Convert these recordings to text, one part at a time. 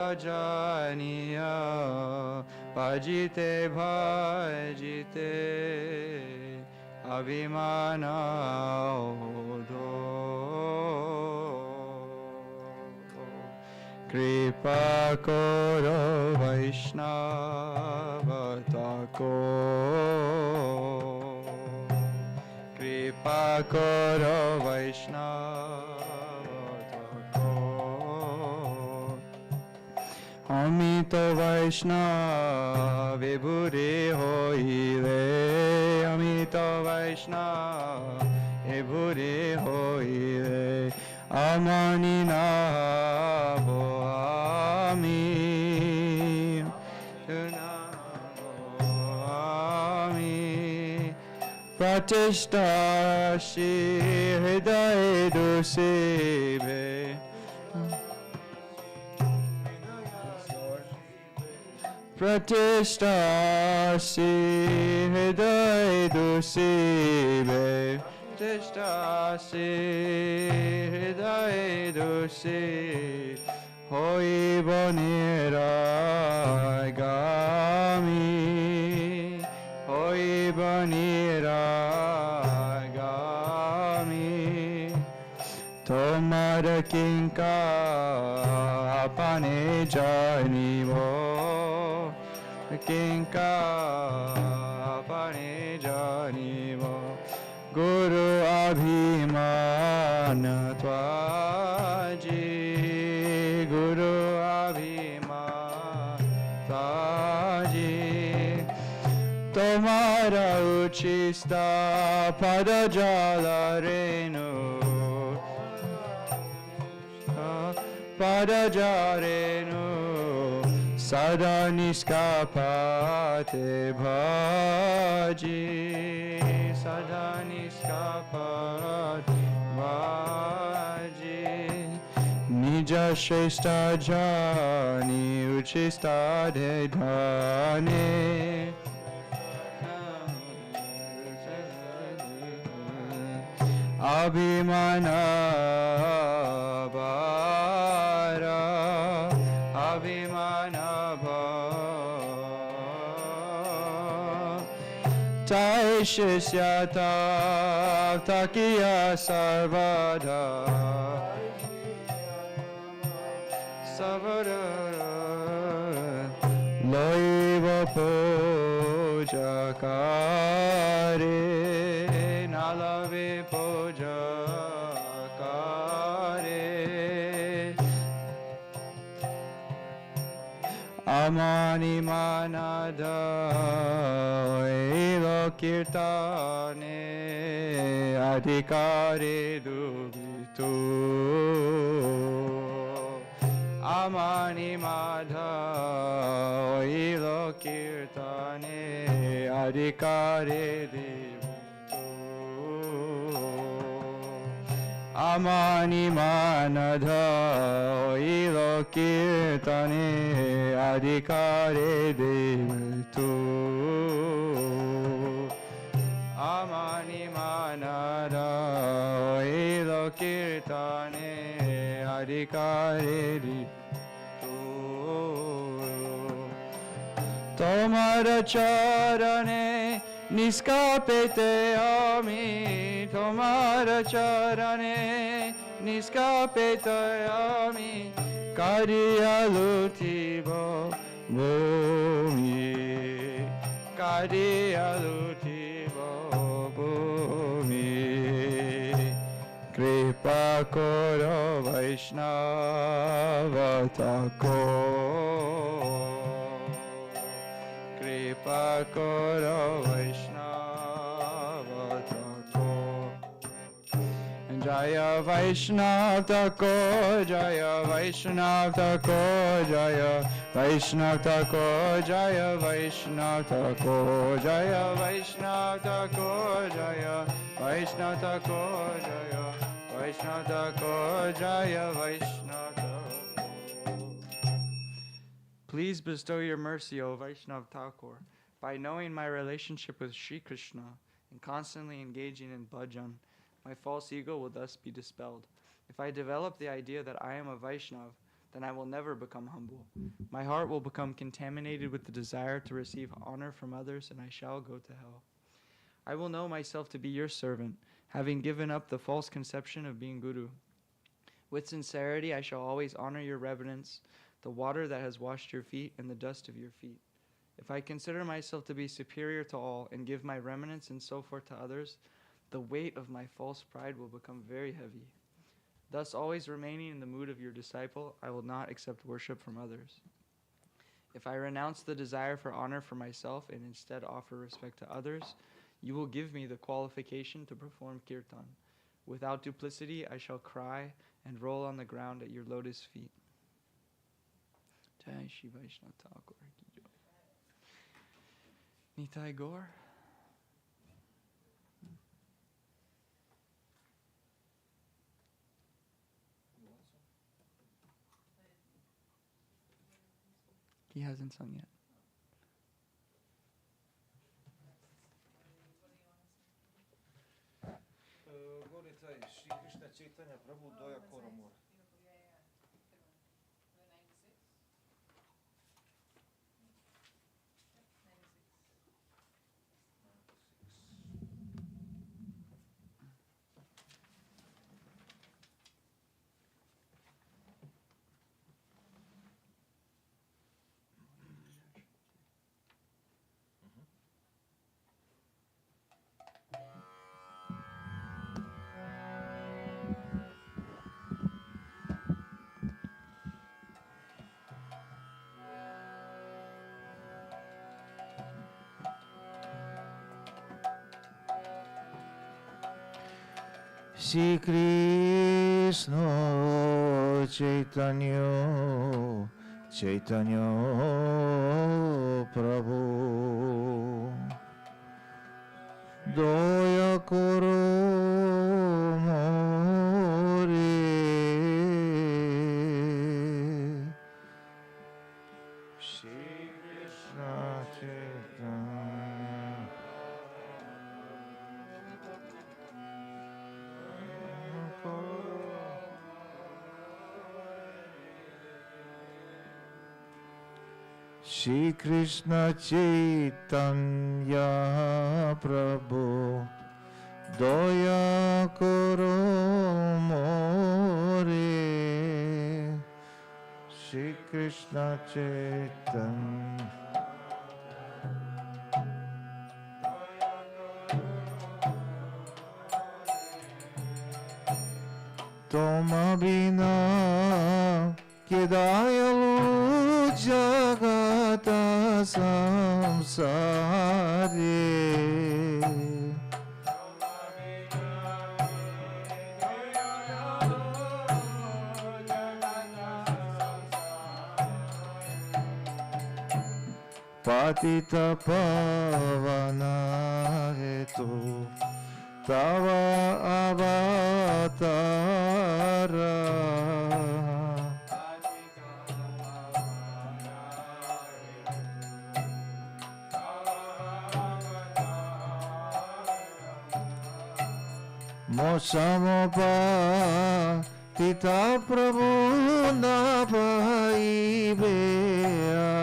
Janiya Bhajite Bhajite Abhimana Odo Kripa Koro Vaishnava Tako Kripa Koro Vaishnava Tako Amita Vaishnava Vibhude Hoile Amita Vaishnava Vibhude Hoile Amani Navo Ami Ami Pratishta Shri Hridaye Dusebe Pratishta Shri Hridaye Dusebe Pratishta Shri Hridaye Dusebe Hoi Bonira Gami Hoi Bonira Gami Tomara Kinka Apane Janivo Kinka Apane Janivo Guru Abhimana Twaji Guru Abhimana Twaji Tomara Uchista Padajala Renu Padajarenu Sada Niskapate Bhaji Sada Niskapate Bhaji Nija Shrestha Jani Uchista Dhane Abhimana Vara Abhimana Vara Taishishyata Takiya Sarvada Savara Loiva Pujakare Nalave Pujakare Amani Manada Elo Kirtane Adhikare Dubitu Amani Madha Elo Kirtane Adhikare Dubitu Amani Manada Ilo Kirtane Adhikare Devitu Amani Manada Ilo Kirtane Adhikare Devitu Tomara Charane Niskapete Ami Tomara Charane Niskapete Ami Kariya Lutivo Bhumi Kariya Lutivo Bhumi Kripa Koro Vaishnava Tako Kripa Koro Vaishnava Tako Jaya Vaishnav Thakur, Jaya Vaishnav Thakur, Jaya Vaishnav Thakur, Jaya Vaishnav Thakur, Jaya Vaishnav Thakur, Jaya Vaishnav Thakur, Jaya Vaishnav Thakur, Jaya Vaishnav Thakur. Please bestow your mercy, O Vaishnav Thakur, by knowing my relationship with Sri Krishna and constantly engaging in bhajan. My false ego will thus be dispelled. If I develop the idea that I am a Vaishnav, then I will never become humble. My heart will become contaminated with the desire to receive honor from others, and I shall go to hell. I will know myself to be your servant, having given up the false conception of being Guru. With sincerity, I shall always honor your reverence, the water that has washed your feet and the dust of your feet. If I consider myself to be superior to all and give my remnants and so forth to others, the weight of my false pride will become very heavy. Thus, always remaining in the mood of your disciple, I will not accept worship from others. If I renounce the desire for honor for myself and instead offer respect to others, you will give me the qualification to perform kirtan. Without duplicity, I shall cry and roll on the ground at your lotus feet. Jai Shri Vaishnava Thakur ki jai. Nitai Gaur. He hasn't sung yet. Gore taj Shri Krishna Chaitanya Prabhu Doya Koramor. Shri Krishna Chaitanya Chaitanya Prabhu Doya Koro More Shri Krishna Chaitanya Shri Krishna Chaitanya Prabhu Doya Koro More Shri Krishna Chaitanya Toma bina ke dayalu jagata samsare patita pavana hetu Tava avatara Mosamopa Tita Prabhu Nabai Beara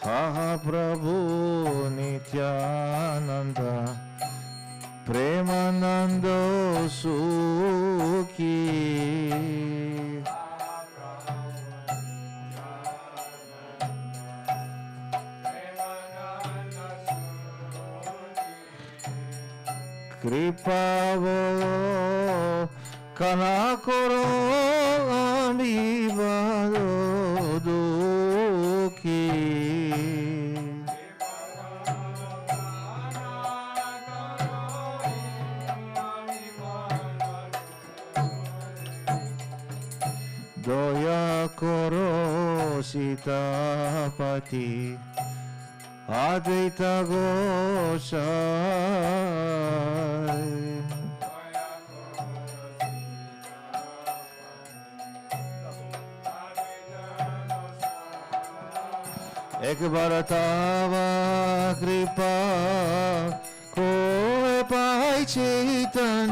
Ha Prabhu Nityananda Premanando Sukhi Kripavo Kanakoro Amivado Dukhi Doya Koro Sitapati Advaita Gosai एक बार तावा कृपा कोए पाई चैतन्यानिताय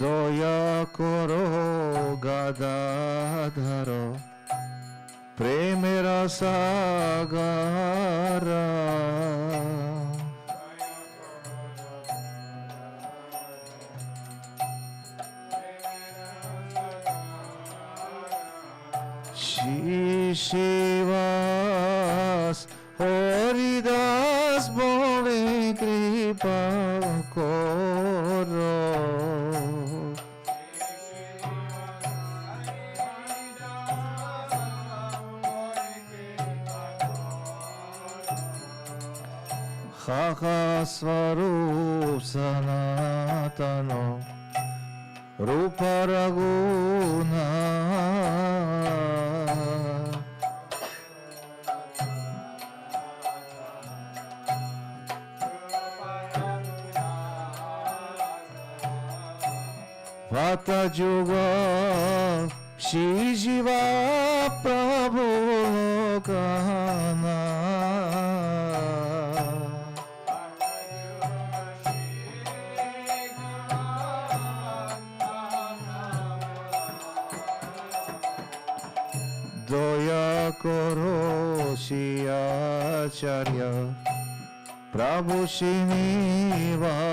দয়া করো গাদাধর প্রেমের সাগরা শিবাস হরিদাস বলে কৃপা করো খাখা স্বরূপ সনাতন রূপর গুণা Vata Juga Shri Jiva Prabhu Kana Doya Koro Shri Acharya Prabhu Srinivas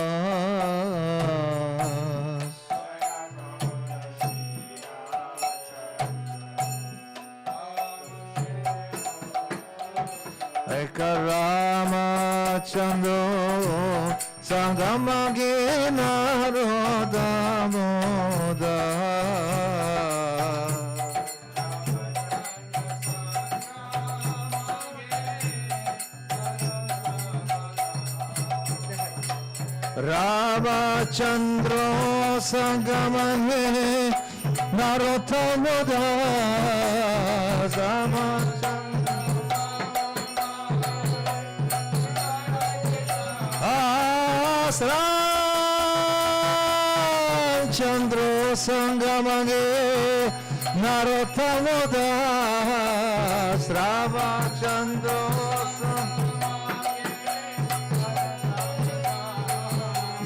Eka Rama Chandra Sangamage Naroda Moda Rama Chandra Sangamage Naroda Moda Rama Ram Chandra Sangamage Narottama Das Rama Chandra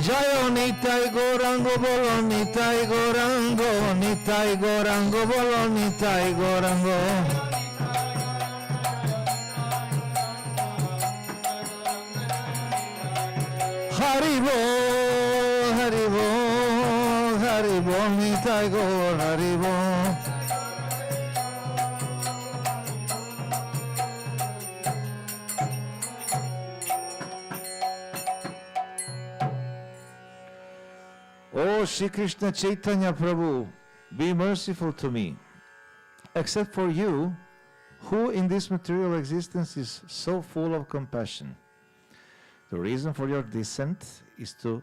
Jayo Nitai Gorango Bolo Nitai Gorango Nitai Gorango Bolo Nitai Gorango Haribo, Haribo, Haribo, Nitai Gaur, Haribo. Oh, Shri Krishna Chaitanya Prabhu, be merciful to me. Except for you, who in this material existence is so full of compassion? The reason for your descent is to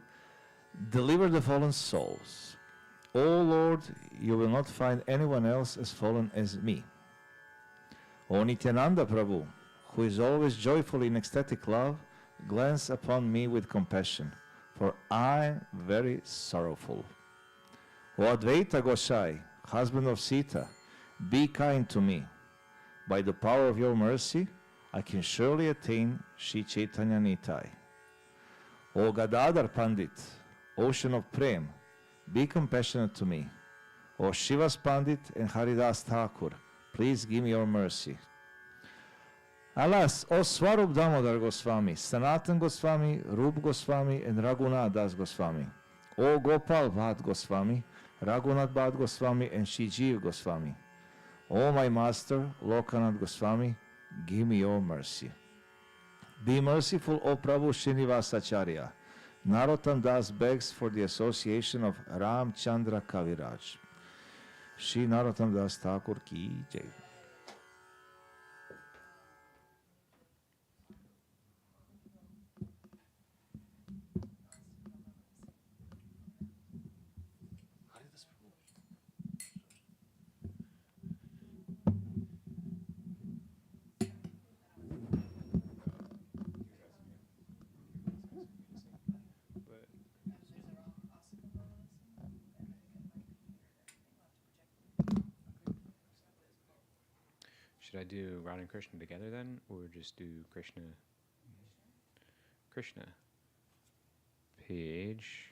deliver the fallen souls. O Lord, you will not find anyone else as fallen as me. O Nityananda Prabhu, who is always joyful in ecstatic love, glance upon me with compassion, for I am very sorrowful. O Advaita Gosai, husband of Sita, be kind to me. By the power of your mercy, I can surely attain Shri Chaitanya Nitai. O Gadadhar Pandit, ocean of Prem, be compassionate to me. O Shivas Pandit and Haridas Thakur, please give me your mercy. Alas, O Swarup Damodar Goswami, Sanatan Goswami, Rup Goswami, and Raghunath Das Goswami. O Gopal Bhatt Goswami, Raghunath Bhatt Goswami, and Shijiv Goswami. O my master, Lokanath Goswami, give me your mercy. Be merciful, O Prabhu Srinivasacharya. Narottam Das begs for the association of Ram Chandra Kaviraj. Shri Narottam Das Thakur ki jai. Should I do Radha and Krishna together then, or just do Krishna? Krishna. Page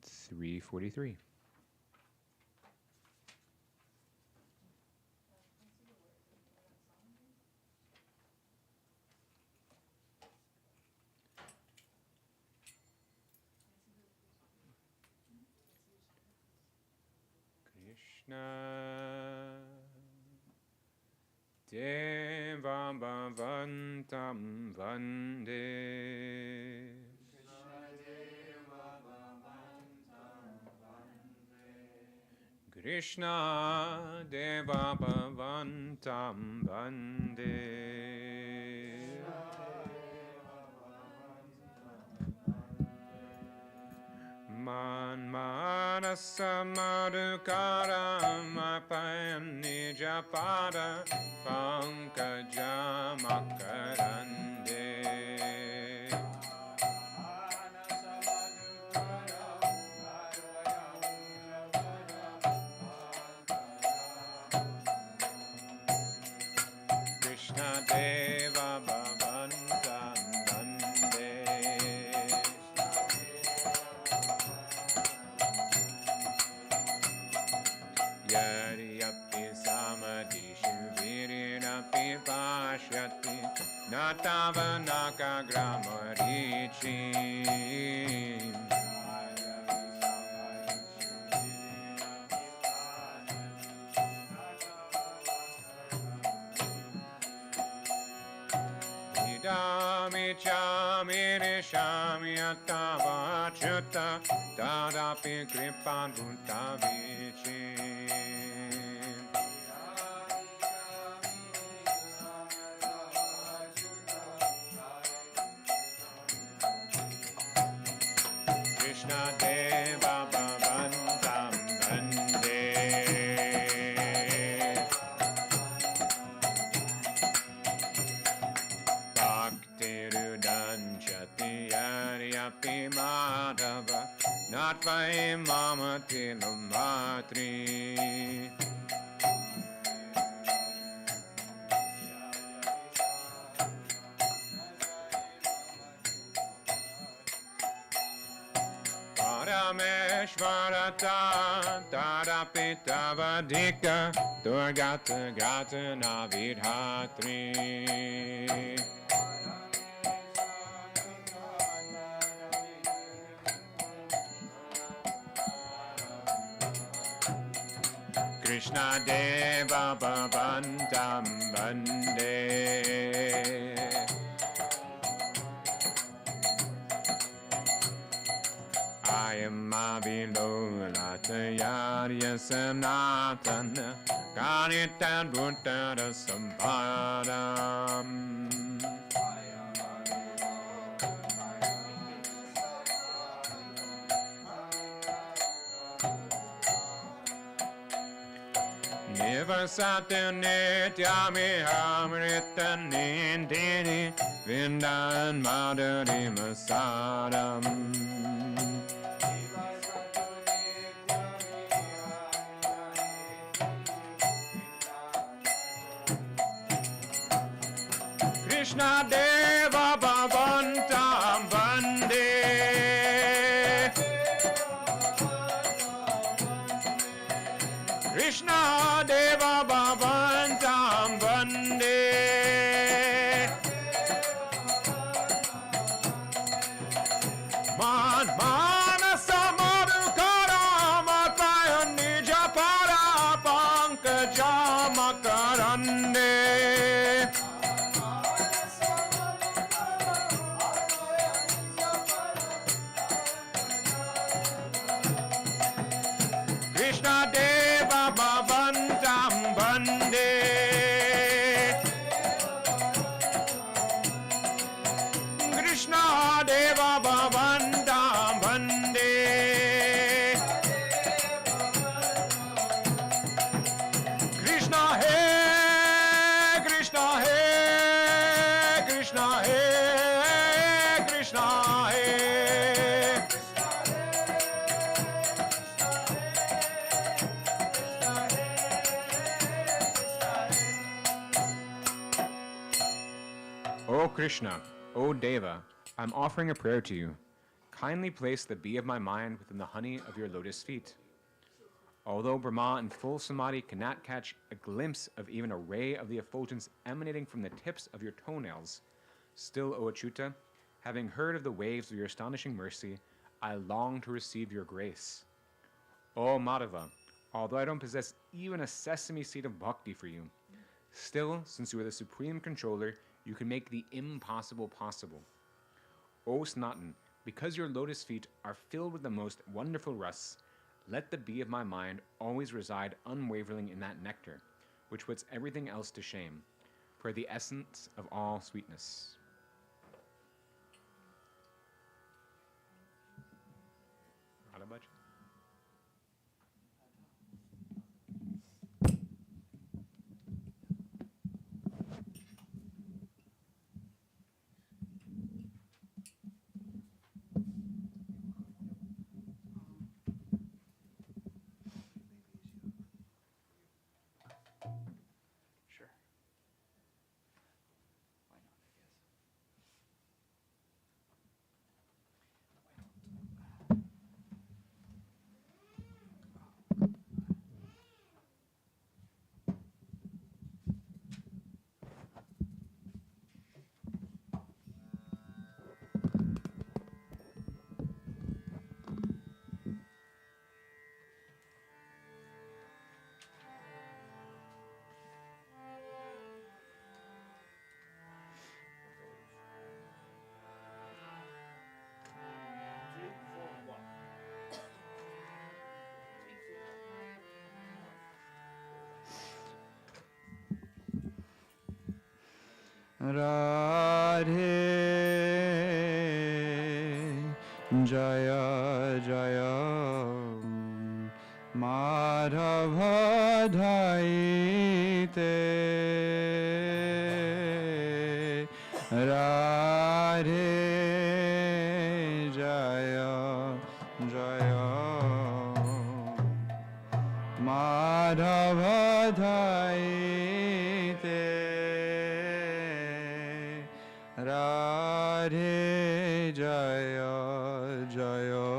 343. Krishna Devam Bhavantam Vande Krishna Deva Bhavantam Vande Man Manasa Madhukaram Apayan Nijapada Pankajamakarande Krishna Deva Bhavantam Vande Yariyapi Samadhishu Virinapi Pashyati Natavanaka Gramarichi Idami Chami Nishami Atavachuta Tadapi Kripan Bhutavichi Krishna Deva Bhavantam Vande Bhaktirudanchati Yaryapi Madhava Natvai Mama Tilamatri Parameshvarata Tadapitavadika Durgata Gata Navidhatri Krishna Deva Bhavantam Vande I am Avilolatayarya Sanatana Kanitan Buddha Sampadam Nivasata Nityami Amrita Nindini Vindan Madhuri Masadam Krishna Deva Bhavantam Vande Krishna Deva Bhavantam Vande Man Manasa Madhukaram Apayan Nijapara Pankajamakarande Krishna Deva Bhavantam Vande Krishna Deva Bhavantam Vande Krishna He Krishna He Krishna He Krishna He Krishna, O Deva, I'm offering a prayer to you. Kindly place the bee of my mind within the honey of your lotus feet. Although Brahma in full samadhi cannot catch a glimpse of even a ray of the effulgence emanating from the tips of your toenails, still, O Achyuta, having heard of the waves of your astonishing mercy, I long to receive your grace. O Madhava, although I don't possess even a sesame seed of bhakti for you, still, since you are the supreme controller, you can make the impossible possible. O Sanatan, because your lotus feet are filled with the most wonderful rass, let the bee of my mind always reside unwavering in that nectar, which puts everything else to shame, for the essence of all sweetness. Radhabaj? Sure. Why not, I guess. Radhe Jaya Jaya Madhava Dhaite Radhe Jaya Jaya Madhava Dhaite Radhe Jaya Jaya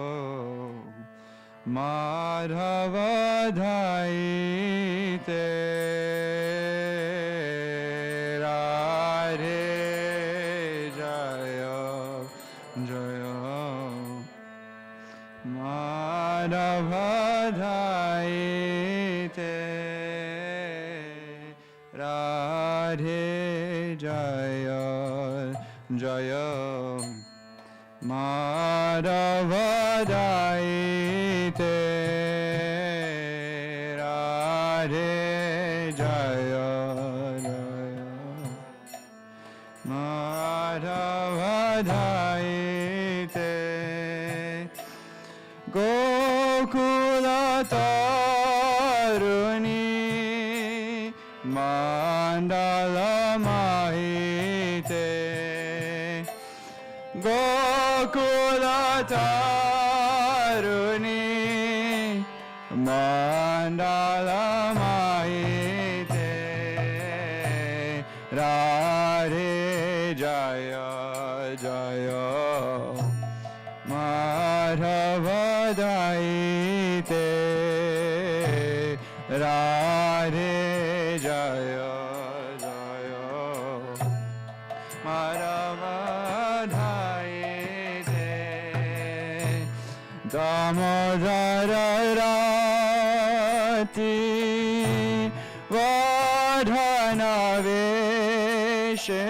Madhava Dhaite Radhe Jaya Jaya Madhava Dhaite Radhe Jaya Jaya Madhava Dhaite Radhe Jaya Jaya Madhava Dhaite Gokula Taruni Mandala Mahite Gokula Taruni Mandala Mahite Radhe Jaya Jaya Madhava Dhaite Radhe Jaya Jaya Madhava Dhaite Damodara Rati Vadhana Veshe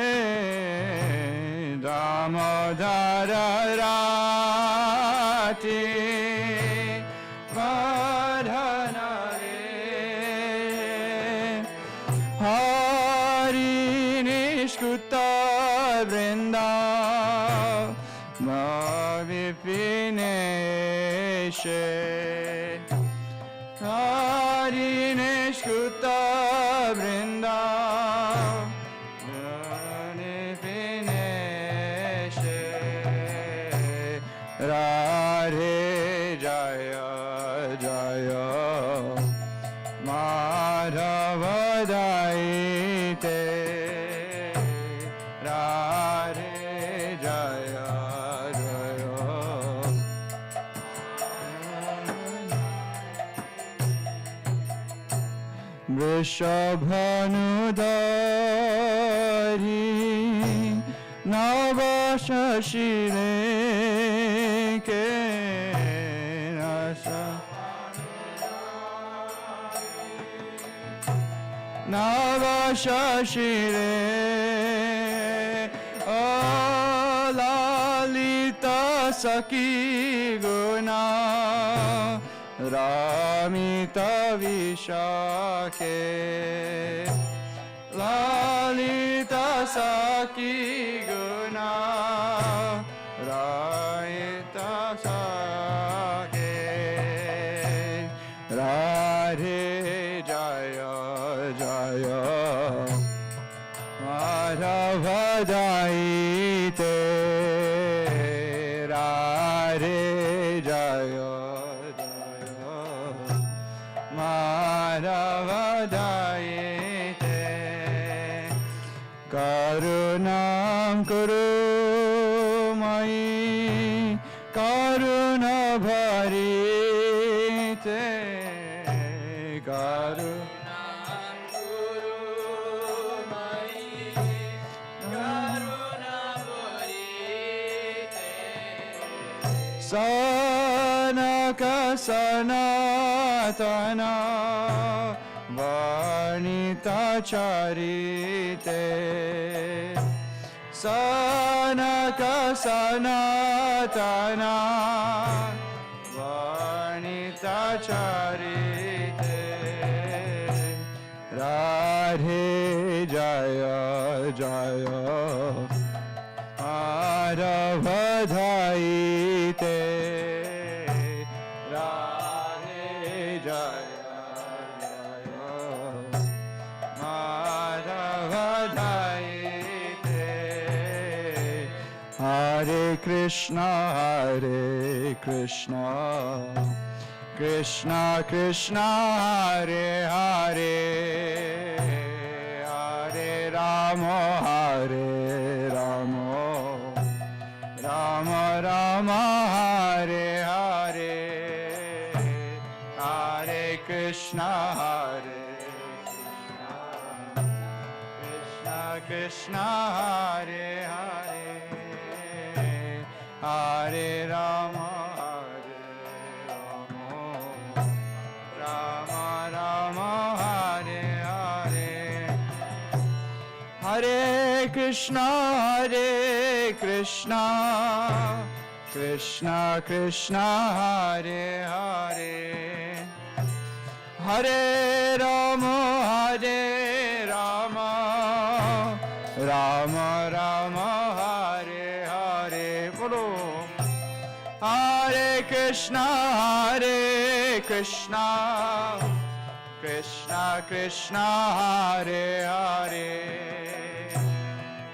Damodara Rati Vadhana Veshe Hari Nishkuta Vrinda Mavipineshe Hari Nishkuta Vrinda Mavipineshe Radhe Jaya Jaya Madhava Dhaite Radhe Rishabhanudari Navashashile Kenasa Navashashile Lalita Saki Guna Ramita Vishake Lalita Saki Guna Ramita Sake Radhe Jaya Jaya Madhavadaite Radhe Jaya Madhavadaite Karunam Kuru Mai Karuna Bharite Karunam Kuru Mai Karuna Bharite Sanaka Sanatana Varnita Charite Sanaka Sanatana Varnita Charite Radhe Jaya Jaya Madhavadaite Radhe Jaya Jaya Madhavadaite Hare Krishna Krishna Krishna Hare Hare Hare Rama Hare Rama Rama Rama Hare Hare Hare Krishna Krishna Krishna Hare Hare Hare Rama Rama Rama Hare Hare Hare Krishna Krishna Krishna Hare Hare Hare Rama Rama Rama Hare Hare Bolo Hare Krishna Krishna Krishna Hare Hare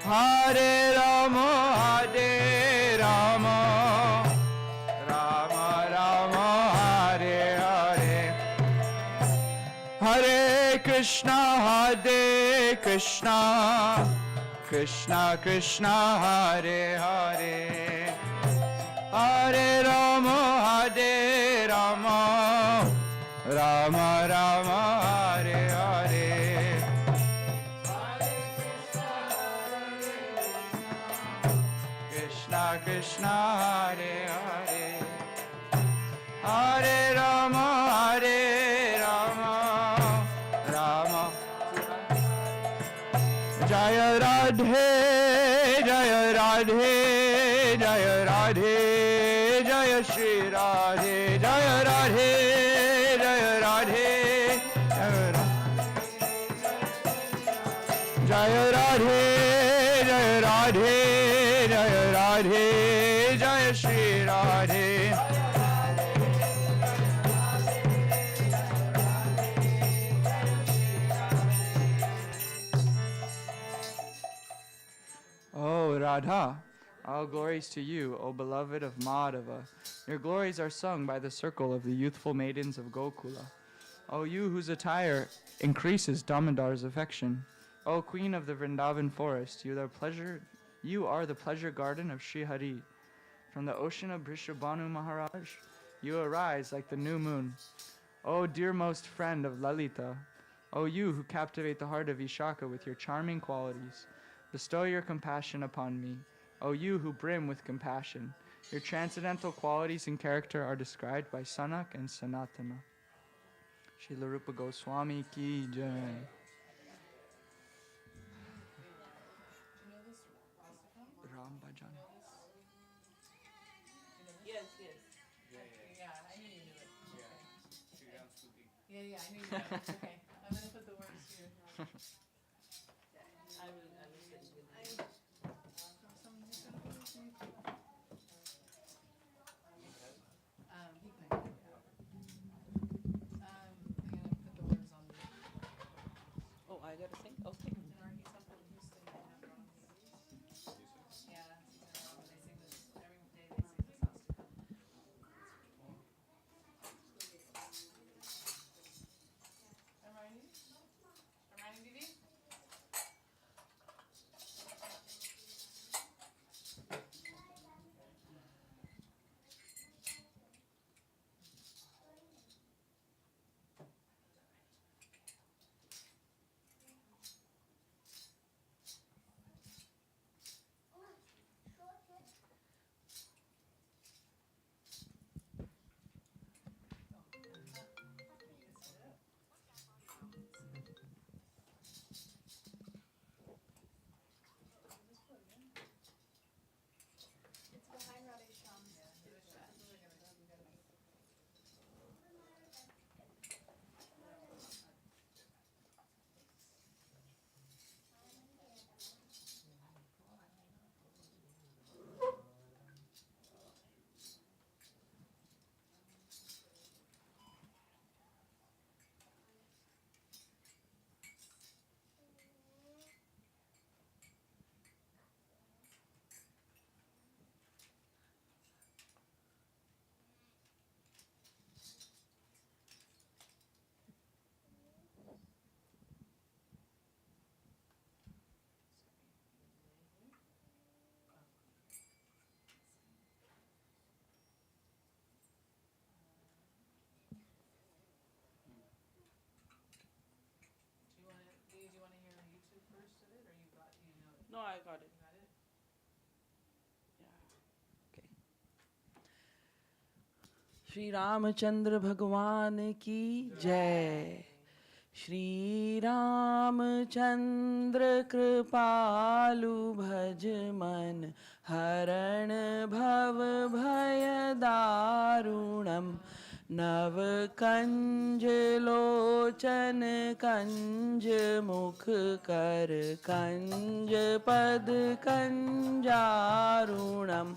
Hare Rama Rama Rama Hare Hare Hare Krishna Krishna Krishna Hare Hare Hare Rama Rama Rama Hare Hare Krishna Hare Hare Hare Rama Rama Jaya Radhe Jaya Radhe Jaya Radhe Jaya Shri Radhe Jaya Radhe Jaya Radhe Jaya Radhe Jaya Radhe Jaya Radhe Jaya Shri Radhe Oh, Radha, all glories to you, O beloved of Madhava. Your glories are sung by the circle of the youthful maidens of Gokula. O you whose attire increases Damodar's affection. O queen of the Vrindavan forest, you are the pleasure garden of Sri Hari. From the ocean of Brishabhanu Maharaj, you arise like the new moon. O dearmost friend of Lalita, O you who captivate the heart of Vishaka with your charming qualities, bestow your compassion upon me. O you who brim with compassion, your transcendental qualities and character are described by Sanak and Sanatana. Srila Rupa Goswami ki jai. Ram Bhajan. Yes, yes. Yeah, I knew you knew it. Okay. Yeah, I knew you knew it. Okay. I'm gonna put the words here. I will send you the he can do it, yeah. I'm gonna put the words on the Oh, I gotta sing? Okay. he's up in Houston right now. Yeah, they sing this every day. They sing this Hermione? Hermione Didi? Do you want to hear YouTube first of it, or you know it? No, I got it. You got it? Okay. Shri Ramachandra Bhagwan ki jai. Shri Ramachandra Kripalu Bhaj Man Haran Bhav Bhaya Darunam नव कंज लोचन कंज मुख कर कंज पद कंजारुणम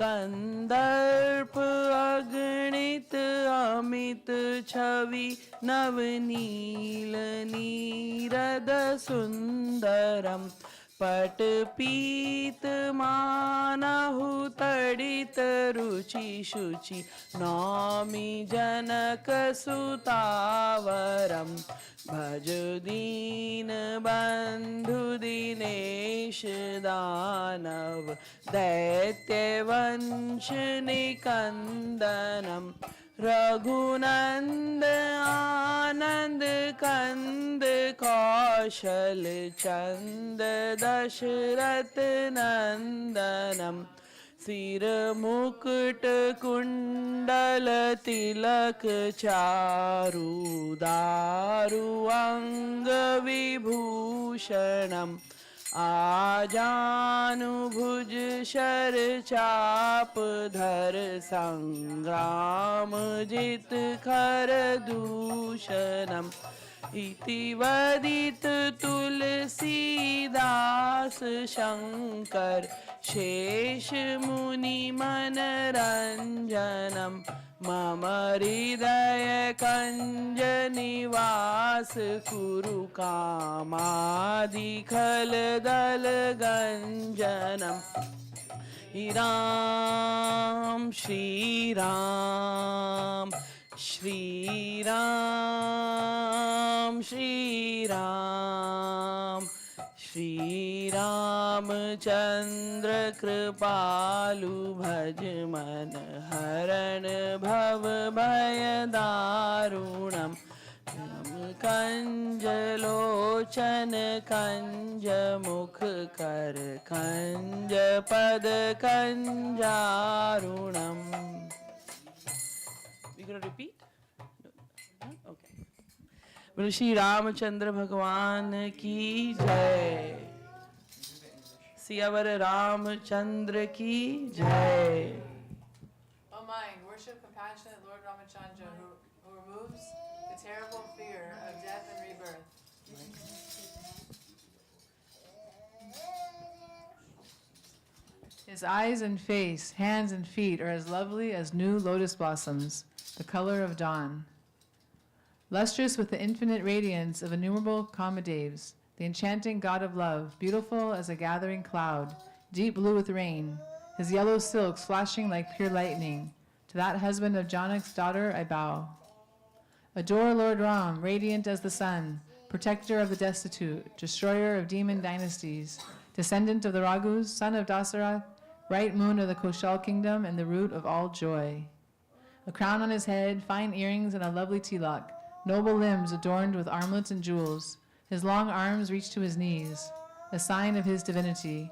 कंदर्प अगणित अमित छवि नवनील नीरद सुंदरम पट पीत मानहु तडित रुचि शुचि नौमि जनक सुतावरम भज दीन बंधु दिनेश दानव दैत्य वंश निकंदनम रघुनंद आनंद कंद कौशल चंद दशरथ नंदनम सिर मुकुट कुंडल तिलक चारु दारु अंग विभूषणम आजानुभुज शर चाप धर संग्राम जित खर दूषणम इति वदित तुलसीदास शंकर शेष मुनि मनरंजनम मम हृदय कंज निवास कुरु कामादिखल दल गंजनम श्री राम श्री राम श्री राम श्री रामचंद्र कृपालु भज मन हरण भव भय दारुणम कंज लोचन कंज मुख कर कंज पद कंजारुणम. We gonna repeat? No? Okay. बोलो श्री रामचंद्र भगवान की जय. सियावर रामचंद्र की जय. O mind, worship compassionate Lord Ramachandra, who removes the terrible fear of death and rebirth. His eyes and face, hands and feet are as lovely as new lotus blossoms, the color of dawn. Lustrous with the infinite radiance of innumerable Kamadevs, the enchanting god of love, beautiful as a gathering cloud, deep blue with rain, his yellow silks flashing like pure lightning. To that husband of Janak's daughter I bow. Adore Lord Ram, radiant as the sun, protector of the destitute, destroyer of demon dynasties, descendant of the Raghus, son of Dasarath, bright moon of the Koshal kingdom, and the root of all joy. A crown on his head, fine earrings, and a lovely tilak, noble limbs adorned with armlets and jewels. His long arms reach to his knees, a sign of his divinity.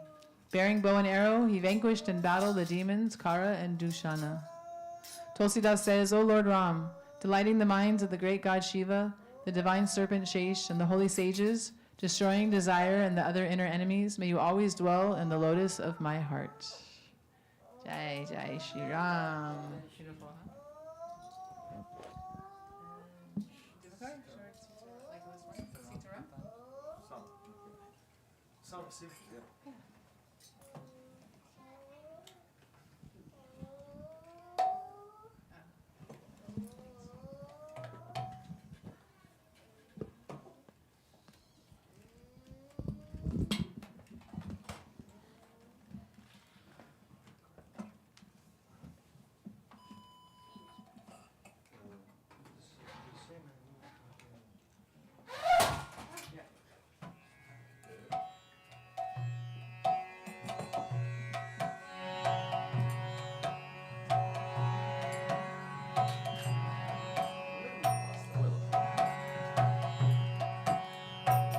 Bearing bow and arrow, he vanquished in battle the demons Kara and Dushana. Tulsidas says, O Lord Ram, delighting the minds of the great god Shiva, the divine serpent Shesh, and the holy sages, destroying desire and the other inner enemies, may you always dwell in the lotus of my heart. Jai Jai Shri Ram. Beautiful, huh?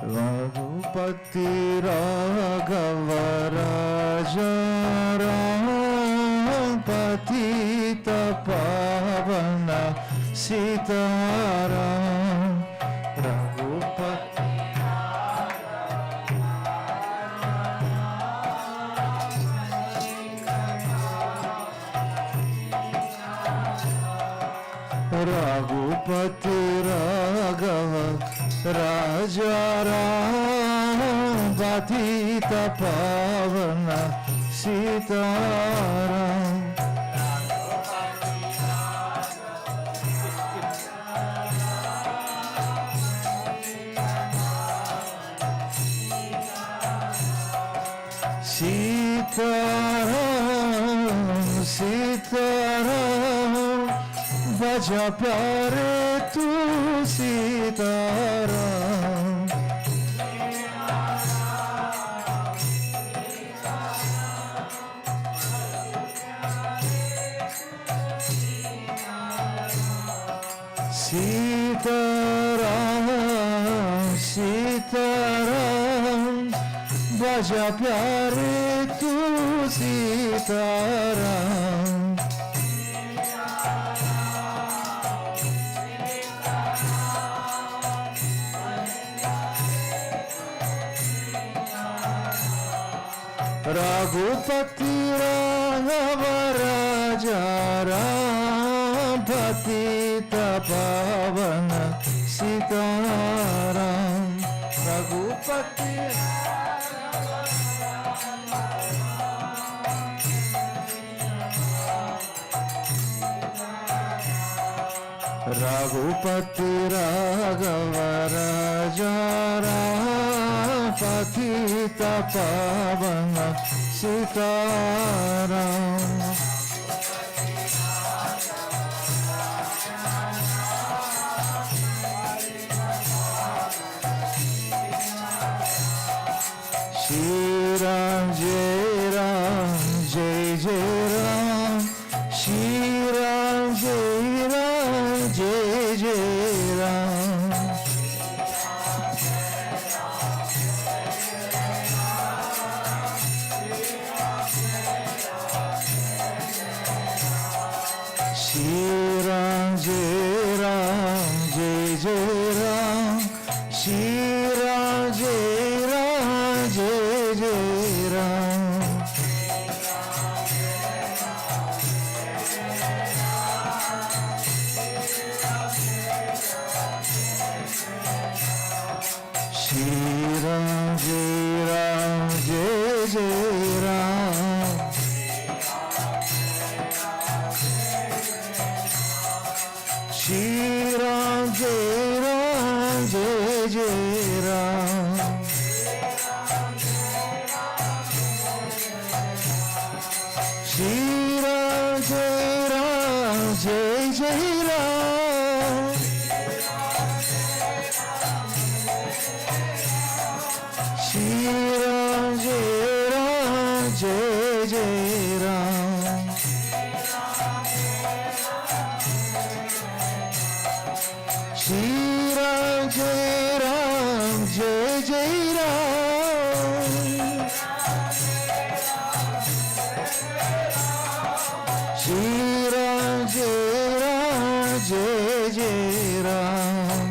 Raghupati Raghava Raja Ram Patita Pavana Sitaram. Raghupati Raghupati Raghava Raja Ram Patita Pavana Sitaram. Sitaram, Sitaram, baja pyare tu Sitaram. Sitaram, Sitaram, baja pyare tu Sitaram. Raghupati Raghava Raja Ram Patita Pavana Sitaram. Raghupati Raghupati Raghava Raja Ram Patita Pavana Sitaram. Shri Ram Jai Ram Jai Jai Ram. Shri Ram Jai Ram Jai Jai Ram. Shri Ram, Jai Ram, Jai Jai Ram. Shri Ram, Jai Ram, Jai Jai Ram. Shri Ram, Jai Ram, Jai Jai Ram. Shri Ram, Jai Ram, Jai Jai Ram. Shri Ram, Jai Ram, Jai Jai Ram. Shri Ram, Jai Ram, Jai Jai Ram. Shri Ram, Jai Ram, Jai Jai Ram. Shri Ram, Jai Ram, Jai Jai Ram.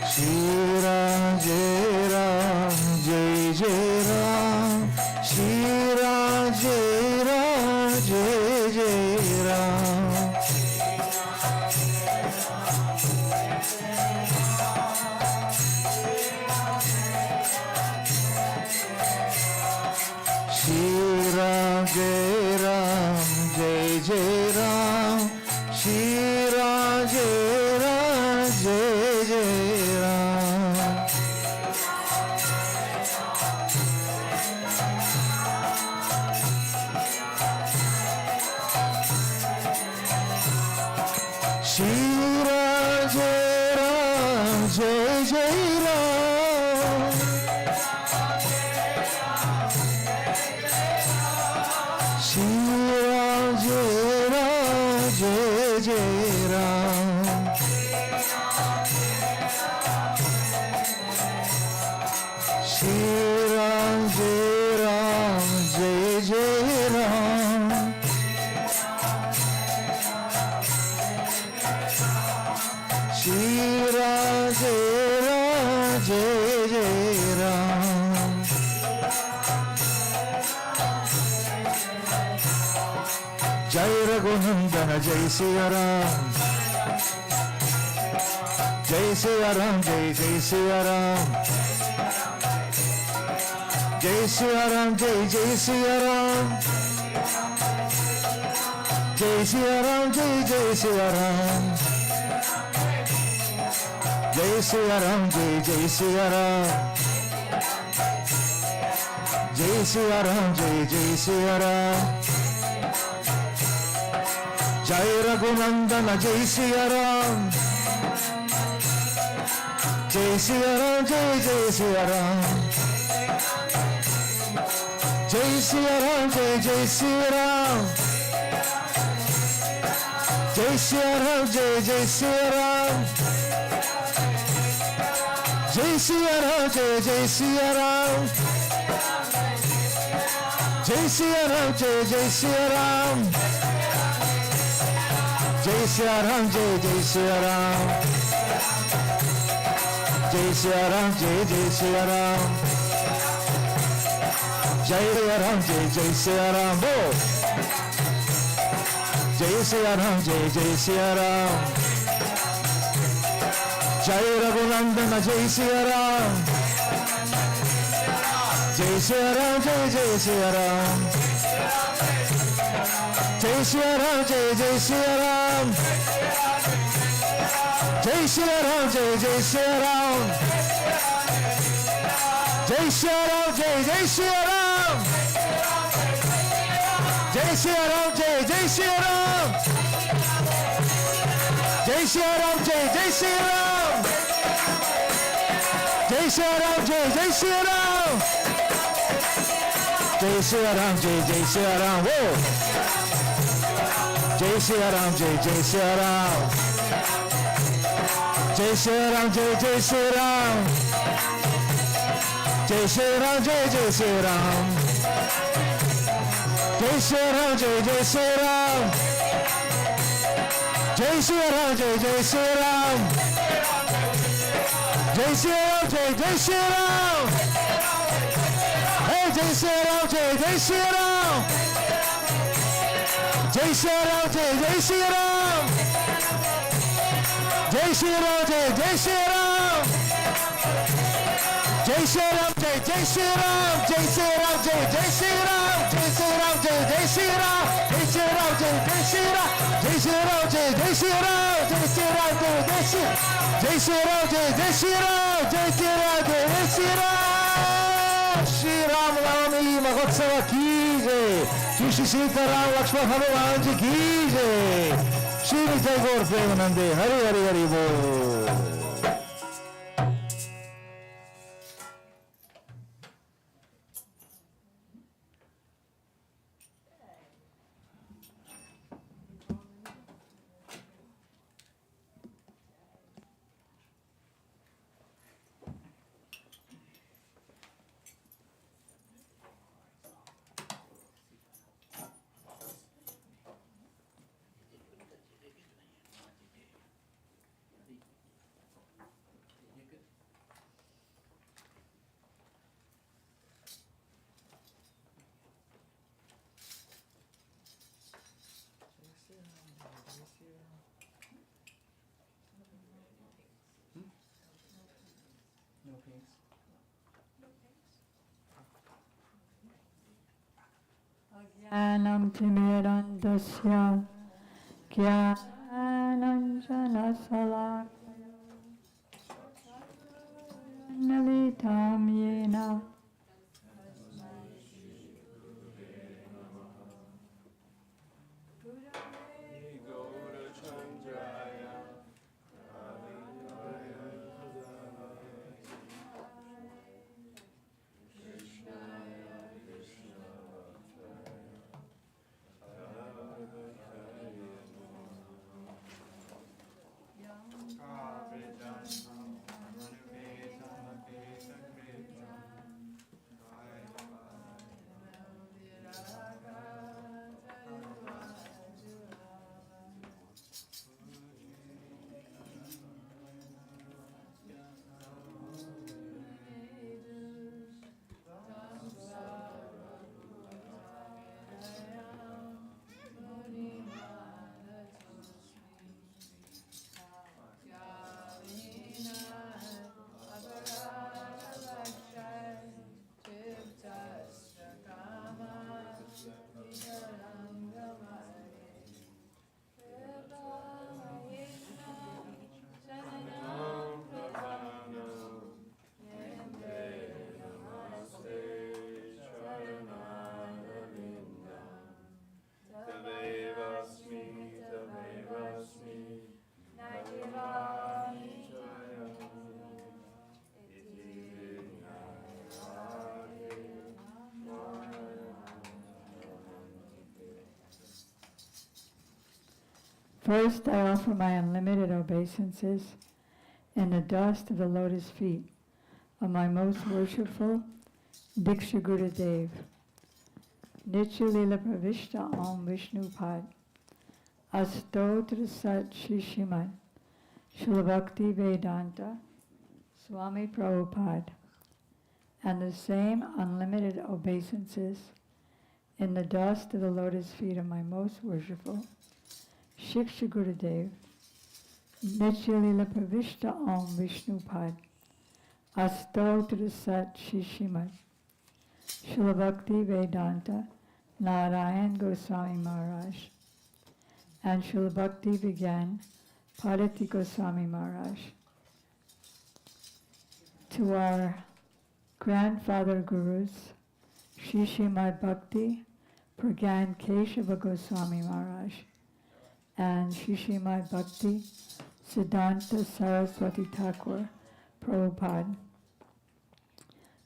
Shri Ram, Jai Ram, Jai Jai Ram. Shri Ram, Jai Ram, Jai Jai Ram. Shri Ram, Jai Ram, Jai Jai Ram. Shri Ram, Jai Ram, Jai Jai Ram. Shri Ram, Jai Ram, Jai Jai Ram. Shri Ram, Jai Ram, Jai Jai Ram. Shri Ram, Jai Ram, Jai Jai Ram. Shri Ram, Jai Ram, Jai Jai Ram. Jai Raghunandana, Jai Siya Ram. Jai Siya Ram, Jai Jai Siya Ram. Jai Siya Ram, Jai Jai Siya Ram. Jai Siya Ram, Jai Jai Siya Ram. Jai Siya Ram, Jai Jai Siya Ram. Jai Siya Ram, Jai Jai Siya Ram. Jai Raghunandana, Jai Siya Ram. Jai Siya Ram, Jai Jai Siya Ram. Jai Siya Ram, Jai Jai Siya Ram. Jai Siya Ram, Jai Jai Siya Ram. Jai Siya Ram, Jai Jai Siya Ram. Jai Siya Ram, Jai Jai Siya Ram. Jai Siya Ram, Jai Jai Siya Ram. Jai Siya Ram, Jai Jai Siya Ram. Jai Siya Ram, Jai Jai Siya Ram. Jai Siya Ram, Jai Jai Siya Ram. Jai Raghunandana, Jai Siya Ram. Jai Siya Ram, Jai Jai Siya Ram. Jai Siya Ram, Jai Jai Siya Ram. Jai Siya Ram, Jai Jai Siya Ram. Jai Siya Ram, Jai Jai Siya Ram. Jai Siya Ram, Jai Jai Siya Ram. Jai Siya Ram, Jai Jai Siya Ram. Jai Siya Ram, Jai Jai Siya Ram. Jai Siya Ram, Jai Jai Siya Ram. Jai Siya Ram, Jai Jai Siya Ram. Jai Siya Ram, Jai Jai Siya Ram. Jai Siya Ram, Jai Jai Siya Ram. Jai Shri Ram, Jai Shri Ram. Jai Shri Ram, Jai Shri Ram. Jai Shri Ram, Jai Shri Ram. Hey, Jai Shri Ram, Jai Shri Ram. Jai Shri Ram, Jai Shri Ram. Jai Shri Ram, Jai Shri Ram. Jai Shri Ram, Jai Shri Ram. Jai Shri Ram, Jai Shri Ram. Jai Shri Ram, Jai Shri Ram. Jai Shri Ram, Jai Shri Ram. Jai Shri Ram, Jai Shri Ram. Jai Shri Ram, Jai Shri Ram. Jai Shri Ram, Jai Shri Ram. Jai Shri Ram, Jai Shri Ram. Shri Rama Navami Mahotsava ki jai. Shri Shri Sita Ram Lakshman Hanuman ji ki jai. Shri Nitai Gaur Premanande. Hari Hari Hari Bol. No pinks. Jnanam timirandasya jnananjana salakaya nalitam yena First, I offer my unlimited obeisances in the dust of the lotus feet of my most worshipful Diksha Gurudev, Nityalila Pravishta Om Vishnu Pad, Astotra Sat Shishimad, Srila Vedanta, Swami Prabhupada, and the same unlimited obeisances in the dust of the lotus feet of my most worshipful Shiksha Gurudev, Nityalila Pravishta Om Vishnu Pad, Astotra Sat Shishimad, Srila Bhakti Vedanta, Narayan Goswami Maharaj, and Srila Bhakti began Parati Goswami Maharaj. To our grandfather gurus, Shishimad Bhakti Pragyan Keshava Goswami Maharaj, and Shishimad Bhakti Siddhanta Saraswati Thakur Prabhupada,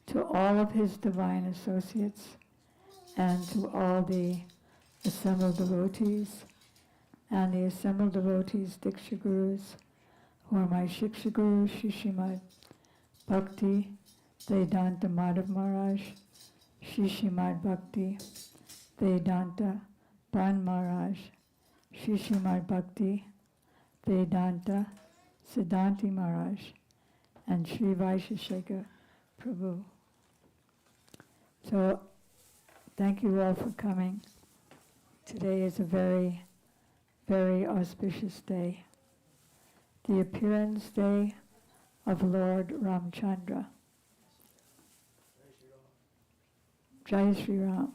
to all of his divine associates, and to all the assembled devotees, and the assembled devotees, Diksha Gurus, who are my Shiksha Gurus, Shishimad Bhakti Vedanta Madhav Maharaj, Shishimad Bhakti Vedanta Ban Maharaj, Shishimad Bhakti Vedanta Siddhanti Maharaj, and Sri Vaisheshika Prabhu. So, thank you all for coming. Today is a very, very auspicious day. The appearance day of Lord Ramchandra. Jai Shri Ram.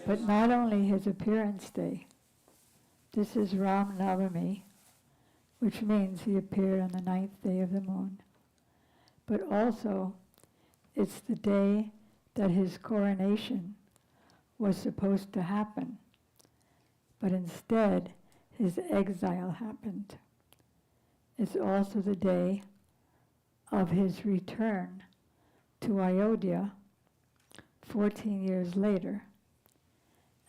But not only his appearance day. This is Rama Navami, which means he appeared on the 9th day of the moon. But also, it's the day that his coronation was supposed to happen. But instead, his exile happened. It's also the day of his return to Ayodhya 14 years later.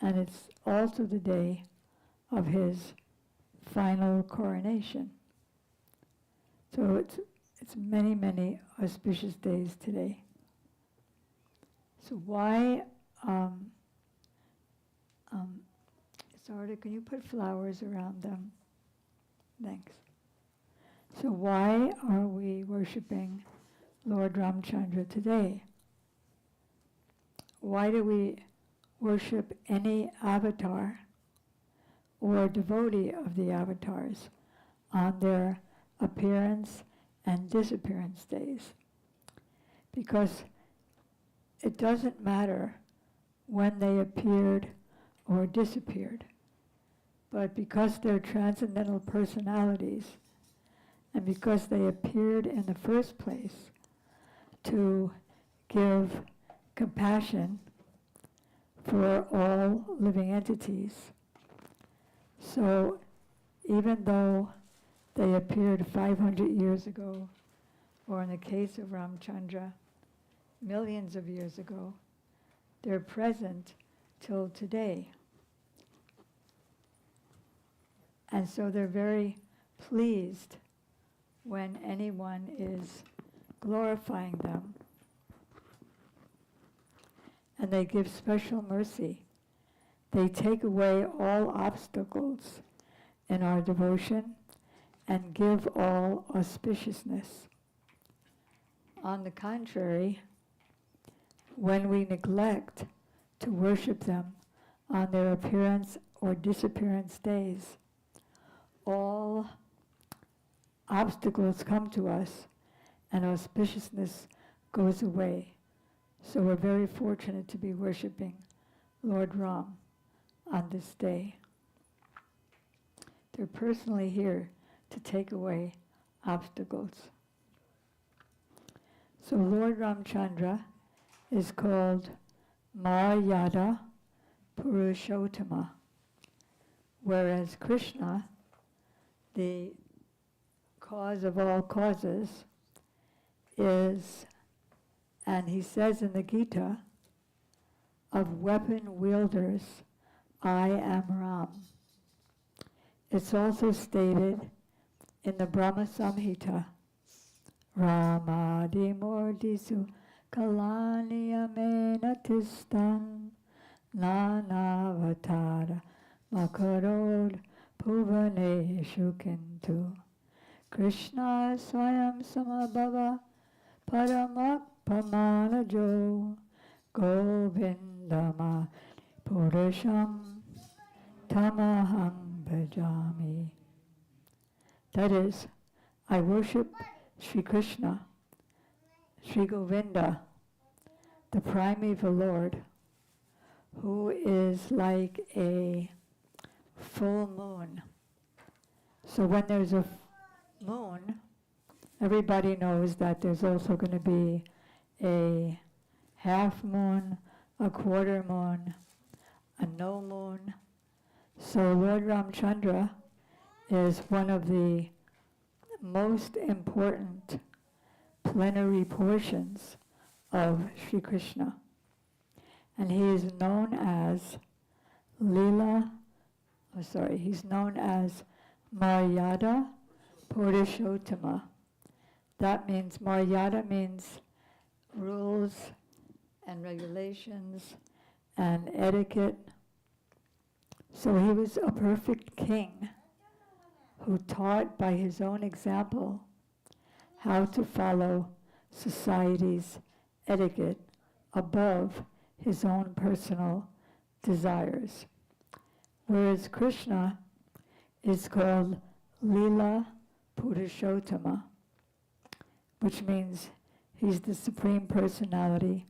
And it's also the day of his final coronation. So it's many, many auspicious days today. So why, Sarda, can you put flowers around them? Thanks. So why are we worshipping Lord Ramchandra today? Why do we worship any avatar or devotee of the avatars on their appearance and disappearance days? Because it doesn't matter when they appeared or disappeared, but because they're transcendental personalities, and because they appeared in the first place to give compassion for all living entities. So even though they appeared 500 years ago, or in the case of Ramchandra, millions of years ago, they're present till today. And so they're very pleased when anyone is glorifying them. And they give special mercy. They take away all obstacles in our devotion and give all auspiciousness. On the contrary, when we neglect to worship them on their appearance or disappearance days, all obstacles come to us and auspiciousness goes away. So we're very fortunate to be worshiping Lord Ram on this day. They're personally here to take away obstacles. So Lord Ramchandra is called Maryada Purushottama, whereas Krishna, the cause of all causes, is, and he says in the Gita, of weapon wielders, I am Ram. It's also stated in the Brahma Samhita, Ramadi Mordisu Kalani Amena Tistan Nanavatara Makarod Bhuvaneshu Kintu Krishna Swayam Samabhava Paramak Pamanajo Govindama Purusham Tamaham Bhajami. That is, I worship Sri Krishna, Sri Govinda, the primeval Lord, who is like a full moon. So when there's a moon, everybody knows that there's also going to be a half moon, a quarter moon, a no moon. So Lord Ramchandra is one of the most important plenary portions of Sri Krishna. And he is known as he's known as Maryada Purushottama. That means, Maryada means rules and regulations and etiquette. So he was a perfect king who taught by his own example how to follow society's etiquette above his own personal desires. Whereas Krishna is called Lila Purushottama, which means he's the Supreme Personality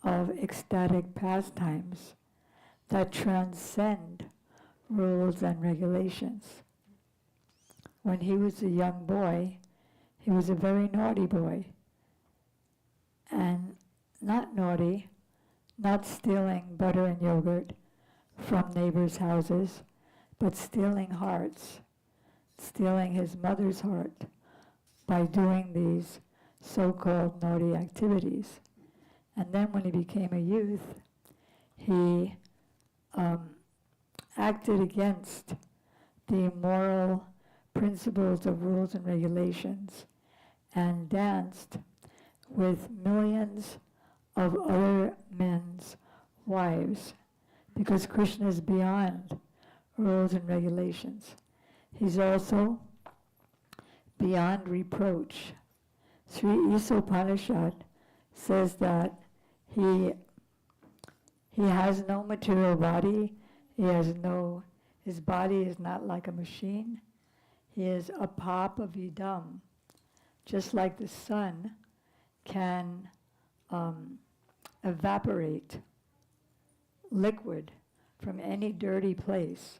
of ecstatic pastimes that transcend rules and regulations. When he was a young boy, he was a very naughty boy. And not naughty, not stealing butter and yogurt from neighbors' houses, but stealing hearts, stealing his mother's heart by doing these so-called naughty activities. And then when he became a youth, he acted against the moral principles of rules and regulations and danced with millions of other men's wives, because Krishna is beyond rules and regulations. He's also beyond reproach. Sri Isopanishad says that he has no material body. His body is not like a machine. He is a vidam, just like the sun can evaporate liquid from any dirty place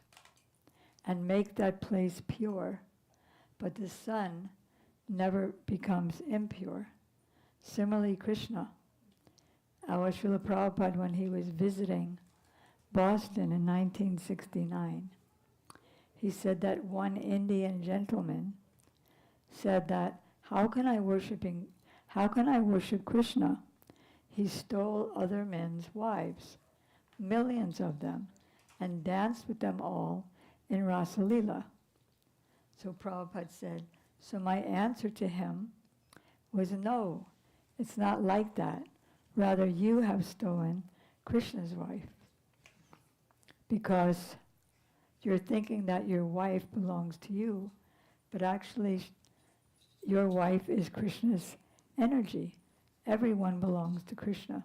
and make that place pure, but the sun never becomes impure. Similarly, Krishna, our Srila Prabhupada, when he was visiting Boston in 1969, he said that one Indian gentleman said that, how can I worship Krishna? He stole other men's wives, millions of them, and danced with them all in Rasa Lila. So Prabhupada said, so my answer to him was, no, it's not like that. Rather, you have stolen Krishna's wife, because you're thinking that your wife belongs to you, but actually your wife is Krishna's energy. Everyone belongs to Krishna.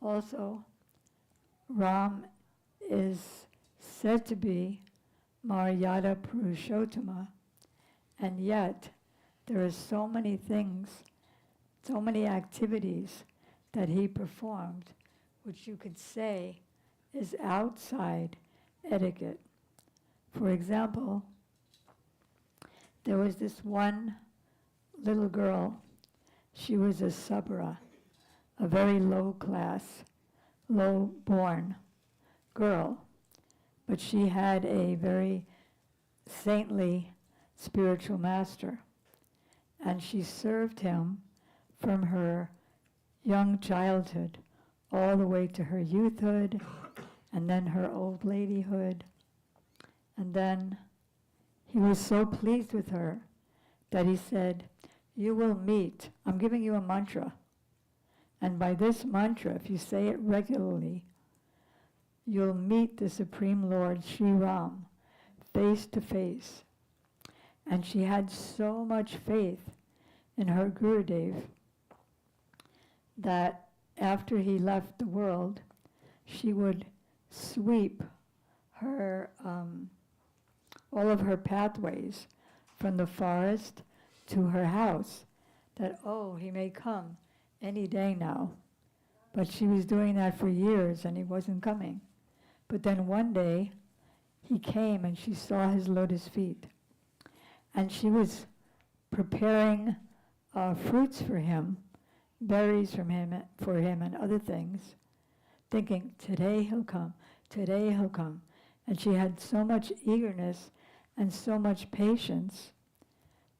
Also, Ram is said to be Maryada Purushottama, and yet there are so many things, so many activities that he performed, which you could say is outside etiquette. For example, there was this one little girl. She was a sabra, a very low class, low-born girl, but she had a very saintly spiritual master, and she served him from her young childhood all the way to her youthhood, and then her old ladyhood. And then he was so pleased with her that he said, you will meet, I'm giving you a mantra, and by this mantra, if you say it regularly, you'll meet the Supreme Lord Sri Ram face to face. And she had so much faith in her Gurudev that after he left the world, she would sweep her all of her pathways from the forest to her house, that, oh, he may come any day now. But she was doing that for years and he wasn't coming. But then one day he came and she saw his lotus feet. And she was preparing fruits for him, berries for him and other things, thinking, today he'll come, today he'll come. And she had so much eagerness and so much patience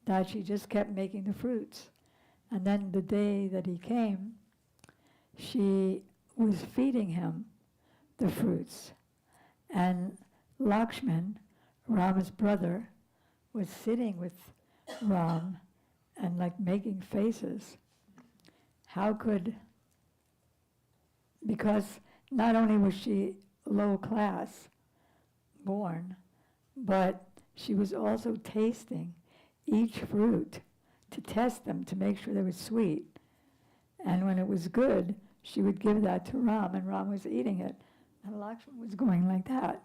that she just kept making the fruits. And then the day that he came, she was feeding him the fruits. And Lakshman, Rama's brother, was sitting with Ram and like making faces. Because not only was she low class born, but she was also tasting each fruit to test them, to make sure they were sweet. And when it was good, she would give that to Ram, and Ram was eating it, and Lakshman was going like that.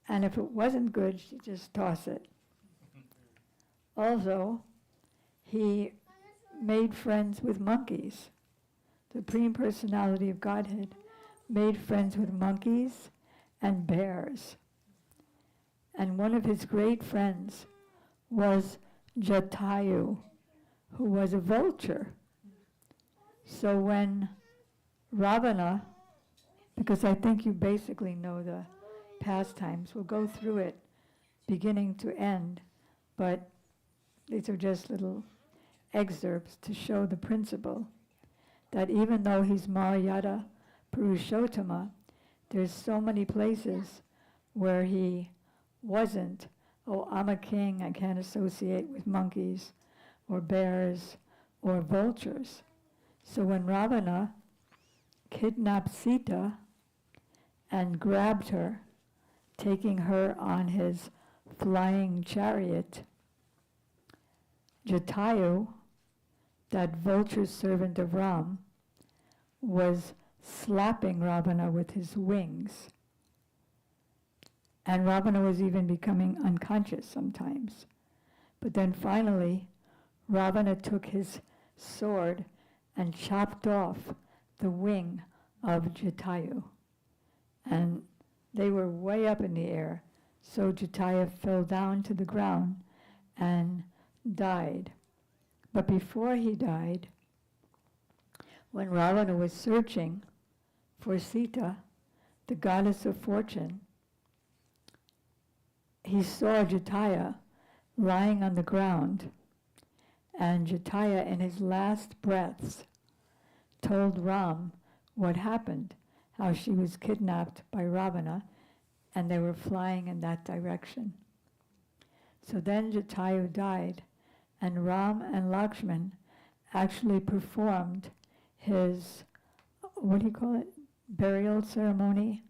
And if it wasn't good, she'd just toss it. Also, he made friends with monkeys. The Supreme Personality of Godhead made friends with monkeys and bears. And one of his great friends was Jatayu, who was a vulture. So when Ravana, because I think you basically know the pastimes, we'll go through it beginning to end, but these are just little excerpts to show the principle that even though he's Maryada Purushottama, there's so many places where he wasn't, oh, I'm a king, I can't associate with monkeys or bears or vultures. So when Ravana kidnapped Sita and grabbed her, taking her on his flying chariot, Jatayu, that vulture servant of Ram, was slapping Ravana with his wings. And Ravana was even becoming unconscious sometimes. But then finally, Ravana took his sword and chopped off the wing of Jatayu. And they were way up in the air, so Jatayu fell down to the ground and died. But before he died, when Ravana was searching for Sita, the goddess of fortune, he saw Jatayu lying on the ground, and Jatayu, in his last breaths, told Ram what happened, how she was kidnapped by Ravana, and they were flying in that direction. So then Jatayu died, and Ram and Lakshman actually performed his, what do you call it, burial ceremony,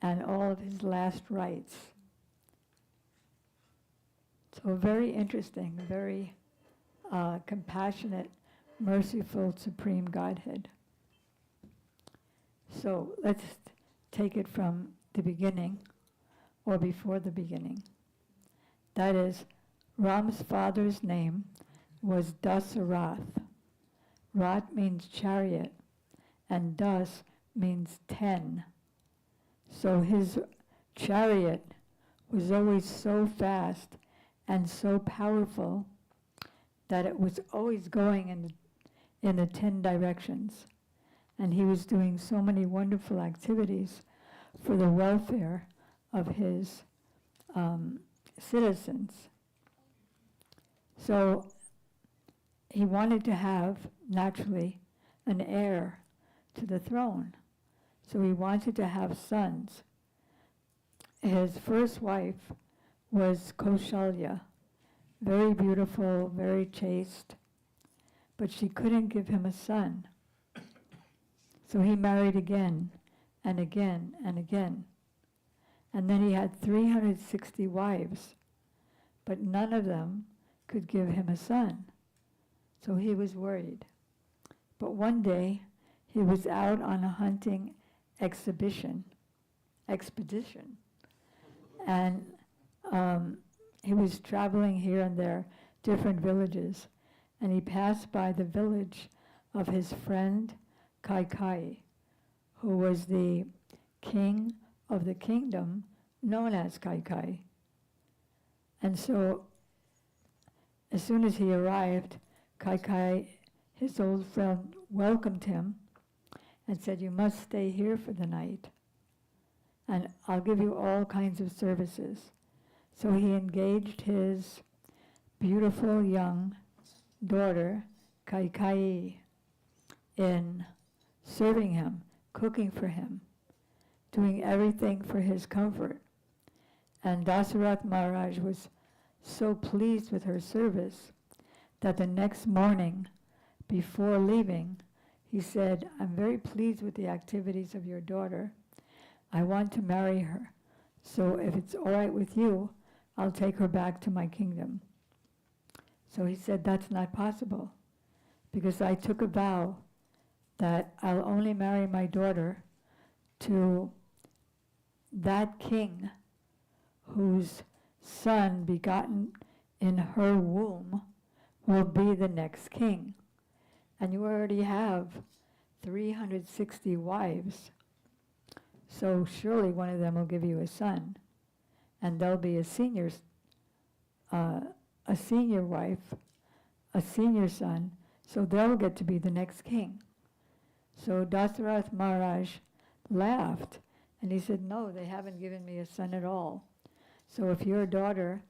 and all of his last rites. So very interesting, very compassionate, merciful, supreme Godhead. So let's take it from the beginning, or before the beginning. That is, Ram's father's name was Dasarath. Rat means chariot, and Das means 10. So his chariot was always so fast and so powerful that it was always going in the 10 directions. And he was doing so many wonderful activities for the welfare of his citizens. So he wanted to have, naturally, an heir to the throne. So he wanted to have sons. His first wife was Kaushalya, very beautiful, very chaste, but she couldn't give him a son. So he married again and again and again. And then he had 360 wives, but none of them could give him a son. So he was worried. But one day, he was out on a hunting expedition, and he was traveling here and there, different villages, and he passed by the village of his friend Kaikai, who was the king of the kingdom known as Kaikai. And so, as soon as he arrived, Kaikai, his old friend, welcomed him and said, "You must stay here for the night, and I'll give you all kinds of services." So he engaged his beautiful young daughter, Kaikai, in serving him, cooking for him, doing everything for his comfort. And Dasarath Maharaj was so pleased with her service that the next morning, before leaving, he said, I'm very pleased with the activities of your daughter. I want to marry her. So if it's all right with you, I'll take her back to my kingdom. So he said, that's not possible, because I took a vow that I'll only marry my daughter to that king whose son begotten in her womb will be the next king. And you already have 360 wives, so surely one of them will give you a son, and there'll be a senior wife, a senior son, so they'll get to be the next king. So Dasarath Maharaj laughed, and he said, no, they haven't given me a son at all. So if your daughter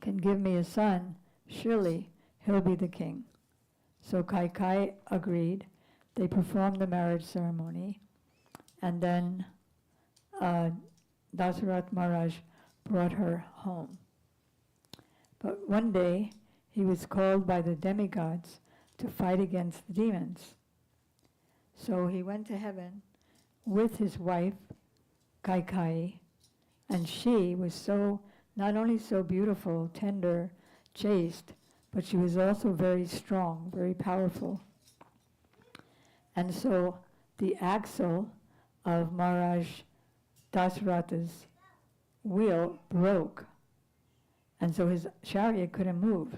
can give me a son, surely he'll be the king. So Kaikai agreed. They performed the marriage ceremony, and then Dasarath Maharaj brought her home. But one day, he was called by the demigods to fight against the demons. So he went to heaven with his wife, Kaikai, and she was so, not only so beautiful, tender, chaste, but she was also very strong, very powerful. And so the axle of Maharaj Dasaratha's wheel broke, and so his chariot couldn't move.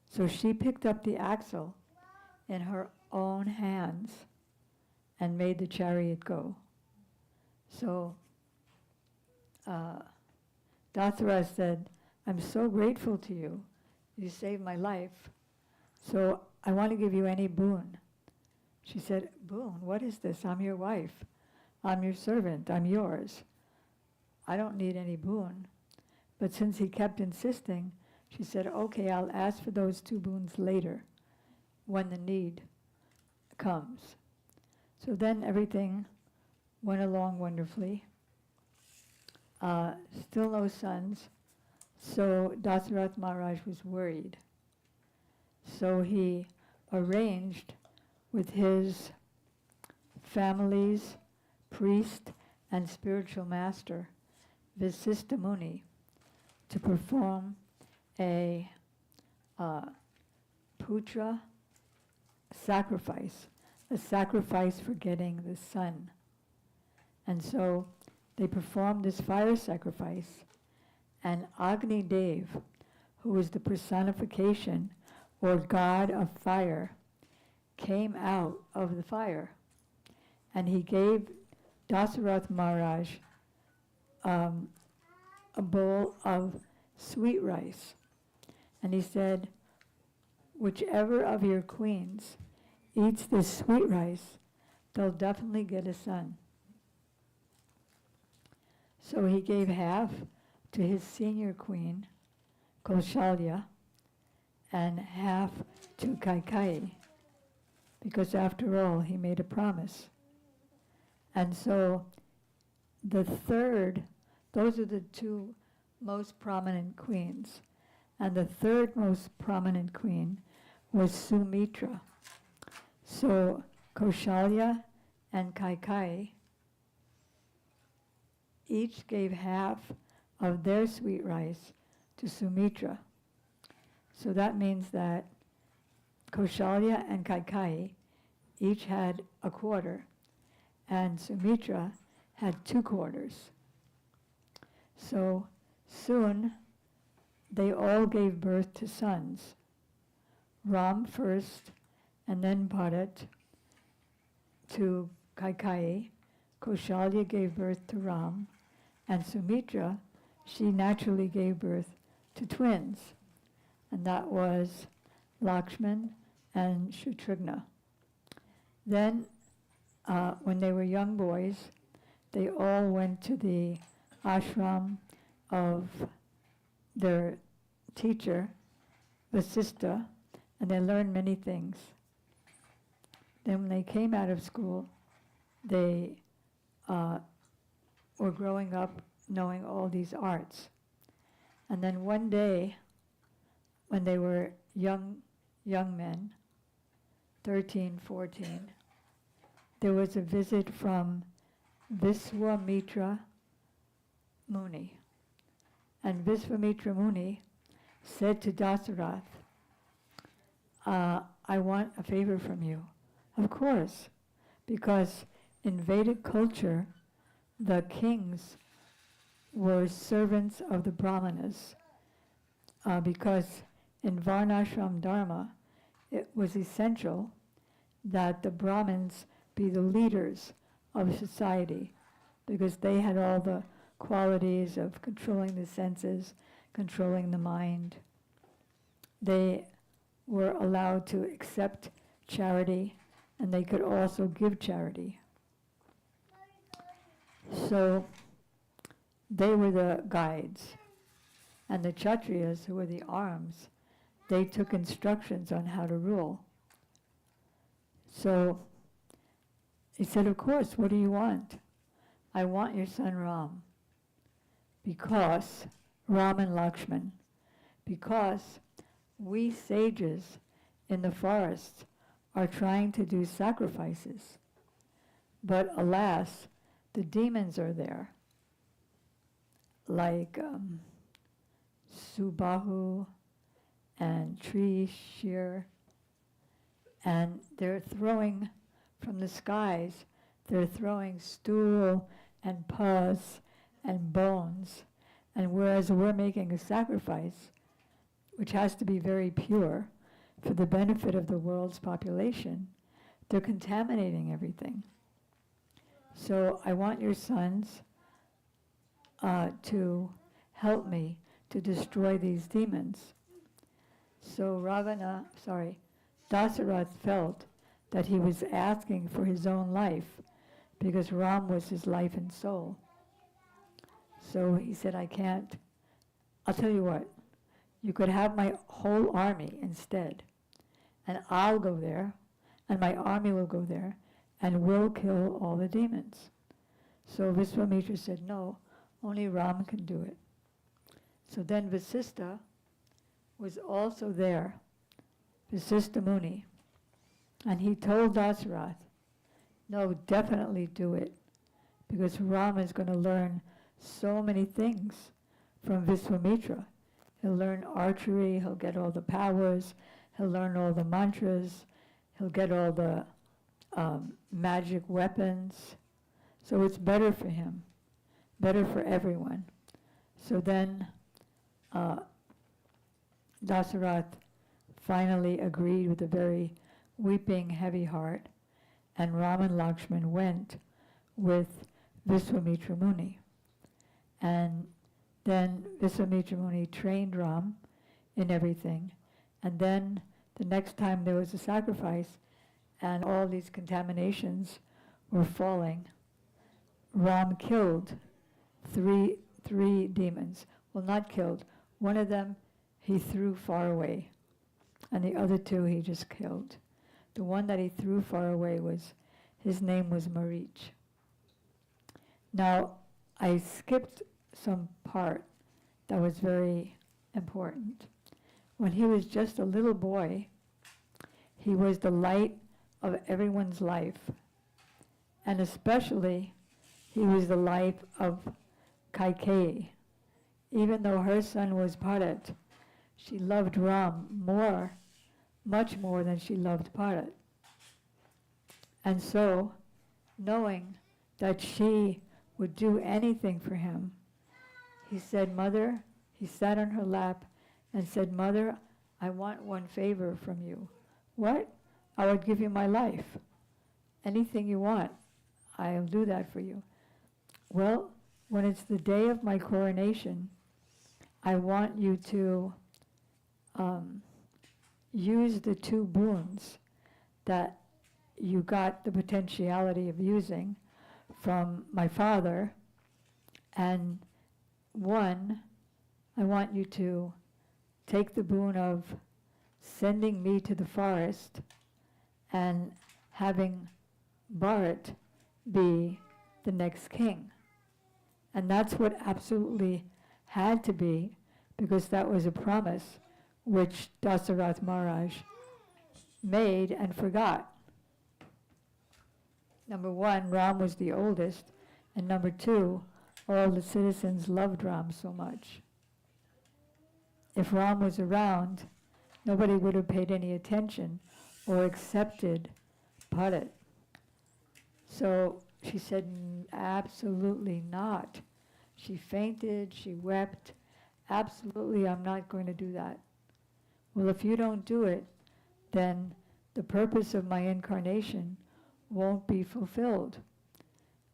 So she picked up the axle in her own hands and made the chariot go. So Dasarath said, I'm so grateful to you. You saved my life. So I want to give you any boon. She said, boon? What is this? I'm your wife. I'm your servant. I'm yours. I don't need any boon. But since he kept insisting, she said, okay, I'll ask for those 2 boons later when the need comes. So then everything went along wonderfully. Still no sons. So Dasarath Maharaj was worried. So he arranged with his family's priest and spiritual master, Vasistha Muni, to perform a putra sacrifice, a sacrifice for getting the son. And so they performed this fire sacrifice, and Agni Dev, who is the personification or god of fire, came out of the fire, and he gave Dasarath Maharaj a bowl of sweet rice, and he said, whichever of your queens eats this sweet rice, they'll definitely get a son. So he gave half to his senior queen, Kaushalya, and half to Kaikai, because after all, he made a promise. And so the third, those are the 2 most prominent queens. And the third most prominent queen was Sumitra. So Kaushalya and Kaikai each gave half of their sweet rice to Sumitra. So that means that Kaushalya and Kaikai each had a quarter, and Sumitra had 2 quarters. So soon they all gave birth to sons. Ram first, and then Bharat to Kaikai. Kaushalya gave birth to Ram, and Sumitra, she naturally gave birth to twins, and that was Lakshman and Shutrigna. Then, when they were young boys, they all went to the ashram of their teacher, Vasistha, and they learned many things. Then when they came out of school, they were growing up knowing all these arts. And then one day, when they were young men, 13, 14, there was a visit from Viswamitra Muni. And Viswamitra Muni said to Dasarath, I want a favor from you. Of course, because in Vedic culture, the kings were servants of the Brahmanas, because in Varnashram Dharma, it was essential that the Brahmins be the leaders of society, because they had all the qualities of controlling the senses, controlling the mind. They were allowed to accept charity, and they could also give charity. So they were the guides. And the Kshatriyas, who were the arms, they took instructions on how to rule. So he said, of course, what do you want? I want your son Ram. Because, Ram and Lakshman, because we sages in the forest are trying to do sacrifices. But alas, the demons are there, like Subahu and Trishir, and they're throwing from the skies, they're throwing stool and pus and bones, and whereas we're making a sacrifice, which has to be very pure for the benefit of the world's population, they're contaminating everything. So I want your sons to help me to destroy these demons. So Dasarath felt that he was asking for his own life because Ram was his life and soul. So he said, I can't. I'll tell you what, you could have my whole army instead, and I'll go there, and my army will go there, and we'll kill all the demons. So Viswamitra said, no, only Ram can do it. So then Vasistha was also there, Vasistha Muni, and he told Dasarath, no, definitely do it, because Ram is going to learn so many things from Viswamitra. He'll learn archery, he'll get all the powers, he'll learn all the mantras, he'll get all the magic weapons. So it's better for him, better for everyone. So then Dasarath finally agreed with a very weeping, heavy heart, and Ram and Lakshman went with Viswamitra Muni. And then Viswamitra Muni trained Ram in everything. And then the next time there was a sacrifice and all these contaminations were falling, Ram killed three demons. Well, not killed. One of them he threw far away, and the other two he just killed. The one that he threw far away his name was Marich. Now, I skipped some part that was very important. When he was just a little boy, he was the light of everyone's life. And especially, he was the life of Kaikeyi. Even though her son was Bharat, she loved Ram much more than she loved Bharat. And so, knowing that she would do anything for him, he said, Mother, he sat on her lap and said, Mother, I want one favor from you. What? I would give you my life. Anything you want, I'll do that for you. Well, when it's the day of my coronation, I want you to use the two boons that you got the potentiality of using from my father, and one, I want you to take the boon of sending me to the forest and having Bharat be the next king. And that's what absolutely had to be, because that was a promise which Dasarath Maharaj made and forgot. Number one, Ram was the oldest, and number two, all the citizens loved Ram so much. If Ram was around, nobody would have paid any attention or accepted Bharat. So she said, absolutely not. She fainted, she wept. Absolutely, I'm not going to do that. Well, if you don't do it, then the purpose of my incarnation won't be fulfilled.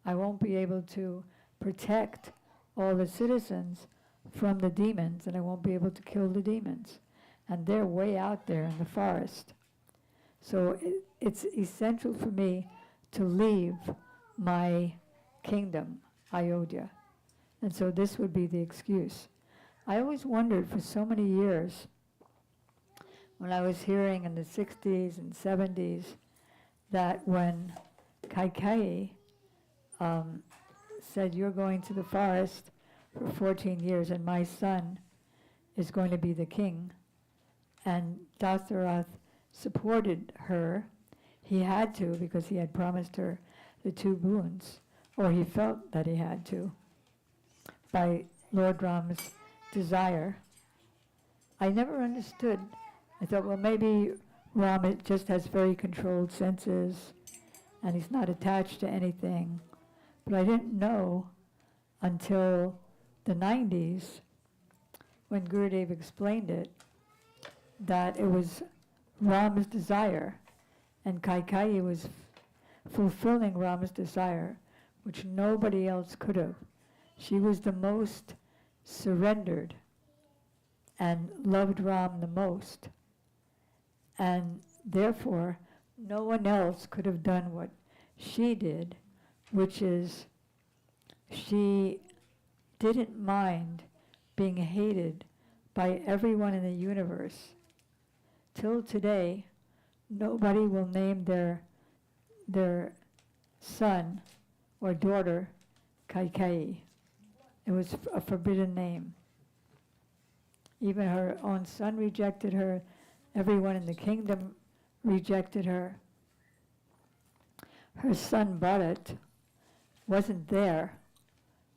I won't be able to protect all the citizens from the demons, and I won't be able to kill the demons. And they're way out there in the forest. So it's essential for me to leave my kingdom, Ayodhya. And so this would be the excuse. I always wondered for so many years, when I was hearing in the 60s and 70s, that when Kaikeyi said, you're going to the forest for 14 years and my son is going to be the king, and Dasarath supported her. He had to, because he had promised her the 2 boons, or he felt that he had to, by Lord Ram's desire. I never understood. I thought, well, maybe Ram just has very controlled senses and he's not attached to anything. But I didn't know until the 90s, when Gurudev explained it, that it was Ram's desire, and Kaikeyi was fulfilling Ram's desire, which nobody else could have. She was the most surrendered and loved Ram the most. And therefore, no one else could have done what she did, which is she didn't mind being hated by everyone in the universe. Till today, nobody will name their son or daughter Kaikeyi. It was a forbidden name. Even her own son rejected her. Everyone in the kingdom rejected her. Her son Bharat wasn't there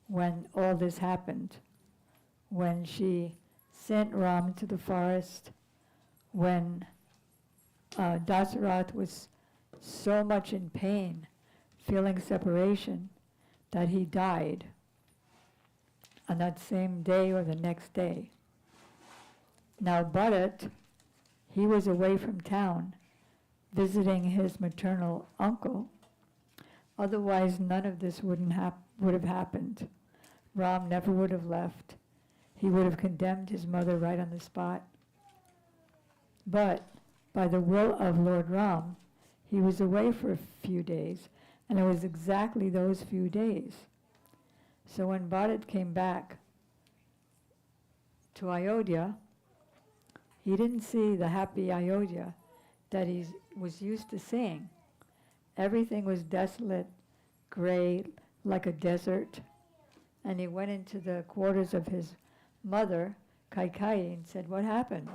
when all this happened, when she sent Ram to the forest, when Dasarath was so much in pain, feeling separation, that he died on that same day or the next day. Now Bharat, he was away from town visiting his maternal uncle. Otherwise, none of this would have happened. Ram never would have left. He would have condemned his mother right on the spot. But by the will of Lord Ram, he was away for a few days, and it was exactly those few days. So when Bharat came back to Ayodhya, he didn't see the happy Ayodhya that he was used to seeing. Everything was desolate, gray, like a desert. And he went into the quarters of his mother, Kaikeyi, and said, what happened?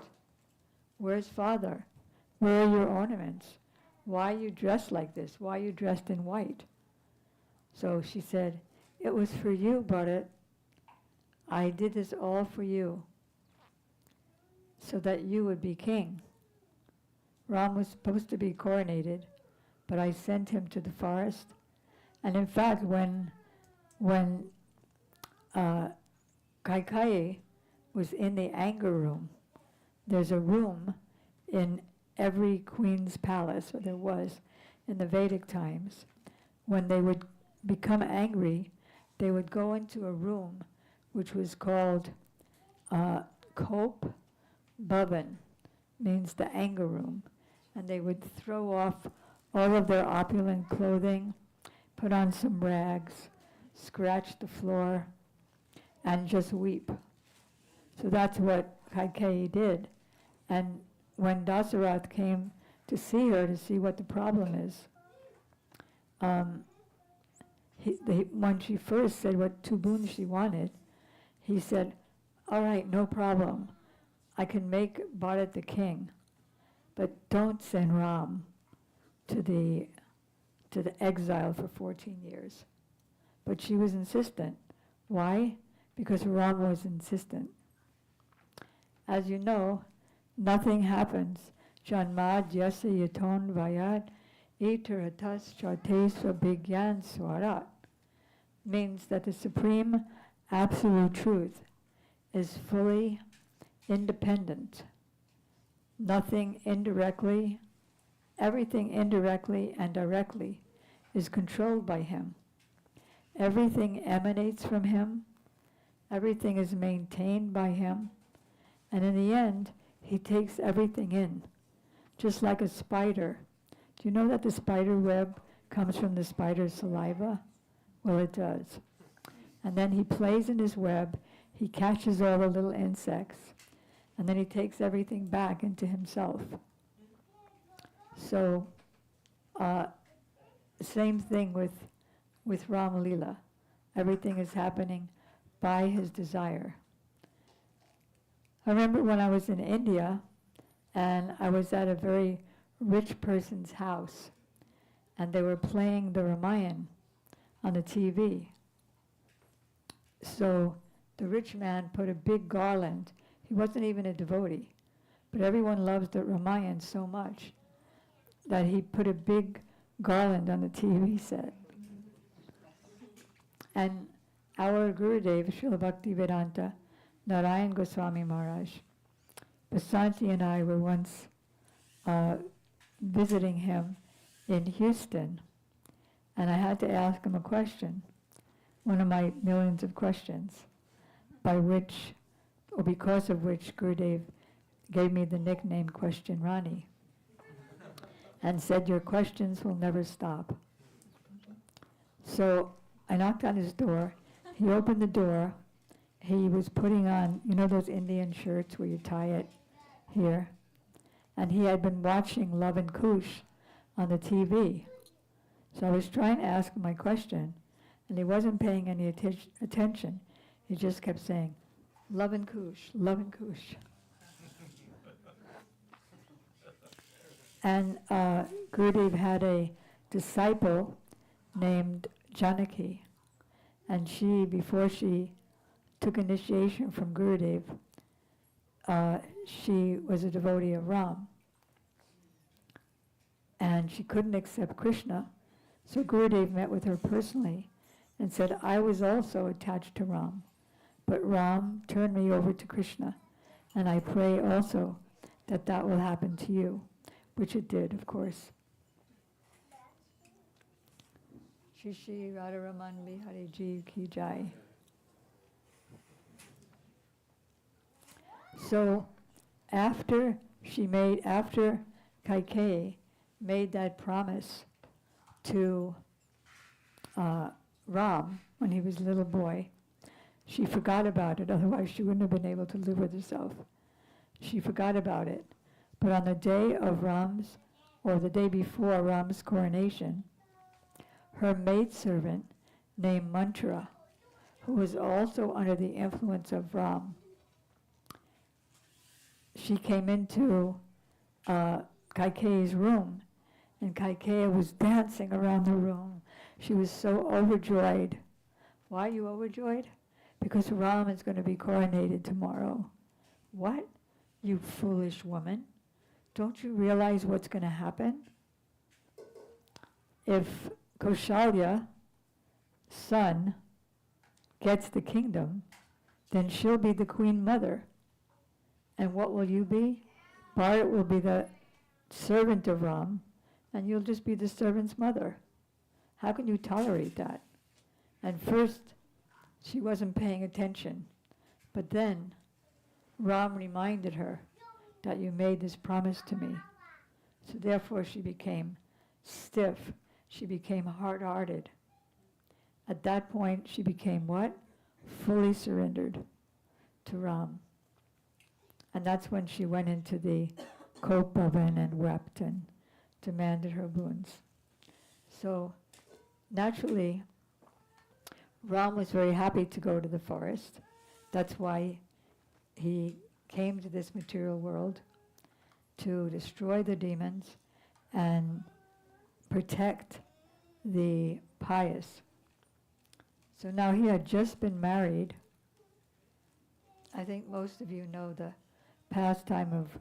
Where's father? Where are your ornaments? Why are you dressed like this? Why are you dressed in white? So she said, it was for you, Bharat. I did this all for you, so that you would be king. Ram was supposed to be coronated, but I sent him to the forest. And in fact, when Kaikeyi was in the anger room, there's a room in every queen's palace, or there was in the Vedic times. When they would become angry, they would go into a room which was called Kop Bhavan, means the anger room. And they would throw off all of their opulent clothing, put on some rags, scratch the floor, and just weep. So that's what Kaikeyi did. And when Dasarath came to see her, to see what the problem is, when she first said what 2 boons she wanted, he said, all right, no problem. I can make Bharat the king. but don't send Ram to the exile for 14 years. But she was insistent. Why? Because Ram was insistent. As you know, nothing happens. Janmad yasa yaton vayat iteratas charte svabhigyan swarat means that the supreme absolute truth is fully independent. Nothing indirectly, everything indirectly and directly is controlled by him. Everything emanates from him. Everything is maintained by him. And in the end, he takes everything in, just like a spider. Do you know that the spider web comes from the spider's saliva? Well, it does. And then he plays in his web, he catches all the little insects, and then he takes everything back into himself. So, same thing with Rama Lila. Everything is happening by his desire. I remember when I was in India, and I was at a very rich person's house, and they were playing the Ramayana on the TV. So the rich man put a big garland. He wasn't even a devotee, but everyone loves the Ramayana so much that he put a big garland on the TV set. And our Gurudev, Srila Bhaktivedanta Narayan Goswami Maharaj, Basanti and I were once visiting him in Houston, and I had to ask him a question, one of my millions of questions, by which, or because of which, Gurudev gave me the nickname Question Rani, and said, your questions will never stop. So I knocked on his door. He opened the door. He was putting on, you know those Indian shirts where you tie it here? And he had been watching Love and Kush on the TV. So I was trying to ask him my question, and he wasn't paying any attention. He just kept saying, Love and Kush, Love and Kush. And Gurudev had a disciple named Janaki, and she, before she took initiation from Gurudev, she was a devotee of Ram. And she couldn't accept Krishna, so Gurudev met with her personally and said, I was also attached to Ram, but Ram turned me over to Krishna, and I pray also that that will happen to you, which it did, of course. Shri Shri Radharaman Bihari Ji Ki Jai. So after Kaikeyi made that promise to Ram when he was a little boy, she forgot about it, otherwise she wouldn't have been able to live with herself. She forgot about it. But on the day of Ram's, or the day before Ram's coronation, her maidservant named Mantra, who was also under the influence of Ram, she came into Kaikeyi's room, and Kaikeyi was dancing around the room. She was so overjoyed. Why are you overjoyed? Because Ram is going to be coronated tomorrow. What? You foolish woman. Don't you realize what's going to happen? If Kaushalya's son gets the kingdom, then she'll be the queen mother. And what will you be? Bharat will be the servant of Ram, and you'll just be the servant's mother. How can you tolerate that? And first, she wasn't paying attention. But then, Ram reminded her that you made this promise to me. So therefore she became stiff. She became hard-hearted. At that point, she became what? Fully surrendered to Ram. And that's when she went into the coke oven and wept and demanded her boons. So naturally, Ram was very happy to go to the forest. That's why he came to this material world. to destroy the demons and protect the pious. So now he had just been married. I think most of you know the pastime of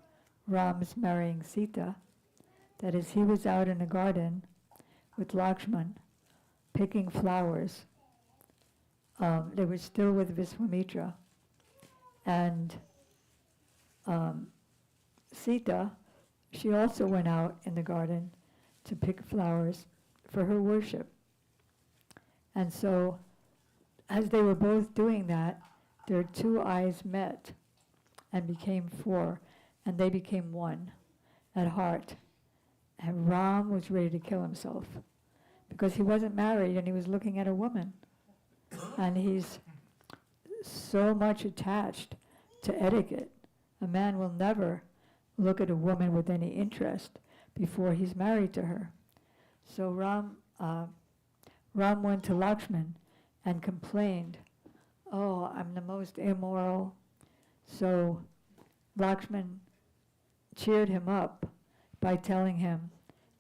Ram's marrying Sita. That is, he was out in a garden with Lakshman picking flowers. They were still with Viswamitra. And Sita, she also went out in the garden to pick flowers for her worship. And so, as they were both doing that, their two eyes met and became four, and they became one at heart. And Ram was ready to kill himself because he wasn't married and he was looking at a woman. And he's so much attached to etiquette. A man will never look at a woman with any interest before he's married to her. So Ram went to Lakshman and complained, "Oh, I'm the most immoral." So Lakshman cheered him up by telling him,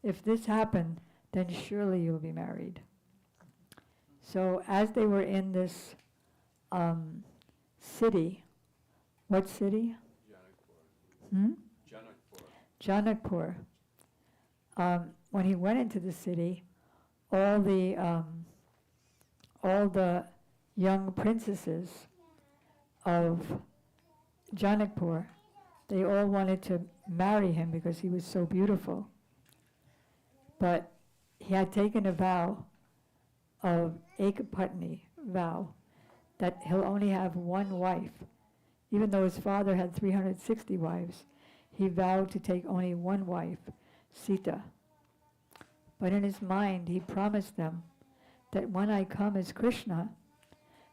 "If this happened, then surely you'll be married." So as they were in this city, what city? Janakpur. When he went into the city, all the young princesses of Janakpur, they all wanted to marry him because he was so beautiful. But he had taken a vow of Ekapatni vow, that he'll only have one wife. Even though his father had 360 wives, he vowed to take only one wife, Sita. But in his mind, he promised them that when I come as Krishna,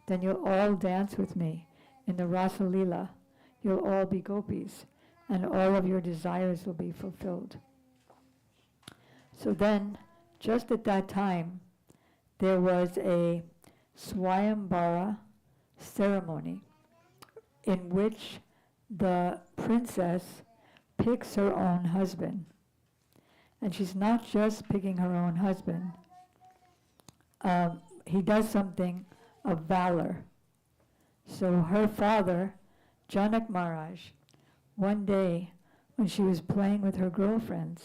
then you'll all dance with me in the Rasa Leela. You'll all be gopis, and all of your desires will be fulfilled. So then, just at that time, there was a Swayambara ceremony in which the princess picks her own husband. And she's not just picking her own husband. He does something of valor. So her father, Janak Maharaj, one day when she was playing with her girlfriends,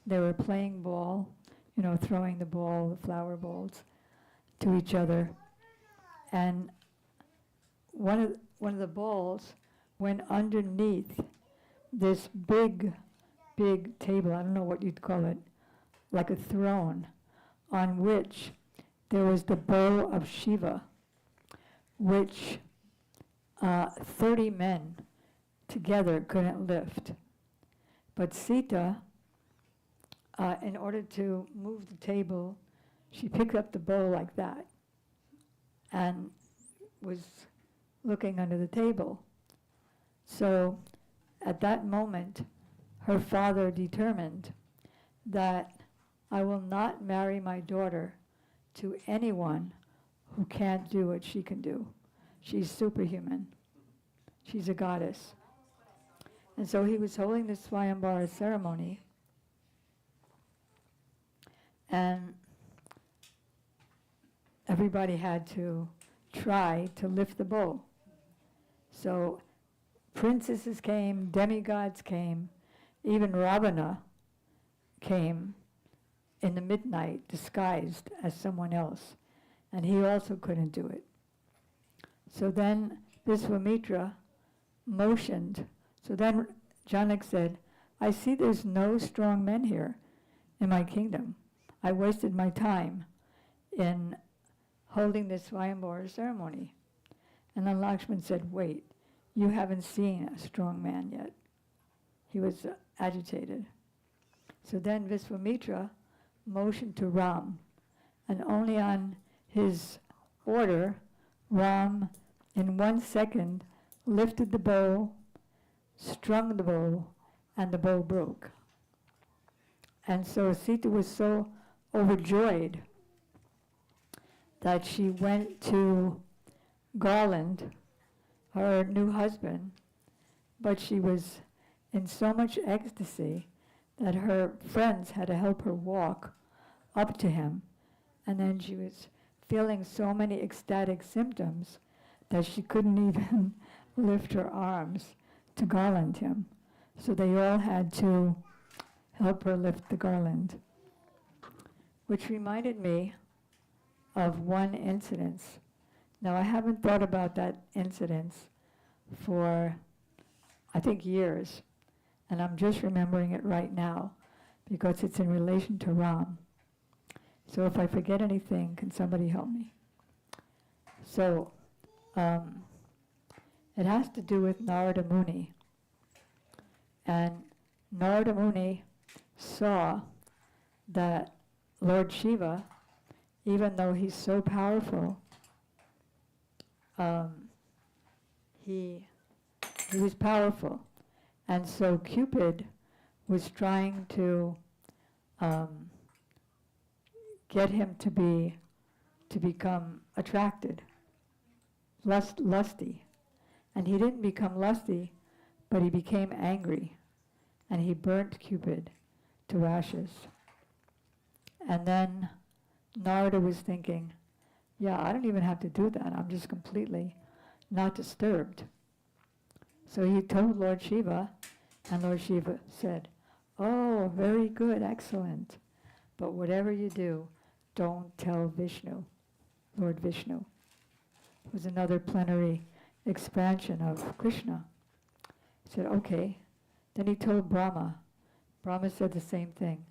they were playing ball, throwing the ball, the flower balls, to each other. And one of the balls went underneath this big table, I don't know what you'd call it, like a throne, on which there was the bow of Shiva, which 30 men together couldn't lift. But Sita, in order to move the table, she picked up the bow like that and was looking under the table. So at that moment, her father determined that I will not marry my daughter to anyone who can't do what she can do. She's superhuman. She's a goddess. And so he was holding this Swayambara ceremony, and everybody had to try to lift the bowl. So princesses came, demigods came, even Ravana came in the midnight disguised as someone else, and he also couldn't do it. So then Viswamitra motioned. So then Janak said, I see there's no strong men here in my kingdom. I wasted my time in holding this Swayambara ceremony. And then Lakshman said, wait, you haven't seen a strong man yet. He was agitated. So then Viswamitra motioned to Ram, and only on his order, Ram in 1 second lifted the bow, strung the bow, and the bow broke. And so Sita was so overjoyed that she went to Garland, her new husband, but she was in so much ecstasy that her friends had to help her walk up to him. And then she was feeling so many ecstatic symptoms that she couldn't even lift her arms to garland him. So they all had to help her lift the garland, which reminded me of one incident. Now, I haven't thought about that incident for, I think, years, and I'm just remembering it right now because it's in relation to Ram. So if I forget anything, can somebody help me? So it has to do with Narada Muni. And Narada Muni saw that Lord Shiva, even though he's so powerful, he was powerful. And so Cupid was trying to get him to become attracted, lusty. And he didn't become lusty, but he became angry, and he burnt Cupid to ashes. And then Narada was thinking, yeah, I don't even have to do that. I'm just completely not disturbed. So he told Lord Shiva, and Lord Shiva said, oh, very good, excellent. But whatever you do, don't tell Vishnu, Lord Vishnu. It was another plenary expansion of Krishna. He said, okay. Then he told Brahma. Brahma said the same thing.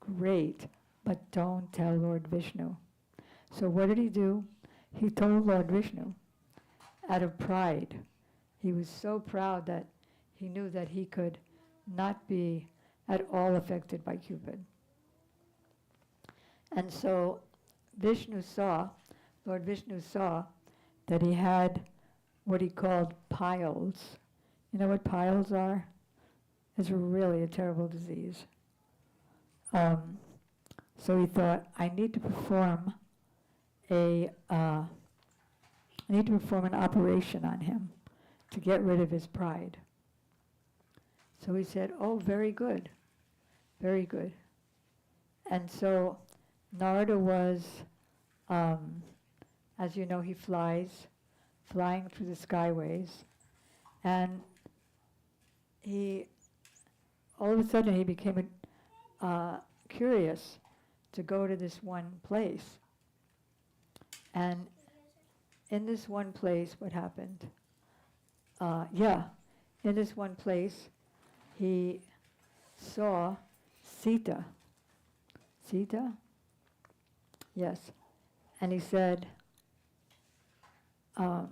Great, but don't tell Lord Vishnu. So what did he do? He told Lord Vishnu out of pride. He was so proud that he knew that he could not be at all affected by Cupid. And so Lord Vishnu saw that he had what he called piles. You know what piles are? It's really a terrible disease. So he thought, I need to perform an operation on him to get rid of his pride. So he said, oh, very good, very good. And so Narada was, as you know, he flying through the skyways, and all of a sudden he became curious to go to this one place. And in this one place, what happened? In this one place, he saw Sita. Sita? Yes. And he said, I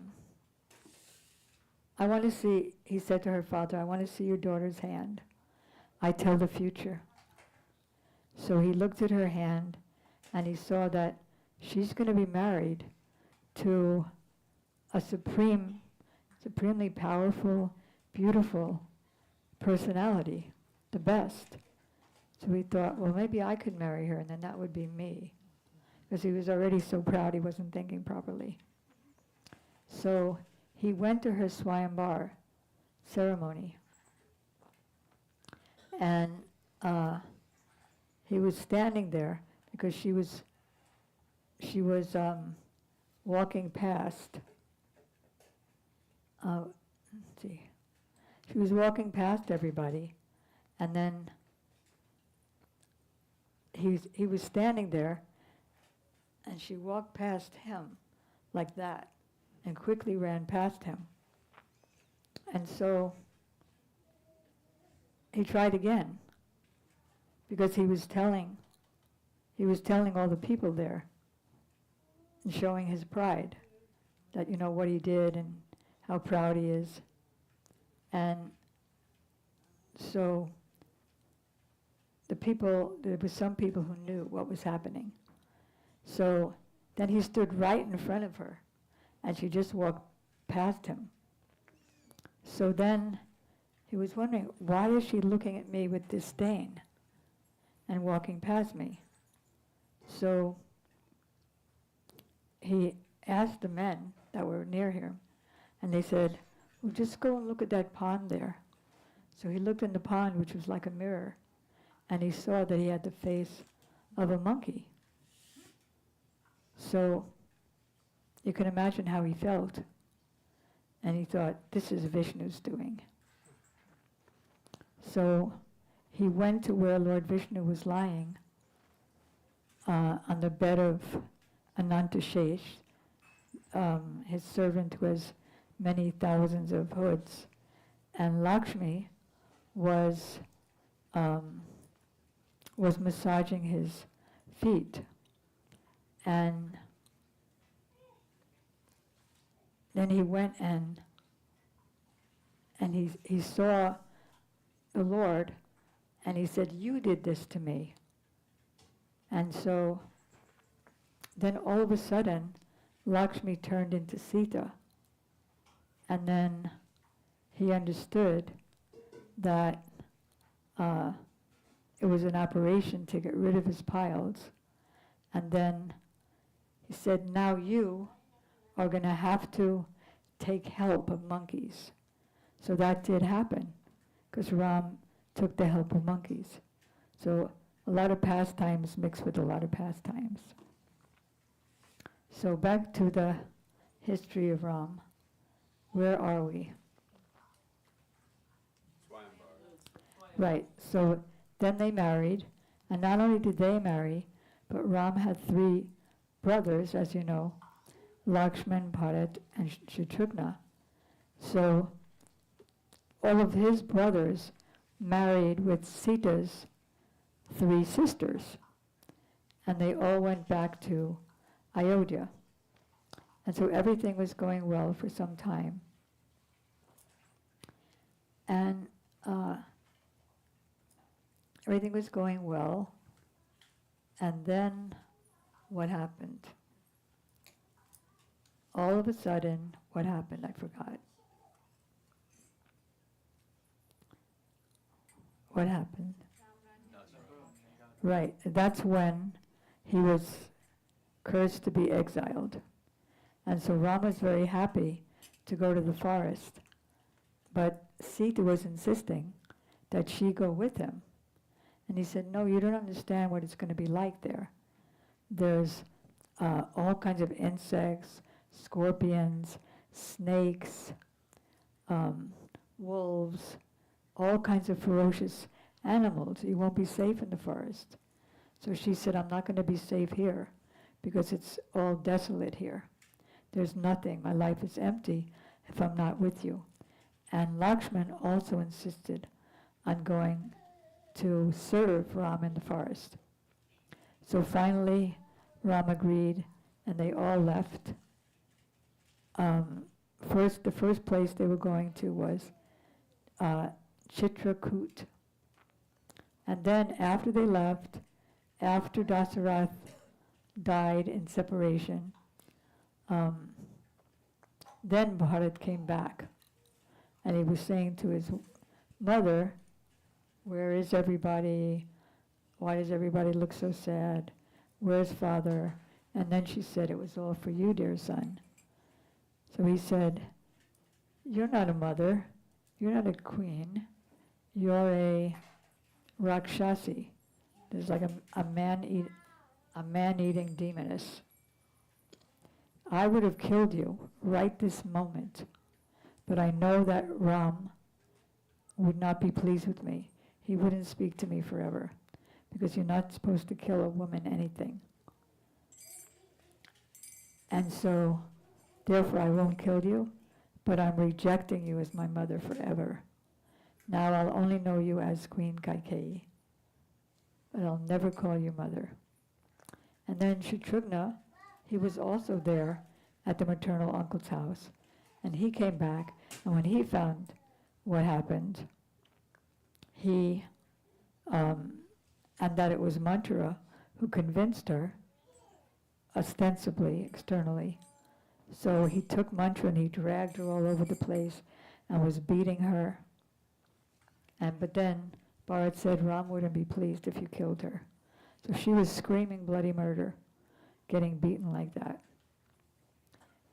want to see, he said to her father, I want to see your daughter's hand. I tell the future. So he looked at her hand and he saw that she's going to be married to a supremely powerful, beautiful personality, the best. So he thought, well, maybe I could marry her and then that would be me. Because he was already so proud he wasn't thinking properly. So he went to her Swayamvar ceremony. And he was standing there because she was walking past. Let's see. She was walking past everybody, and then he was standing there, and she walked past him like that, and quickly ran past him. And so he tried again, because he was telling all the people there and showing his pride, that you know what he did and how proud he is. And so there were some people who knew what was happening. So then he stood right in front of her, and she just walked past him. So then he was wondering, why is she looking at me with disdain and walking past me? So he asked the men that were near him, and they said, well, just go and look at that pond there. So he looked in the pond, which was like a mirror, and he saw that he had the face of a monkey. So you can imagine how he felt. And he thought, this is Vishnu's doing. So he went to where Lord Vishnu was lying on the bed of Anantashesh, his servant who has many thousands of hoods. And Lakshmi was massaging his feet. And then he went and he saw the Lord, and he said, you did this to me. And so then all of a sudden, Lakshmi turned into Sita. And then he understood that it was an operation to get rid of his piles. And then he said, now you are going to have to take help of monkeys. So that did happen, because Ram took the help of monkeys. So a lot of pastimes mixed with a lot of pastimes. So back to the history of Ram. Where are we? Right, so then they married, and not only did they marry, but Ram had 3 brothers, as you know, Lakshman, Bharat, and Shatrughna. So all of his brothers married with Sita's 3 sisters, and they all went back to Ayodhya. And so everything was going well for some time. And everything was going well, and then what happened? All of a sudden, what happened? I forgot. What happened? Right, that's when he was cursed to be exiled. And so Rama was very happy to go to the forest. But Sita was insisting that she go with him. And he said, no, you don't understand what it's going to be like there. There's all kinds of insects, scorpions, snakes, wolves, all kinds of ferocious animals. You won't be safe in the forest. So she said, I'm not going to be safe here because it's all desolate here. There's nothing. My life is empty if I'm not with you. And Lakshman also insisted on going to serve Ram in the forest. So finally, Ram agreed, and they all left. The first place they were going to was Chitrakoot. And then after they left, after Dasarath died in separation, then Bharat came back. And he was saying to his mother, where is everybody? Why does everybody look so sad? Where's father? And then she said, it was all for you, dear son. So he said, you're not a mother. You're not a queen. You're a Rakshasi. There's like a man-eating demoness. I would have killed you right this moment, but I know that Ram would not be pleased with me. He wouldn't speak to me forever, because you're not supposed to kill a woman anything. And so, therefore I won't kill you, but I'm rejecting you as my mother forever. Now I'll only know you as Queen Kaikeyi, but I'll never call you mother. And then Shatrughna, he was also there at the maternal uncle's house, and he came back, and when he found what happened, he, and that it was Mantra who convinced her, ostensibly, externally. So he took Mantra and he dragged her all over the place and was beating her. But then Bharat said Ram wouldn't be pleased if you killed her. So she was screaming bloody murder, getting beaten like that.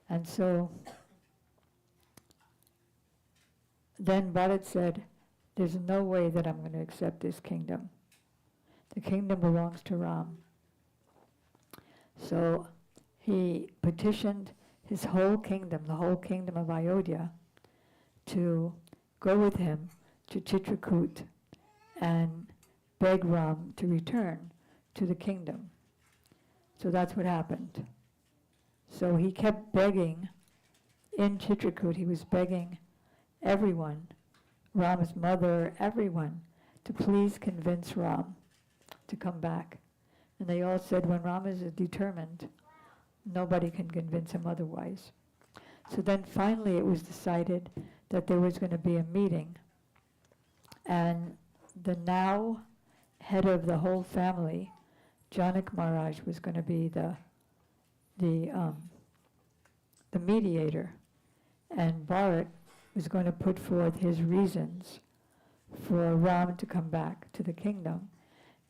And so then Bharat said, there's no way that I'm going to accept this kingdom. The kingdom belongs to Ram. So he petitioned his whole kingdom, the whole kingdom of Ayodhya, to go with him to Chitrakoot and beg Ram to return to the kingdom. So that's what happened. So he kept begging in Chitrakoot, he was begging everyone, Ram's mother, everyone, to please convince Ram to come back. And they all said, when Ram is determined, nobody can convince him otherwise. So then finally it was decided that there was going to be a meeting, and the now head of the whole family, Janak Maharaj, was going to be the mediator, and Bharat was going to put forth his reasons for Ram to come back to the kingdom,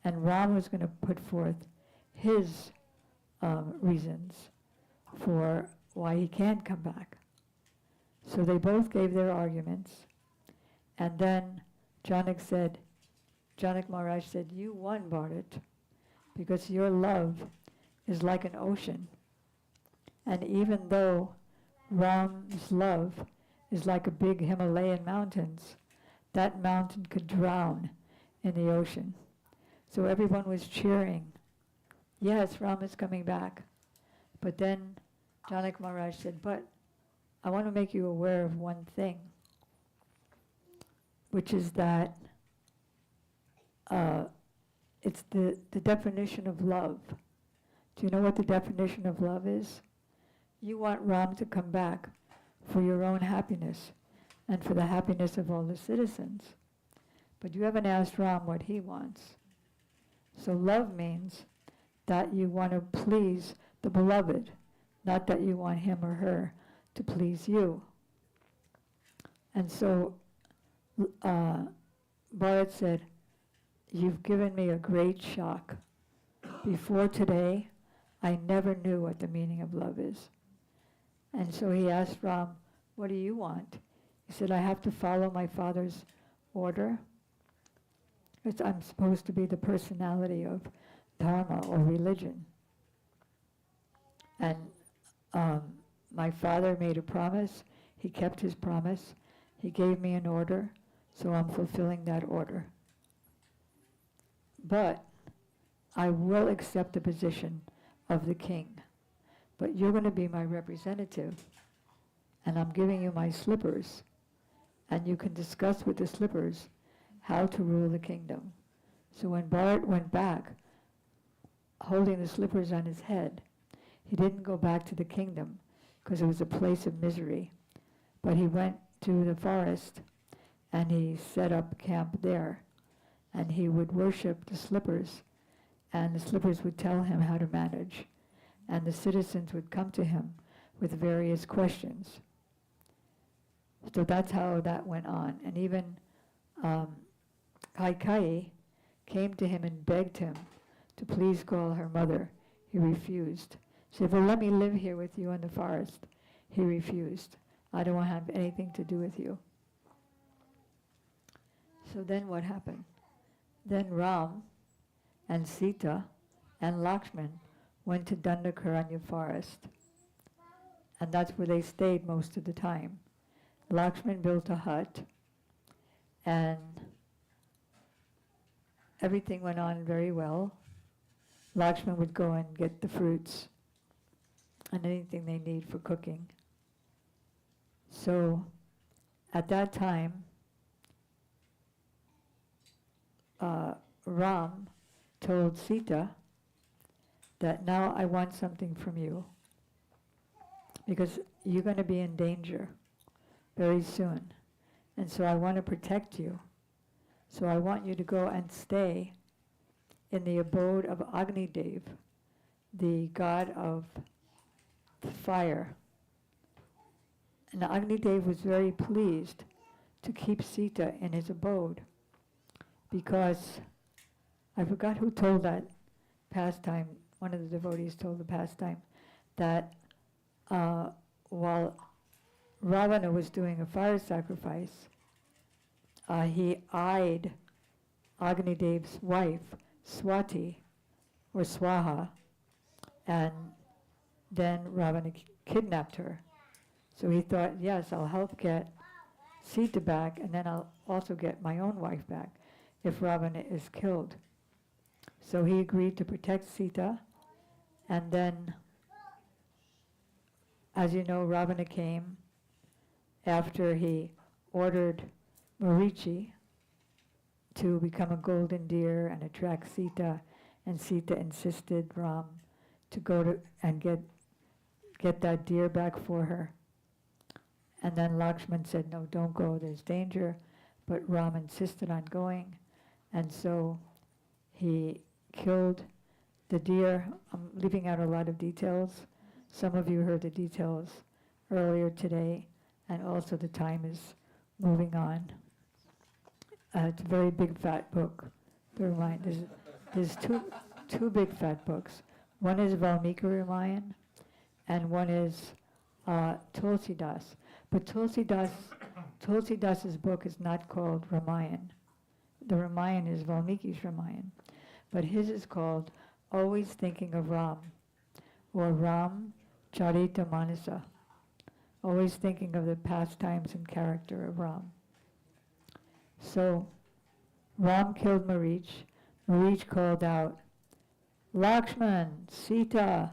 and Ram was going to put forth his reasons for why he can't come back. So they both gave their arguments, and then Janak Maharaj said, you won, Bharat, because your love is like an ocean. And even though Ram's love is like a big Himalayan mountains, that mountain could drown in the ocean. So everyone was cheering, yes, Ram is coming back. But then Janak Maharaj said, but I want to make you aware of one thing, which is that it's the definition of love. Do you know what the definition of love is? You want Ram to come back for your own happiness and for the happiness of all the citizens. But you haven't asked Ram what he wants. So love means that you want to please the beloved, not that you want him or her to please you. And so Bharat said, you've given me a great shock. Before today, I never knew what the meaning of love is. And so he asked Ram, what do you want? He said, I have to follow my father's order. I'm supposed to be the personality of dharma or religion. And my father made a promise. He kept his promise. He gave me an order, so I'm fulfilling that order. But I will accept the position of the king. But you're going to be my representative, and I'm giving you my slippers, and you can discuss with the slippers how to rule the kingdom. So when Bharat went back, holding the slippers on his head, he didn't go back to the kingdom because it was a place of misery. But he went to the forest and he set up camp there, and he would worship the slippers, and the slippers would tell him how to manage, and the citizens would come to him with various questions. So that's how that went on. And even Kaikeyi came to him and begged him to please call her mother. He refused. She said, well, let me live here with you in the forest. He refused. I don't want to have anything to do with you. So then what happened? Then Ram and Sita and Lakshman went to Dandakaranya forest. And that's where they stayed most of the time. Lakshman built a hut, and everything went on very well. Lakshman would go and get the fruits and anything they need for cooking. So at that time, Ram told Sita that now I want something from you, because you're going to be in danger very soon. And so I want to protect you. So I want you to go and stay in the abode of Agni Dev, the god of fire. And Agni Dev was very pleased to keep Sita in his abode, because I forgot who told that pastime. One of the devotees told the pastime that while Ravana was doing a fire sacrifice, he eyed Agnidev's wife, Swati, or Swaha, and then Ravana kidnapped her. So he thought, yes, I'll help get Sita back, and then I'll also get my own wife back if Ravana is killed. So he agreed to protect Sita, and then, as you know, Ravana came after he ordered Marichi to become a golden deer and attract Sita, and Sita insisted Ram to go to and get that deer back for her. And then Lakshman said, no, don't go, there's danger. But Ram insisted on going, and so he killed the deer. I'm leaving out a lot of details. Some of you heard the details earlier today, and also the time is moving on. It's a very big fat book. Bear in mind, there's two big fat books. One is Valmiki Ramayan, and one is Tulsidas. But Tulsidas's book is not called Ramayan. The Ramayan is Valmiki's Ramayan. But his is called Always Thinking of Ram, or Ram Charita Manasa. Always thinking of the pastimes and character of Ram. So Ram killed Marich. Marich called out, Lakshman, Sita,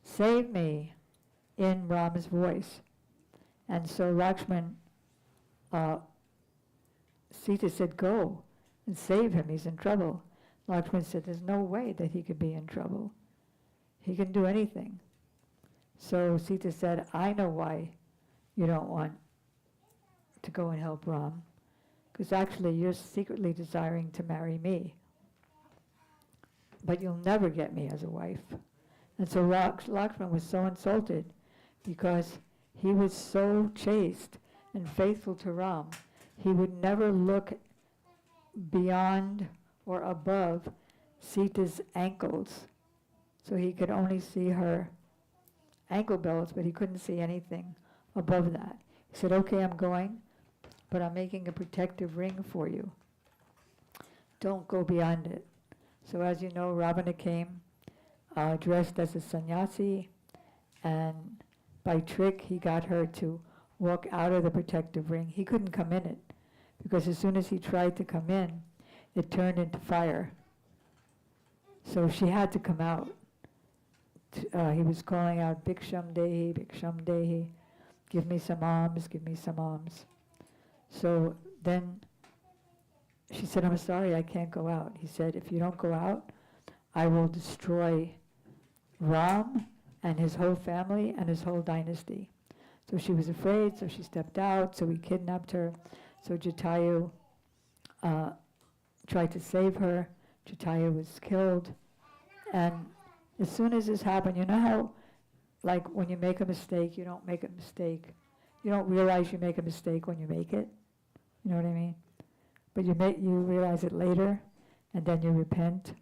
save me, in Ram's voice. And so Lakshman, Sita said, go and save him, he's in trouble. Lakshman said, there's no way that he could be in trouble. He can do anything. So Sita said, I know why you don't want to go and help Ram, because actually you're secretly desiring to marry me. But you'll never get me as a wife. And so Lakshman was so insulted because he was so chaste and faithful to Ram. He would never look beyond or above Sita's ankles. So he could only see her ankle belts, but he couldn't see anything above that. He said, okay, I'm going, but I'm making a protective ring for you. Don't go beyond it. So as you know, Ravana came dressed as a sannyasi, and by trick he got her to walk out of the protective ring. He couldn't come in it, because as soon as he tried to come in, it turned into fire. So she had to come out. He was calling out, Bhiksham Dehi, give me some alms, give me some alms. So then she said, I'm sorry, I can't go out. He said, if you don't go out, I will destroy Ram and his whole family and his whole dynasty. So she was afraid, so she stepped out, so we kidnapped her. So Jatayu tried to save her. Jatayu was killed. And as soon as this happened, you know how, like when you make a mistake, you don't make a mistake. You don't realize you make a mistake when you make it. You know what I mean? But you realize it later, and then you repent.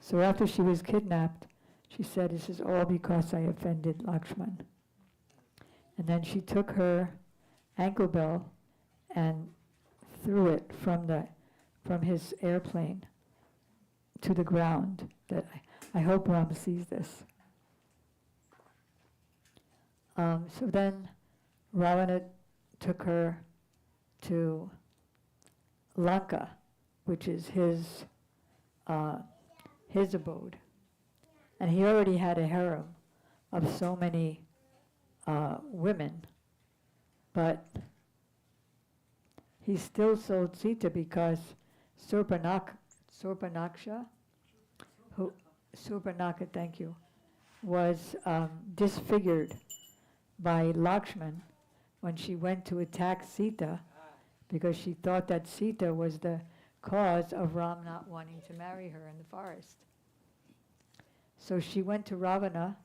So after she was kidnapped, she said, this is all because I offended Lakshman. And then she took her ankle bell and threw it from his airplane to the ground. That I hope Ram sees this. So then Ravana took her to Lanka, which is his abode. And he already had a harem of so many women, but he still sold Sita because Surpanaksha, thank you, was disfigured by Lakshman when she went to attack Sita, because she thought that Sita was the cause of Ram not wanting to marry her in the forest. So she went to Ravana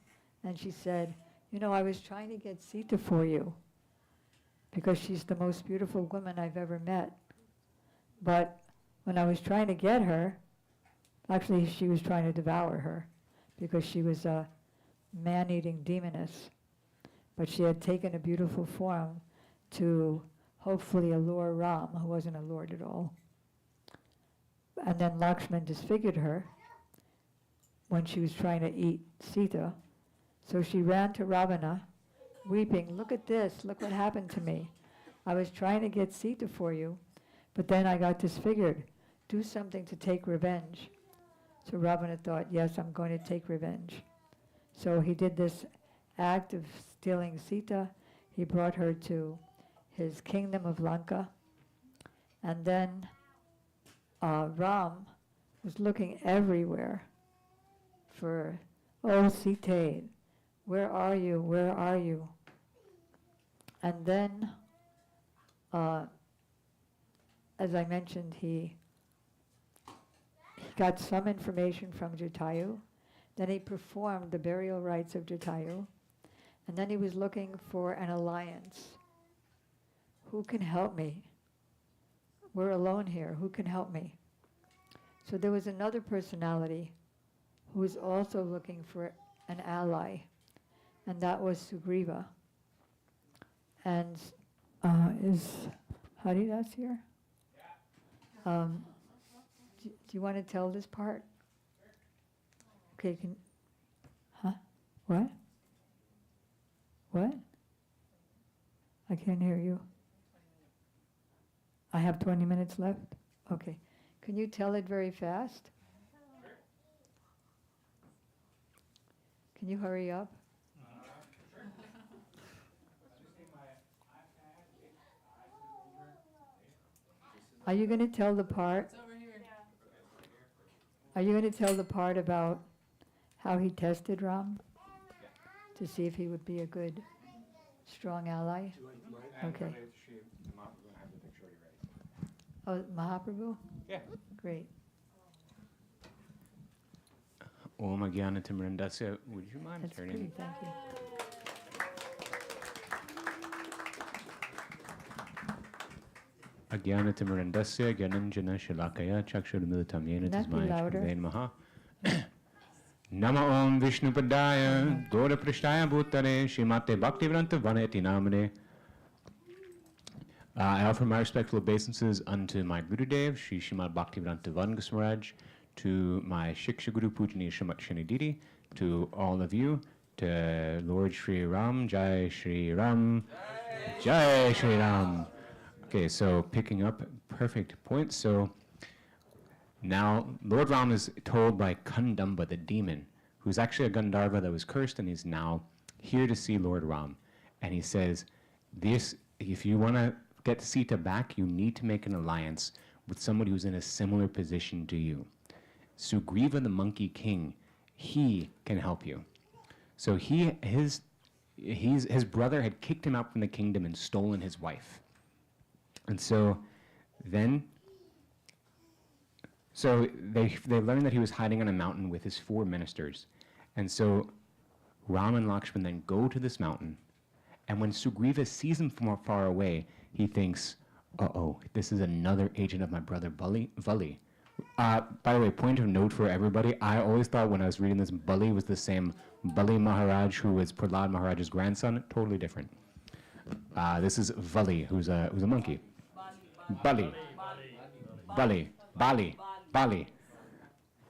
and she said, you know, I was trying to get Sita for you because she's the most beautiful woman I've ever met. But when I was trying to get her, actually she was trying to devour her because she was a man-eating demoness. But she had taken a beautiful form to hopefully allure Ram, who wasn't allured at all. And then Lakshman disfigured her when she was trying to eat Sita. So she ran to Ravana, weeping, "Look at this, look what happened to me. I was trying to get Sita for you, but then I got disfigured. Do something to take revenge." So Ravana thought, yes, I'm going to take revenge. So he did this act of stealing Sita. He brought her to his kingdom of Lanka. And then Ram was looking everywhere for, "Oh, Sita, where are you? Where are you?" And then, as I mentioned, he got some information from Jatayu. Then he performed the burial rites of Jatayu. And then he was looking for an alliance. Who can help me? We're alone here. Who can help me? So there was another personality who was also looking for an ally, and that was Sugriva. And is Haridas here? Do you want to tell this part? Okay, What? What? I can't hear you. I have 20 minutes left? Okay. Can you tell it very fast? Can you hurry up? Are you going to tell the part? Are you going to tell the part about how he tested Ram to see if he would be a good, strong ally? Okay. Oh, Mahaprabhu? Yeah. Great. Om Agyanatimirandasya. Would you mind That's turning? great, thank you. Agyanatimirandasya Gyananjana Shalakaya Chakshurmilitam Yena Not be Tasmaya louder. Shrivain Maha. Nama Om Vishnupadaya Dora Prishtaya Bhutare Shrimate Bhaktivedanta Vaneti Namane. I offer my respectful obeisances unto my Gurudev, Shri Srimad Bhaktivedanta Vangas Maharaj, to my Shiksha Guru Pujani Shrimat Shanididi, to all of you, to Lord Shri Ram, Jai Shri Ram, Jai Shri Ram. Okay, so picking up, perfect point. So now Lord Ram is told by Kandamba, the demon, who's actually a Gandharva that was cursed, and he's now here to see Lord Ram. And he says, this, if you want to get Sita back, you need to make an alliance with somebody who's in a similar position to you. Sugriva, the monkey king, he can help you. So his brother had kicked him out from the kingdom and stolen his wife. And so then, they learned that he was hiding on a mountain with his 4 ministers. And so Ram and Lakshman then go to this mountain. And when Sugriva sees him from far away, he thinks, uh-oh, this is another agent of my brother Vali. By the way, point of note for everybody, I always thought when I was reading this, Bali was the same Bali Maharaj who was Prahlad Maharaj's grandson. Totally different. This is Vali, who's a monkey. Bali.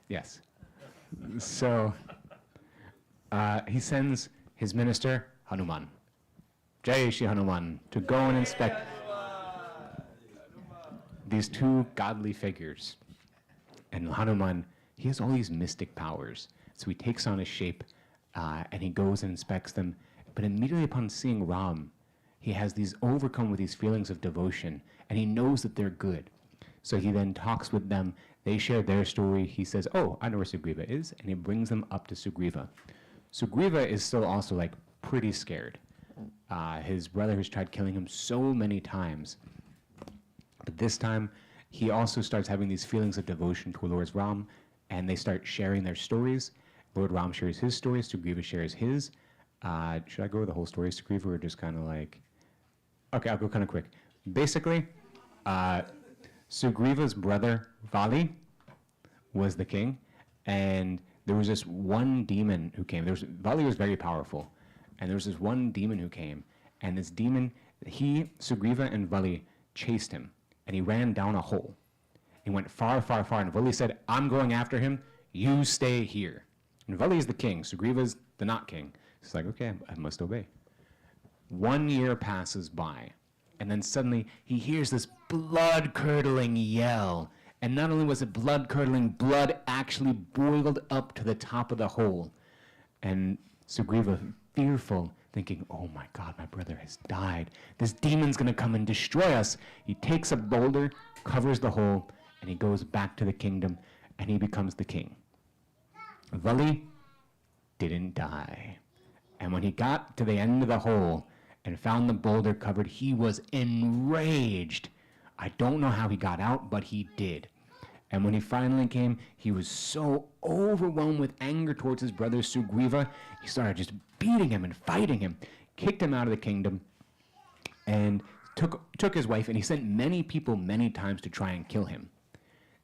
Yes. So he sends his minister, Hanuman, Jai Shri Hanuman, to go and inspect these 2 godly figures. And Hanuman, he has all these mystic powers. So he takes on a shape and he goes and inspects them. But immediately upon seeing Ram, he has these overcome with these feelings of devotion, and he knows that they're good. So he then talks with them. They share their story. He says, oh, I know where Sugriva is, and he brings them up to Sugriva. Sugriva is still also like pretty scared. His brother has tried killing him so many times. But this time, he also starts having these feelings of devotion toward Lord Ram, and they start sharing their stories. Lord Ram shares his stories, Sugriva shares his. Should I go over the whole story of Sugriva, or just kind of like... Okay, I'll go kind of quick. Basically, Sugriva's brother, Vali, was the king, and there was this one demon who came. Vali was very powerful, and there was this one demon who came, and this demon Sugriva and Vali chased him, and he ran down a hole. He went far, far, far, and Vali said, I'm going after him, you stay here. And Vali is the king, Sugriva is the not king. He's like, okay, I must obey. 1 year passes by, and then suddenly he hears this blood-curdling yell. And not only was it blood-curdling, blood actually boiled up to the top of the hole. And Sugriva, fearful, thinking, oh my God, my brother has died. This demon's going to come and destroy us. He takes a boulder, covers the hole, and he goes back to the kingdom, and he becomes the king. Vali didn't die. And when he got to the end of the hole and found the boulder covered, he was enraged. I don't know how he got out, but he did. And when he finally came, he was so overwhelmed with anger towards his brother Sugriva, he started just beating him and fighting him, kicked him out of the kingdom, and took his wife, and he sent many people many times to try and kill him.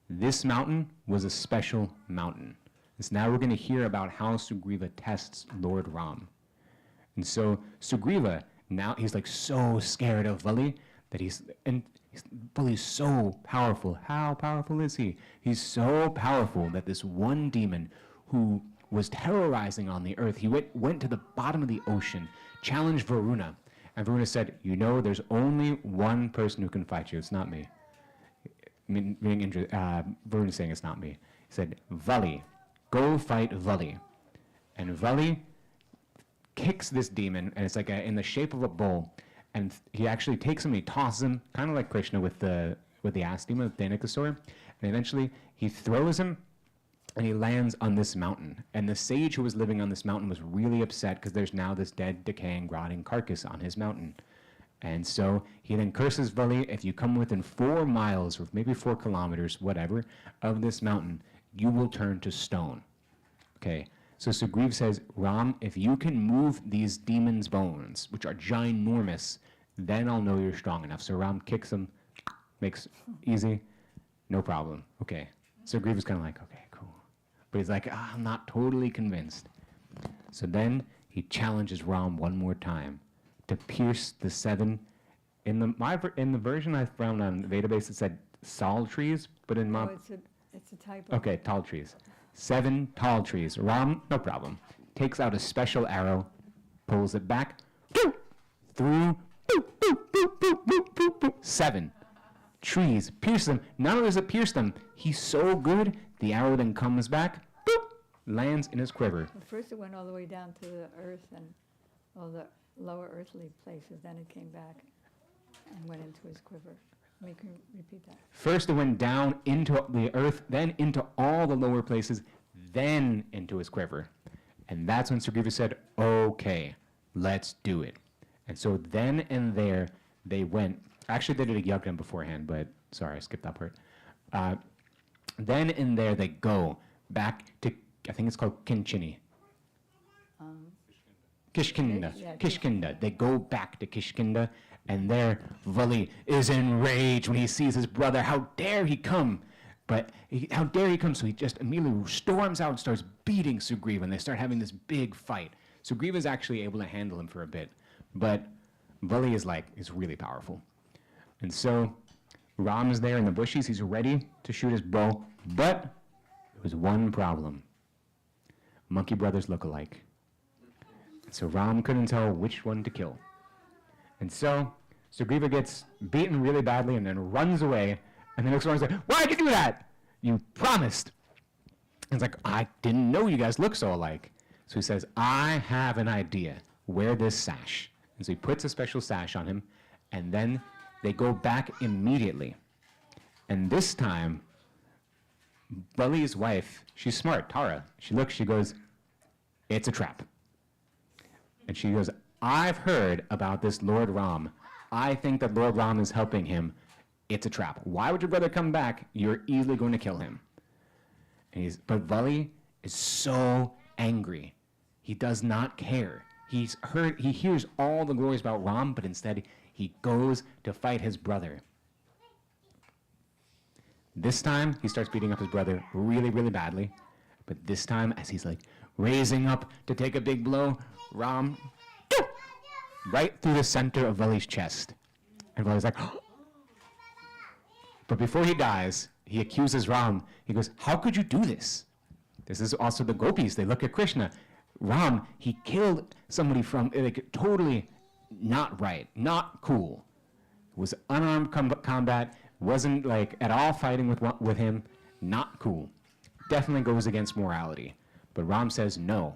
This mountain was a special mountain. So now we're going to hear about how Sugriva tests Lord Ram. And so Sugriva, now he's like so scared of Vali that Vali's so powerful. How powerful is he? He's so powerful that this one demon who was terrorizing on the earth, he went to the bottom of the ocean, challenged Varuna. And Varuna said, you know, there's only one person who can fight you. It's not me. Varuna saying it's not me. He said, Vali, go fight Vali. And Vali kicks this demon, and it's like in the shape of a bull. And he actually takes him and he tosses him, kind of like Krishna with the ass demon, the Dhanikasaur. And eventually he throws him, and he lands on this mountain. And the sage who was living on this mountain was really upset because there's now this dead, decaying, rotting carcass on his mountain. And so he then curses Vali, if you come within 4 miles, or maybe 4 kilometers, whatever, of this mountain, you will turn to stone. Okay, so Sugriva says, Ram, if you can move these demons' bones, which are ginormous, then I'll know you're strong enough. So Ram kicks him, makes easy, no problem. Okay, Sugriva's kind of like, okay, cool. But he's like, I'm not totally convinced. So then he challenges Ram one more time to pierce the 7. In the version I found on the database, it said sal trees, but in my... It's a type of... Okay, tall trees. 7 tall trees. Ram, no problem, takes out a special arrow, pulls it back, through, 7 trees, pierce them. Not only does it pierce them, he's so good, the arrow then comes back, lands in his quiver. Well, first it went all the way down to the earth and all the lower earthly places, then it came back and went into his quiver. Can you repeat that? First it went down into the earth, then into all the lower places, then into his quiver. And that's when Sugriva said, okay, let's do it. And so then and there they went. Actually, they did a yagna beforehand, but sorry, I skipped that part. Then and there they go back to, I think it's called Kinchini. Kishkinda. Yeah, Kishkinda. They go back to Kishkinda, and there Vali is enraged when he sees his brother. How dare he come? How dare he come? So he just immediately storms out and starts beating Sugriva, and they start having this big fight. Sugriva is actually able to handle him for a bit, but Vali is really powerful. And so Ram is there in the bushes. He's ready to shoot his bow, but there was one problem. Monkey brothers look alike. So Ram couldn't tell which one to kill. And so Sugriva gets beaten really badly and then runs away. And the next one's like, why'd you do that? You promised. And it's like, I didn't know you guys look so alike. So he says, I have an idea. Wear this sash. And so he puts a special sash on him. And then they go back immediately. And this time, Vali's wife, she's smart, Tara. She looks, she goes, it's a trap. And she goes, I've heard about this Lord Ram. I think that Lord Ram is helping him. It's a trap. Why would your brother come back? You're easily going to kill him. But Vali is so angry. He does not care. He hears all the glories about Ram, but instead he goes to fight his brother. This time he starts beating up his brother really, really badly. But this time, as he's raising up to take a big blow, Ram right through the center of Vali's chest. And Vali's like, but before he dies, he accuses Ram. He goes, how could you do this? This is also the gopis. They look at Krishna. Ram, he killed somebody from, like, totally not right, not cool. It was unarmed combat, wasn't like at all fighting with him, not cool. Definitely goes against morality. But Ram says, no,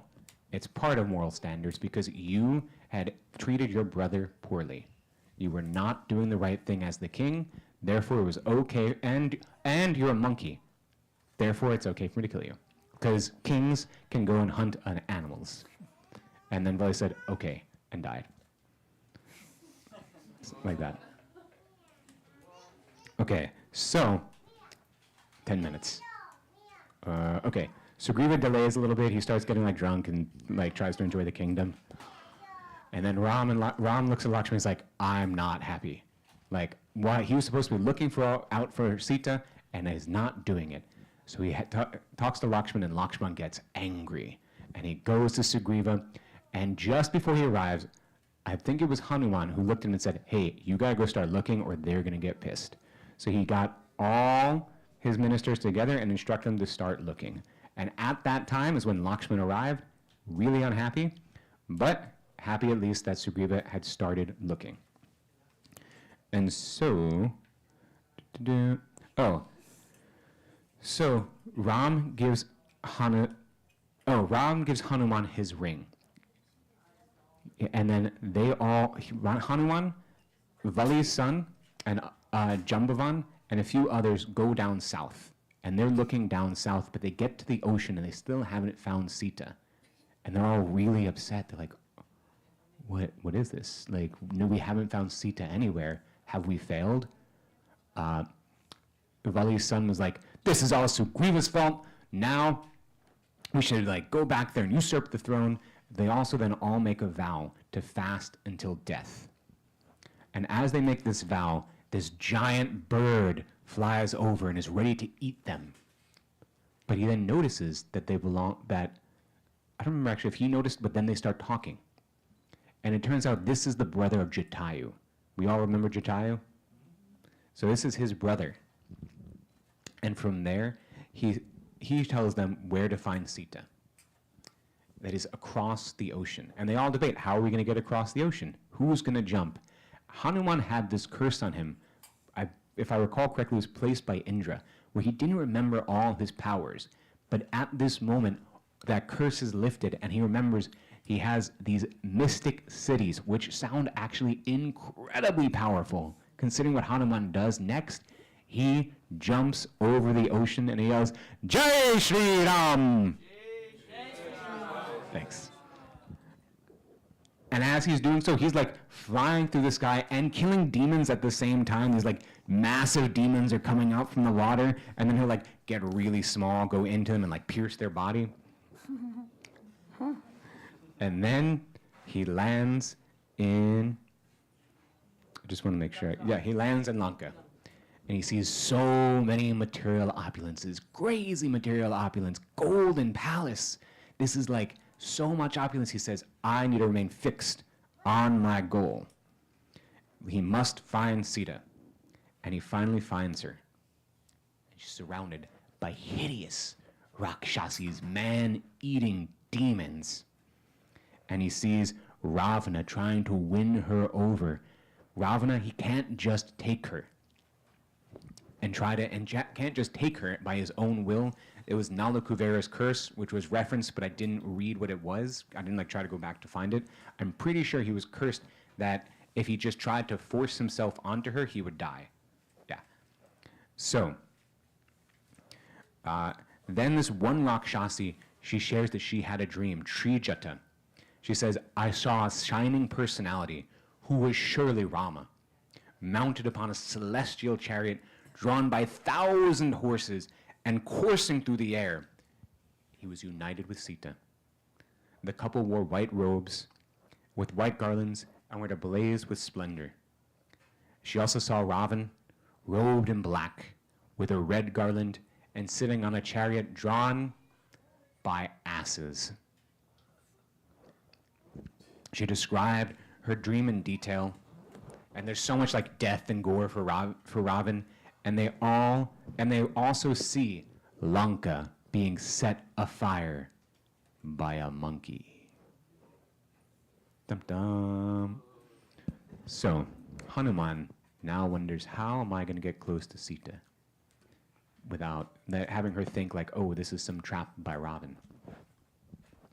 it's part of moral standards because you had treated your brother poorly. You were not doing the right thing as the king, therefore it was okay, and you're a monkey. Therefore it's okay for me to kill you. Because kings can go and hunt on animals. And then Vali said, okay, and died. Like that. Okay, so, 10 minutes. Okay, Sugriva delays a little bit. He starts getting like drunk and like tries to enjoy the kingdom. And then Ram looks at Lakshman and is like, I'm not happy. Like, why? He was supposed to be looking out for Sita and is not doing it. So he talks to Lakshman and Lakshman gets angry. And he goes to Sugriva. And just before he arrives, I think it was Hanuman who looked at him and said, hey, you gotta go start looking or they're gonna get pissed. So he got all his ministers together and instructed them to start looking. And at that time is when Lakshman arrived, really unhappy, but happy at least that Sugriva had started looking. And so, so Ram gives Hanuman his ring. And then Hanuman, Vali's son, and Jambavan, and a few others go down south. And they're looking down south, but they get to the ocean and they still haven't found Sita. And they're all really upset. They're like, what is this? Like, no, we haven't found Sita anywhere. Have we failed? Vali's son was like, this is all Sugriva's fault. Now we should like go back there and usurp the throne. They also then all make a vow to fast until death. And as they make this vow, this giant bird flies over and is ready to eat them. But he then notices that I don't remember actually if he noticed, but then they start talking. And it turns out this is the brother of Jatayu. We all remember Jatayu? So this is his brother. And from there, he tells them where to find Sita. That is across the ocean. And they all debate, how are we going to get across the ocean? Who's going to jump? Hanuman had this curse on him, if I recall correctly, it was placed by Indra, where he didn't remember all his powers. But at this moment, that curse is lifted, and he remembers he has these mystic cities, which sound actually incredibly powerful. Considering what Hanuman does next, he jumps over the ocean and he yells, Jai Shri Ram! Thanks. And as he's doing so, he's like flying through the sky and killing demons at the same time. These like massive demons are coming out from the water, and then he'll like get really small, go into them and like pierce their body. And then he lands in, I just want to make sure, yeah, he lands in Lanka. And he sees so many material opulences, crazy material opulence, golden palace. This is like so much opulence. He says, I need to remain fixed on my goal. He must find Sita. And he finally finds her. She's surrounded by hideous Rakshasis, man-eating demons. And he sees Ravana trying to win her over. Ravana, he can't just take her. Can't just take her by his own will. It was Nala Kuvera's curse, which was referenced, but I didn't read what it was. I didn't try to go back to find it. I'm pretty sure he was cursed that if he just tried to force himself onto her, he would die. Yeah. So, then this one Rakshasi, she shares that she had a dream, Trijata. She says, I saw a shining personality who was surely Rama, mounted upon a celestial chariot drawn by 1,000 horses and coursing through the air. He was united with Sita. The couple wore white robes with white garlands and were ablaze with splendor. She also saw Ravan, robed in black, with a red garland and sitting on a chariot drawn by asses. She described her dream in detail. And there's so much like death and gore for Ravan, and they also see Lanka being set afire by a monkey. Dum dum. So Hanuman now wonders, how am I going to get close to Sita without having her think like, oh, this is some trap by Ravan.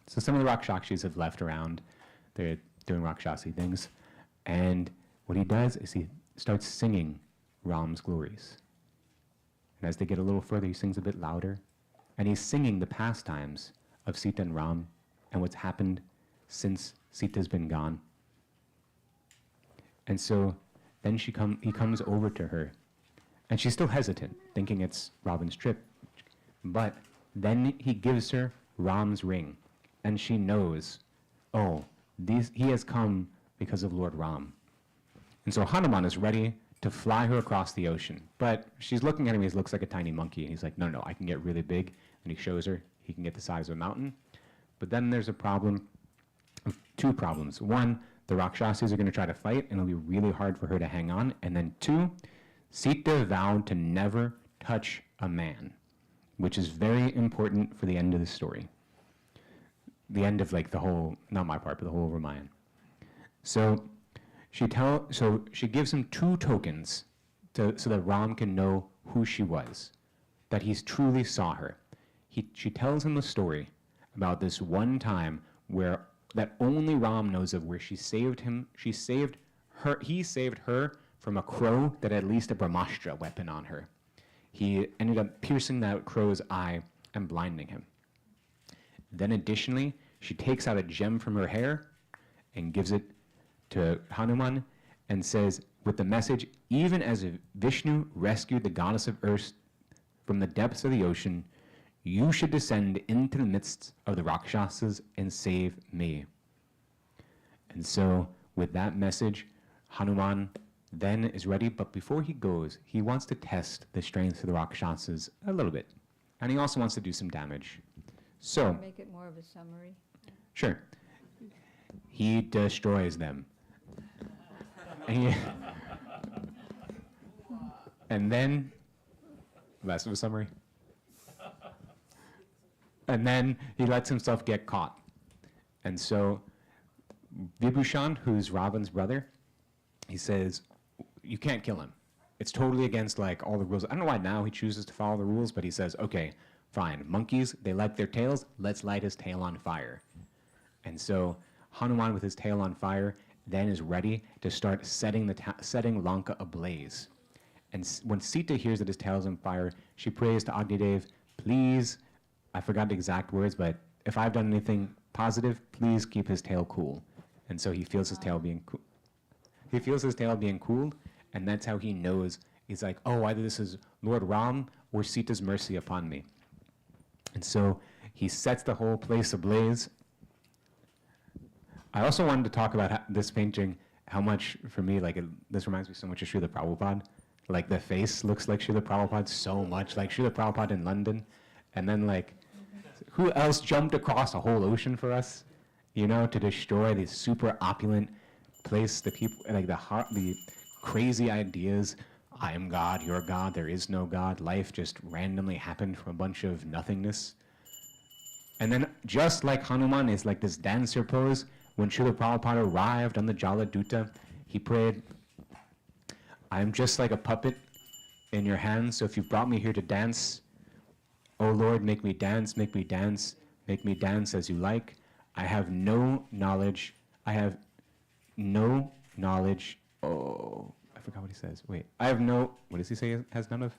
So some of the Rakshashis have left around. They're doing Rakshasi things. And what he does is he starts singing Ram's glories. And as they get a little further, he sings a bit louder. And he's singing the pastimes of Sita and Ram and what's happened since Sita's been gone. And so then he comes over to her. And she's still hesitant, thinking it's Ravan's trip. But then he gives her Ram's ring. And she knows, oh, he has come because of Lord Ram. And so Hanuman is ready to fly her across the ocean. But she's looking at him, he looks like a tiny monkey. And he's like, no, I can get really big. And he shows her he can get the size of a mountain. But then there's a problem, two problems. One, the Rakshasas are going to try to fight, and it'll be really hard for her to hang on. And then two, Sita vowed to never touch a man, which is very important for the end of the story. The end of like the whole, not my part, but the whole Ramayana. So she gives him two tokens so that Ram can know who she was, that he truly saw her. She tells him the story about this one time where that only Ram knows of, where he saved her from a crow that had at least a Brahmastra weapon on her. He ended up piercing that crow's eye and blinding him. Then additionally, she takes out a gem from her hair and gives it to Hanuman and says, with the message, even as Vishnu rescued the goddess of earth from the depths of the ocean, you should descend into the midst of the Rakshasas and save me. And so with that message, Hanuman then is ready, but before he goes, he wants to test the strength of the Rakshasas a little bit. And he also wants to do some damage. So, Make it more of a summary. Sure. He destroys them. And then, last of a summary. And then he lets himself get caught. And so Vibhushan, who's Ravan's brother, he says, you can't kill him. It's totally against like all the rules. I don't know why now he chooses to follow the rules, but he says, okay, fine. Monkeys, they like their tails. Let's light his tail on fire. And so Hanuman, with his tail on fire, then is ready to start setting Lanka ablaze. And when Sita hears that his tail is on fire, she prays to Agnidev, please, I forgot the exact words, but if I've done anything positive, please keep his tail cool. And so he feels his tail being cool. He feels his tail being cooled, and that's how he knows. He's like, oh, either this is Lord Ram or Sita's mercy upon me. And so he sets the whole place ablaze. I also wanted to talk about this painting, how much, for me, like this reminds me so much of Srila Prabhupada. Like the face looks like Srila Prabhupada so much, like Srila Prabhupada in London. And then like, who else jumped across a whole ocean for us, to destroy this super opulent place, the people, like the crazy ideas, I am God, you're God, there is no God, life just randomly happened from a bunch of nothingness. And then just like Hanuman is like this dancer pose, when Srila Prabhupada arrived on the Jaladuta, he prayed, I am just like a puppet in your hands, so if you've brought me here to dance, oh Lord, make me dance, make me dance, make me dance as you like. I have no knowledge, oh, I forgot what he says. Wait, I have no, what does he say has none of?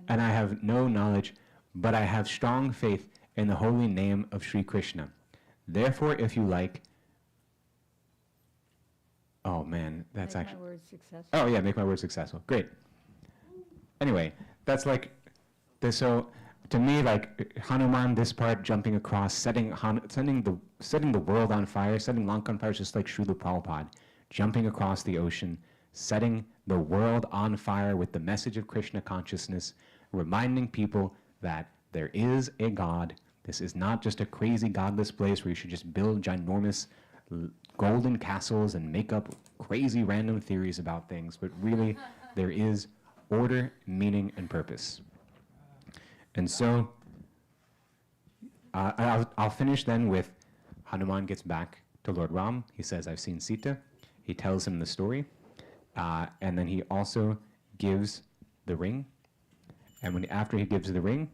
And I have no knowledge, but I have strong faith in the holy name of Sri Krishna. Therefore, if you like, oh man, that's Make actually, my words successful. oh yeah, make my words successful. Great. Anyway, that's like, so to me, like Hanuman, this part jumping across, setting the world on fire, setting Lanka on fire, is just like Srila Prabhupada, jumping across the ocean, setting the world on fire with the message of Krishna consciousness, reminding people that there is a God, This is not just a crazy godless place where you should just build ginormous golden castles and make up crazy random theories about things, but really there is order, meaning, and purpose. And so I'll finish then with Hanuman gets back to Lord Ram. He says, I've seen Sita. He tells him the story. And then he also gives the ring. And after he gives the ring,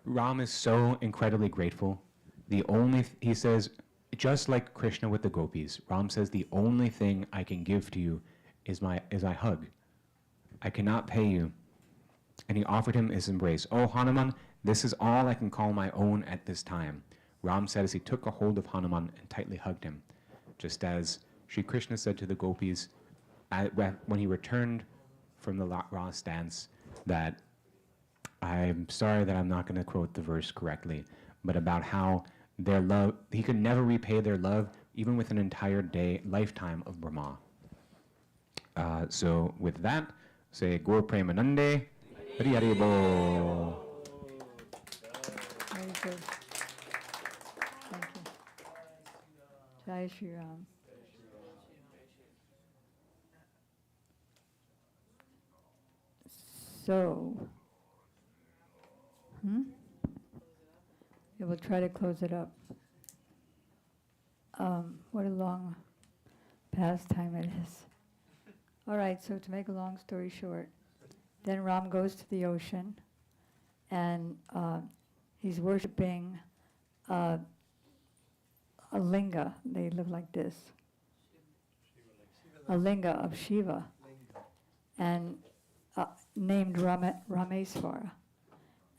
Ram is so incredibly grateful. He says, just like Krishna with the gopis, Ram says, the only thing I can give to you is my hug. I cannot pay you. And he offered him his embrace. Oh, Hanuman, this is all I can call my own at this time. Ram said as he took a hold of Hanuman and tightly hugged him, just as Sri Krishna said to the gopis when he returned from the Rasa dance, that I'm sorry that I'm not going to quote the verse correctly, but about how their love, he could never repay their love, even with an entire lifetime of Brahma. So with that, say Gaur Premanande, Hari Hari Bol. Very good. Thank you. Jai Shri Ram. So, yeah, we'll try to close it up. What a long pastime it is. All right, so to make a long story short, then Ram goes to the ocean, and he's worshiping a linga. They look like this. A linga of Shiva, and named Rameswara.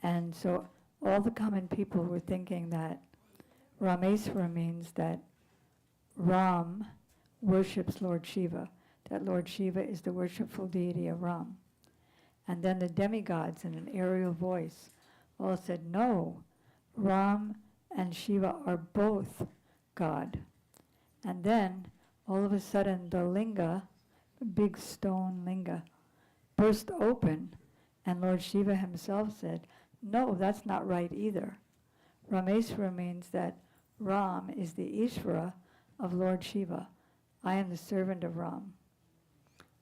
And so all the common people were thinking that Rameswara means that Ram worships Lord Shiva, that Lord Shiva is the worshipful deity of Ram. And then the demigods in an aerial voice all said, no, Ram and Shiva are both God. And then all of a sudden the linga, the big stone linga, burst open, and Lord Shiva himself said, no, that's not right either. Rameswara means that Ram is the Ishvara of Lord Shiva. I am the servant of Ram.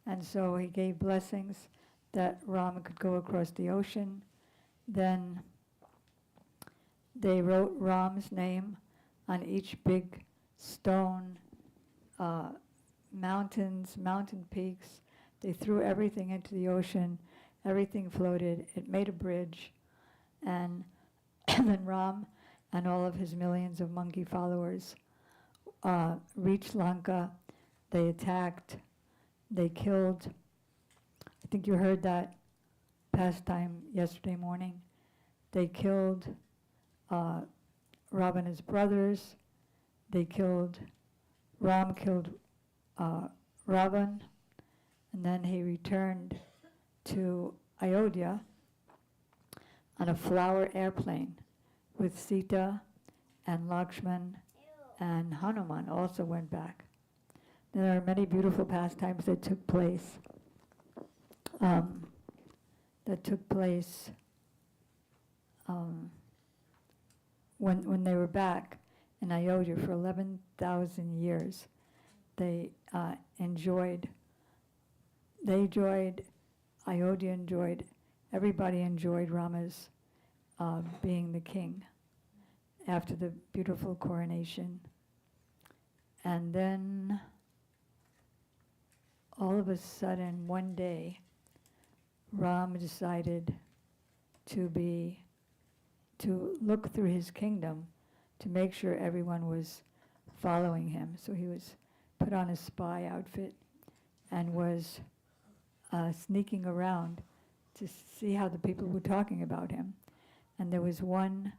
And so he gave blessings that Ram could go across the ocean. Then they wrote Ram's name on each big stone, mountains, mountain peaks. They threw everything into the ocean. Everything floated. It made a bridge. And then Ram and all of his millions of monkey followers reached Lanka. They attacked. They killed. I think you heard that pastime yesterday morning. They killed Ravana's brothers. They killed, Ram killed Ravan. And then he returned to Ayodhya on a flower airplane with Sita and Lakshman, and Hanuman also went back. There are many beautiful pastimes that took place. When they were back in Ayodhya for 11,000 years. Ayodhya enjoyed, everybody enjoyed Rama's being the king after the beautiful coronation. And then all of a sudden, one day, Ram decided to look through his kingdom to make sure everyone was following him. So he was put on a spy outfit and was sneaking around to see how the people were talking about him. And there was one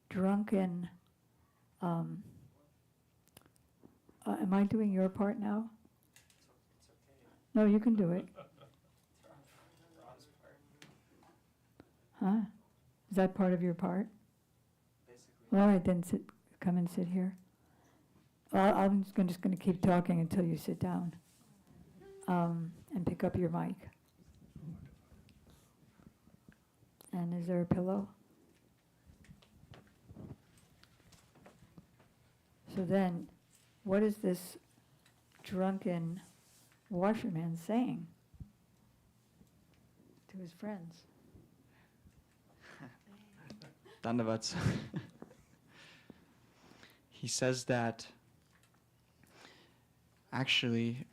drunken, am I doing your part now? No, you can do it. Huh? Is that part of your part? Basically. All right, then come and sit here. Well, I'm just going to keep talking until you sit down. and pick up your mic. And is there a pillow? So then, what is this drunken washerman saying to his friends? Dandavats. He says that actually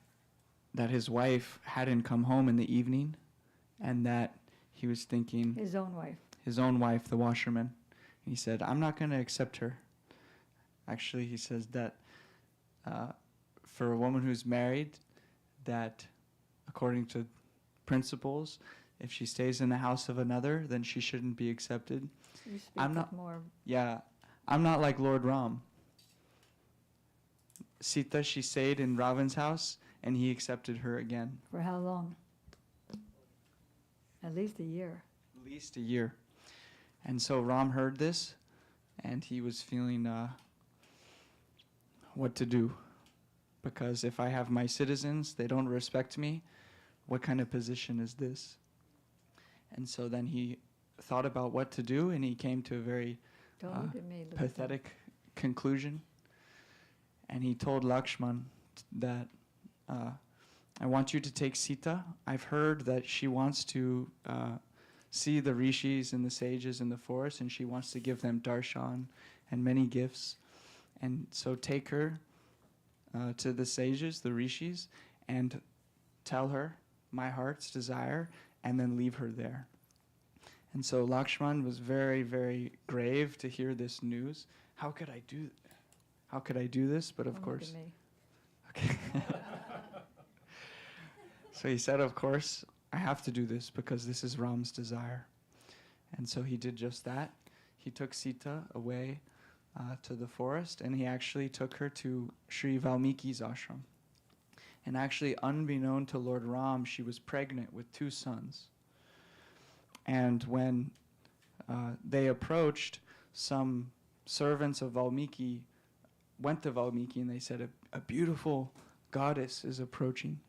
that his wife hadn't come home in the evening, and that he was thinking His own wife. his own wife, the washerman. He said, I'm not going to accept her. Actually, he says that for a woman who's married, that according to principles, if she stays in the house of another, then she shouldn't be accepted. You speak I'm with not- more. Yeah, I'm not like Lord Ram. Sita, she stayed in Ravan's house, and he accepted her again. For how long? At least a year. At least a year. And so Ram heard this, and he was feeling what to do. Because if I have my citizens, they don't respect me, what kind of position is this? And so then he thought about what to do, and he came to a very Don't look at me. Look at them. pathetic conclusion. And he told Lakshman that I want you to take Sita. I've heard that she wants to see the rishis and the sages in the forest, and she wants to give them darshan and many gifts. And so take her to the sages, the rishis, and tell her my heart's desire, and then leave her there. And so Lakshman was very, very grave to hear this news. How could I do this? But of Don't course. Look at me. Okay. So he said, of course, I have to do this because this is Ram's desire. And so he did just that. He took Sita away to the forest, and he actually took her to Sri Valmiki's ashram. And actually, unbeknown to Lord Ram, she was pregnant with 2 sons. And when they approached, some servants of Valmiki went to Valmiki, and they said, a beautiful goddess is approaching.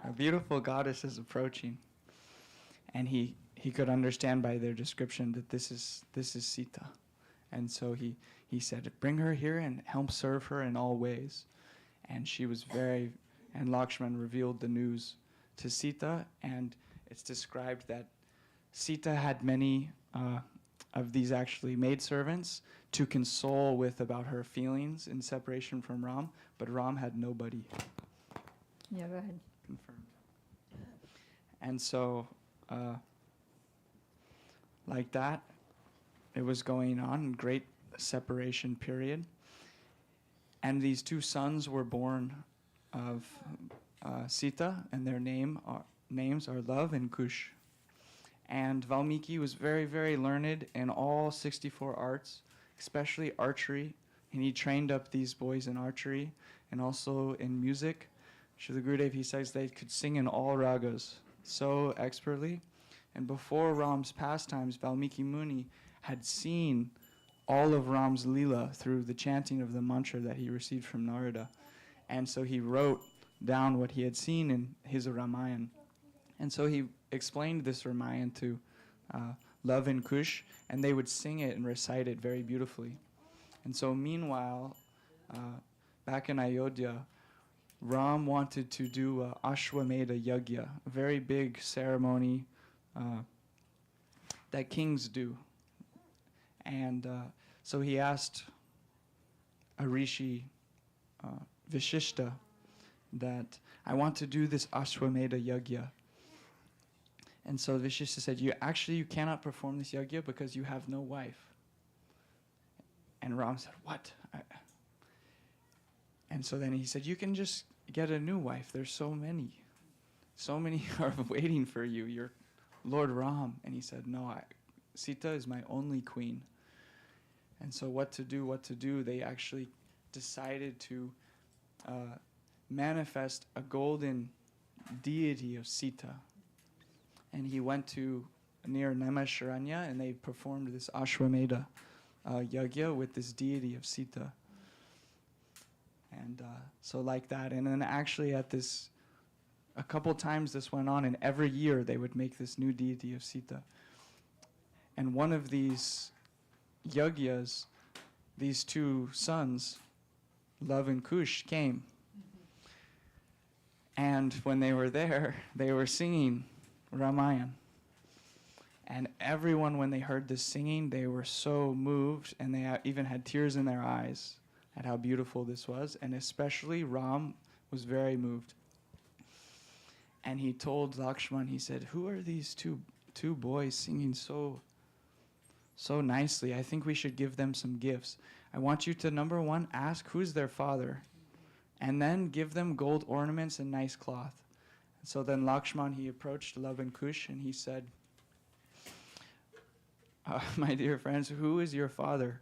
A beautiful goddess is approaching. And he could understand by their description that this is Sita. And so he said, bring her here and help serve her in all ways. And she was and Lakshman revealed the news to Sita, and it's described that Sita had many of these actually maidservants to console with about her feelings in separation from Ram, but Ram had nobody. Yeah, go ahead. Confirmed. And so, like that, it was going on, great separation period. And these 2 sons were born of Sita, and their names are Love and Kush. And Valmiki was very, very learned in all 64 arts, especially archery. And he trained up these boys in archery and also in music. Srila Gurudev, he says they could sing in all ragas so expertly. And before Ram's pastimes, Valmiki Muni had seen all of Ram's Leela through the chanting of the mantra that he received from Narada. And so he wrote down what he had seen in his Ramayana. And so he explained this Ramayana to Love and Kush, and they would sing it and recite it very beautifully. And so meanwhile, back in Ayodhya, Ram wanted to do a Ashwamedha Yagya, a very big ceremony that kings do. And so he asked a rishi, Vishishta, that I want to do this Ashwamedha Yagya. And so Vishishta said, you cannot perform this yagya because you have no wife. And Ram said, what? And so then he said, you can just get a new wife. There's so many. So many are waiting for you. You're Lord Ram. And he said, no, Sita is my only queen. And so what to do, they actually decided to manifest a golden deity of Sita. And he went to near Namasharanya, and they performed this Ashwamedha Yagya with this deity of Sita. And so like that. And then actually at this, a couple times this went on, and every year they would make this new deity of Sita. And one of these yagyas, these two sons, Love and Kush, came. And when they were there, they were singing Ramayana. And everyone, when they heard this singing, they were so moved, and they even had tears in their eyes at how beautiful this was. And especially Ram was very moved. And he told Lakshman, he said, "Who are these two boys singing so nicely? I think we should give them some gifts. I want you to, number one, ask who's their father, and then give them gold ornaments and nice cloth." And so then Lakshman, he approached Love and Kush, and he said, "My dear friends, who is your father?"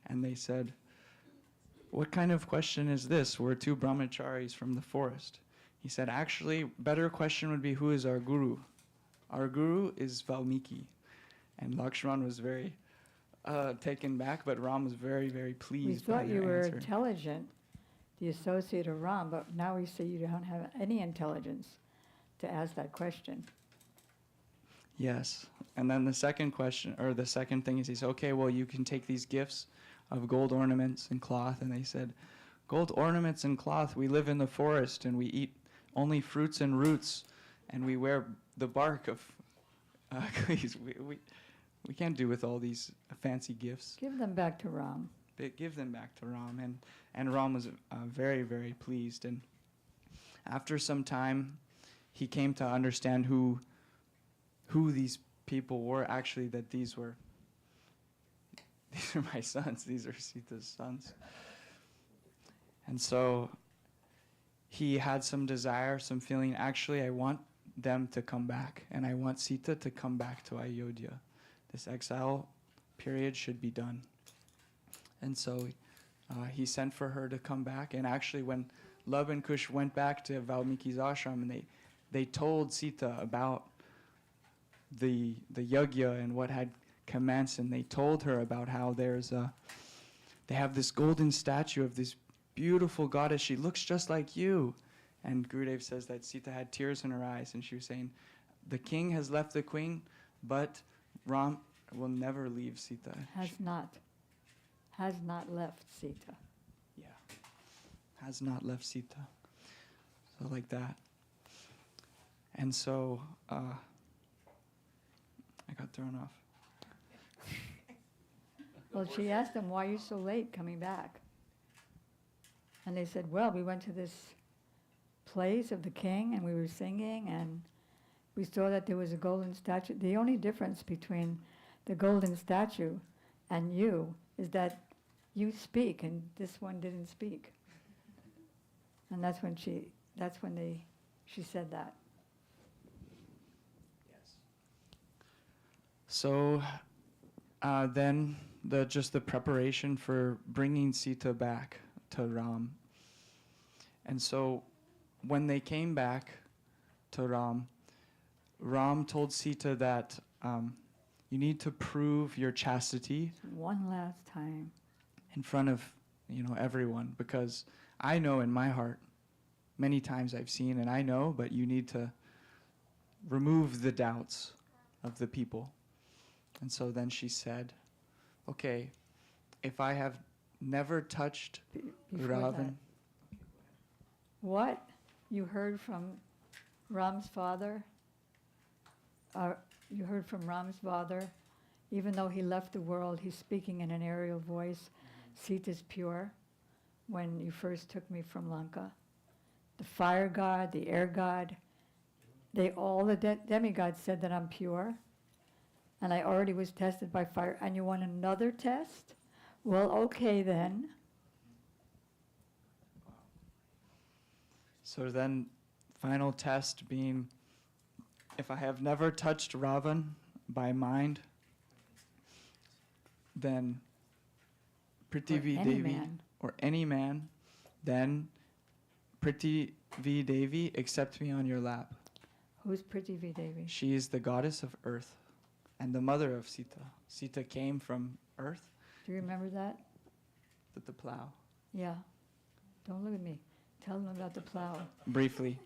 And they said, "What kind of question is this? We're two brahmacharis from the forest." He said, "Actually, better question would be, who is our guru? Our guru is Valmiki." And Lakshman was very taken back, but Ram was very, very We pleased by thought you their were answer. intelligent, the associate of Ram, but now we see you don't have any intelligence to ask that question. Yes. And then the second question, or the second thing is, he said, "Okay, well, you can take these gifts of gold ornaments and cloth." And they said, "Gold ornaments and cloth, we live in the forest, and we eat only fruits and roots, and we wear the bark of trees. We can't do with all these fancy gifts." Give them back to Ram. They give them back to Ram, and Ram was very, very pleased. And after some time, he came to understand who these people were. Actually, that these are my sons. These are Sita's sons. And so he had some desire, some feeling. Actually, I want them to come back, and I want Sita to come back to Ayodhya. This exile period should be done. And so he sent for her to come back. And actually, when Love and Kush went back to Valmiki's ashram, and they told Sita about the yagya and what had commenced, and they told her about how they have this golden statue of this beautiful goddess. She looks just like you. And Gurudev says that Sita had tears in her eyes, and she was saying, "The king has left the queen, but Ram will never leave Sita." Has not left Sita. Yeah, has not left Sita. So like that. And so I got thrown off. Well, she asked them, "Why are you so late coming back?" And they said, "Well, we went to this place of the king, and we were singing, and we saw that there was a golden statue." The only difference between the golden statue and you is that you speak, and this one didn't speak. And that's when she said that. Yes. So then the preparation for bringing Sita back to Ram. And so when they came back to Ram, Ram told Sita that you need to prove your chastity One last time. in front of everyone, because I know in my heart, many times I've seen, and I know, but you need to remove the doubts of the people. And so then she said, "Okay, if I have never touched Before Ravan." that, what you heard from Ram's father, even though he left the world, he's speaking in an aerial voice. Sita's pure. When you first took me from Lanka, the fire god, the air god, the demigods said that I'm pure, and I already was tested by fire. And you want another test? Well, okay then. So then, final test being, if I have never touched Ravan by mind, then Prithvi any Devi, man. or any man, then Prithvi Devi, accept me on your lap. Who's Prithvi Devi? She is the goddess of earth and the mother of Sita. Sita came from earth Do you remember that? with the plow. Yeah. Don't look at me. Tell them about the plow. Briefly,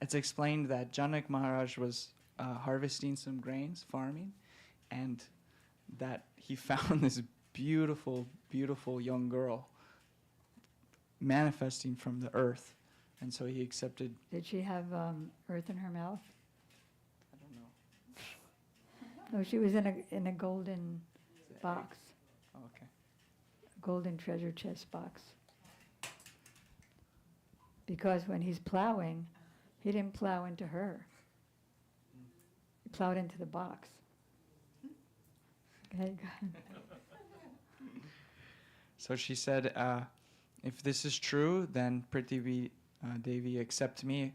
it's explained that Janak Maharaj was harvesting some grains, farming, and that he found this beautiful, beautiful young girl manifesting from the earth. And so he accepted, Did she have earth in her mouth? I don't know. No, she was in a golden box, Oh, okay. a golden treasure chest box. Because when he's plowing, he didn't plow into her. He plowed into the box. Okay, go ahead. So she said, if this is true, then Prithvi Devi, accept me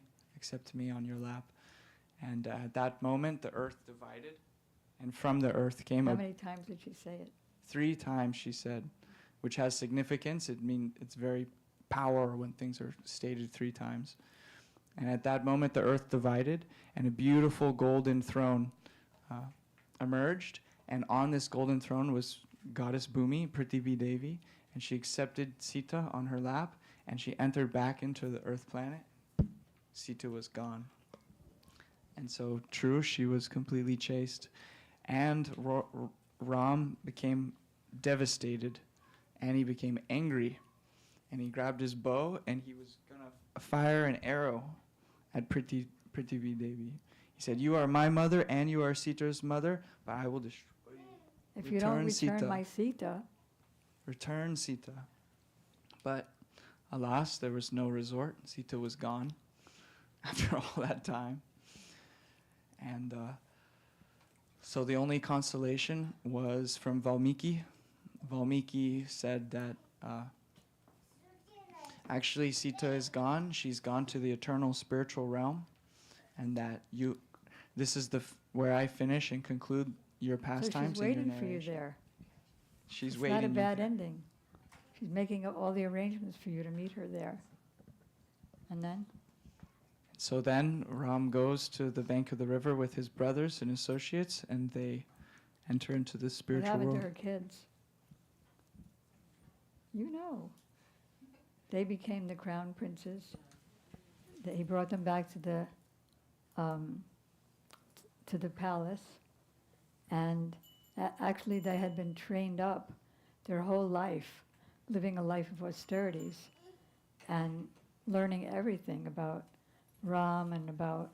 on your lap. And at that moment, the earth divided, and from the earth came How many times did she say it? 3 times, she said, which has significance. It's very power when things are stated 3 times. And at that moment, the earth divided, and a beautiful golden throne emerged. And on this golden throne was goddess Bhumi, Prithvi Devi, and she accepted Sita on her lap, and she entered back into the earth planet. Sita was gone. And so, true, she was completely chaste. And Ram became devastated, and he became angry. And he grabbed his bow, and he was going to fire an arrow at Prithvi Devi. He said, "You are my mother, and you are Sita's mother, but I will destroy you." If you don't Return return Sita. my Sita, Return Sita. But alas, there was no resort. Sita was gone after all that time. And so the only consolation was from Valmiki. Valmiki said that actually Sita is gone. She's gone to the eternal spiritual realm. And that this is where I finish and conclude your so pastimes. she's waiting for you there. She's It's waiting. not a you bad there. ending. She's making up all the arrangements for you to meet her there. And then? So then Ram goes to the bank of the river with his brothers and associates, and they enter into the What spiritual happened world. to her kids? You know. They became the crown princes. He brought them back to the palace, and actually they had been trained up their whole life, living a life of austerities, and learning everything about Ram and about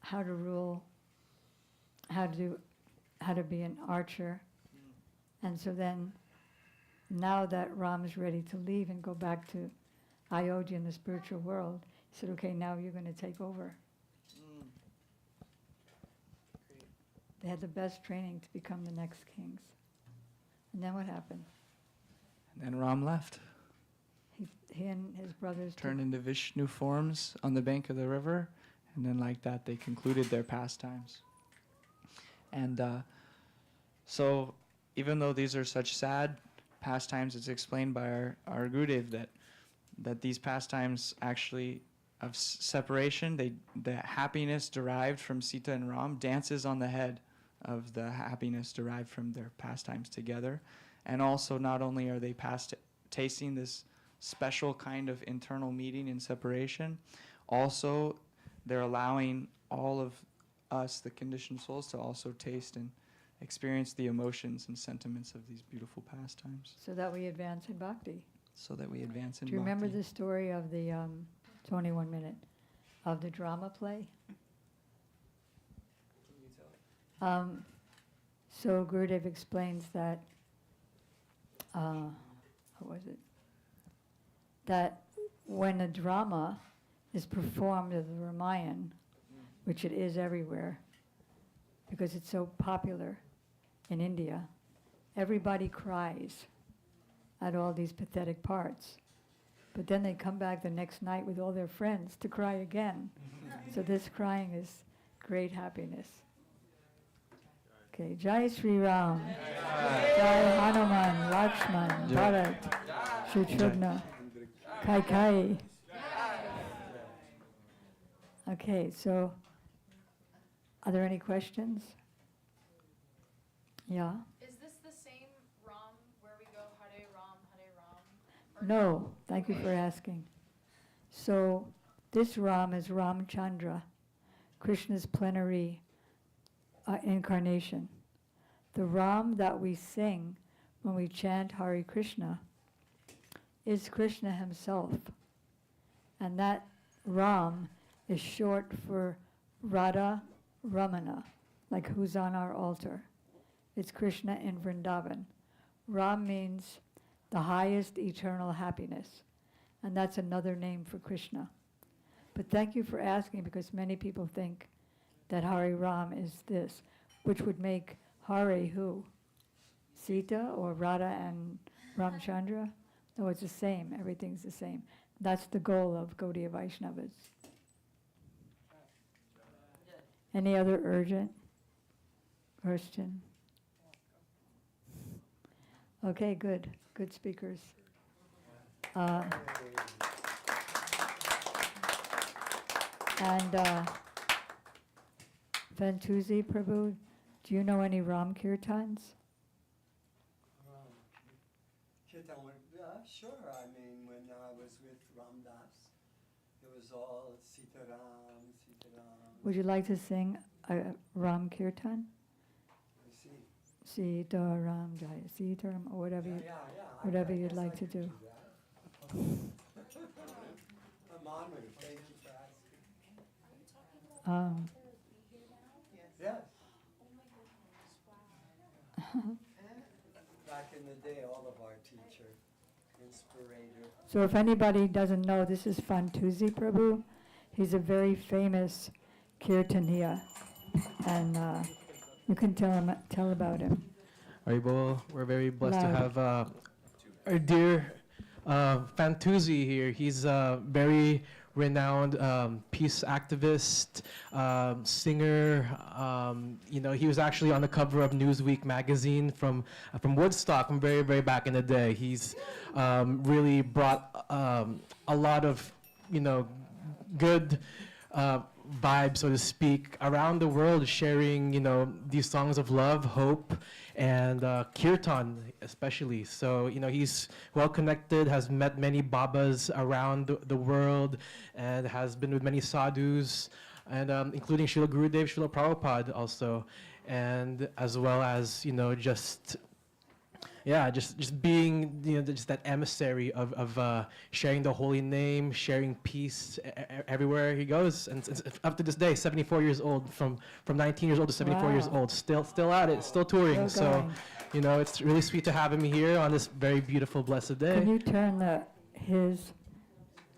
how to rule, how to be an archer. And so then, now that Ram is ready to leave and go back to Ayodhya in the spiritual world, he said, okay, now you're going to take over. They had the best training to become the next kings. And then what happened? And then Ram left, He and his brothers turned into Vishnu forms on the bank of the river, and then like that they concluded their pastimes. And so even though these are such sad pastimes, it's explained by our Gurudev that these pastimes actually of separation, the happiness derived from Sita and Ram dances on the head of the happiness derived from their pastimes together. And also not only are they tasting this special kind of internal meeting and separation, also they're allowing all of us, the conditioned souls, to also taste and experience the emotions and sentiments of these beautiful pastimes, so that we advance in bhakti. so that we advance in Do you remember bhakti. the story of the, it's only 1 minute, of the drama play? So Gurudev explains that, what was it? That when a drama is performed as a Ramayan, which it is everywhere, because it's so popular in India, everybody cries at all these pathetic parts. But then they come back the next night with all their friends to cry again. So this crying is great happiness. Okay, Jai Sri Ram, Jai Hanuman, Lakshman, Bharat, Shatrughna, Kai. Okay, so are there any questions? Yeah? Is this the same Ram where we go Hare Ram, Hare Ram? No, thank you for asking. So this Ram is Ramchandra, Krishna's plenary incarnation. The Ram that we sing when we chant Hare Krishna is Krishna himself. And that Ram is short for Radha Ramana, like who's on our altar. It's Krishna in Vrindavan. Ram means the highest eternal happiness. And that's another name for Krishna. But thank you for asking, because many people think that Hare Ram is this, which would make Hare who? Sita or Radha and Ramchandra? No, it's the same. Everything's the same. That's the goal of Gaudiya Vaishnavas. Any other urgent question? Okay, good. Good speakers. And Ventuzi Prabhu, do you know any Ram Kirtans? Kirtan, sure. I mean, when I was with Ram Das, it was all Sitaram, Sitaram. Would you like to sing a Ram Kirtan? I see. Sitaram Jaya Sitaram, or whatever, whatever you'd like to do. I'm honored. Thank you for asking. Yes. Back in the day, all of our teacher, inspirator. So if anybody doesn't know, this is Fantuzi Prabhu. He's a very famous Kirtaniya, and you can tell about him. Haribol, we're very blessed Loud. to have our dear Fantuzi here. He's a very renowned peace activist, singer. He was actually on the cover of Newsweek magazine from Woodstock from very, very back in the day. He's really brought a lot of, good vibe, so to speak, around the world, sharing, these songs of love, hope, and kirtan especially. So, he's well connected, has met many babas around the world, and has been with many sadhus, and including Srila Gurudev, Srila Prabhupada also, and as well as, just being, just that emissary of sharing the holy name, sharing peace everywhere he goes. And up to this day, 74 years old, from 19 years old to 74 years Wow. old, still at it, still touring. Still So, going. it's really sweet to have him here on this very beautiful, blessed day. Can you turn his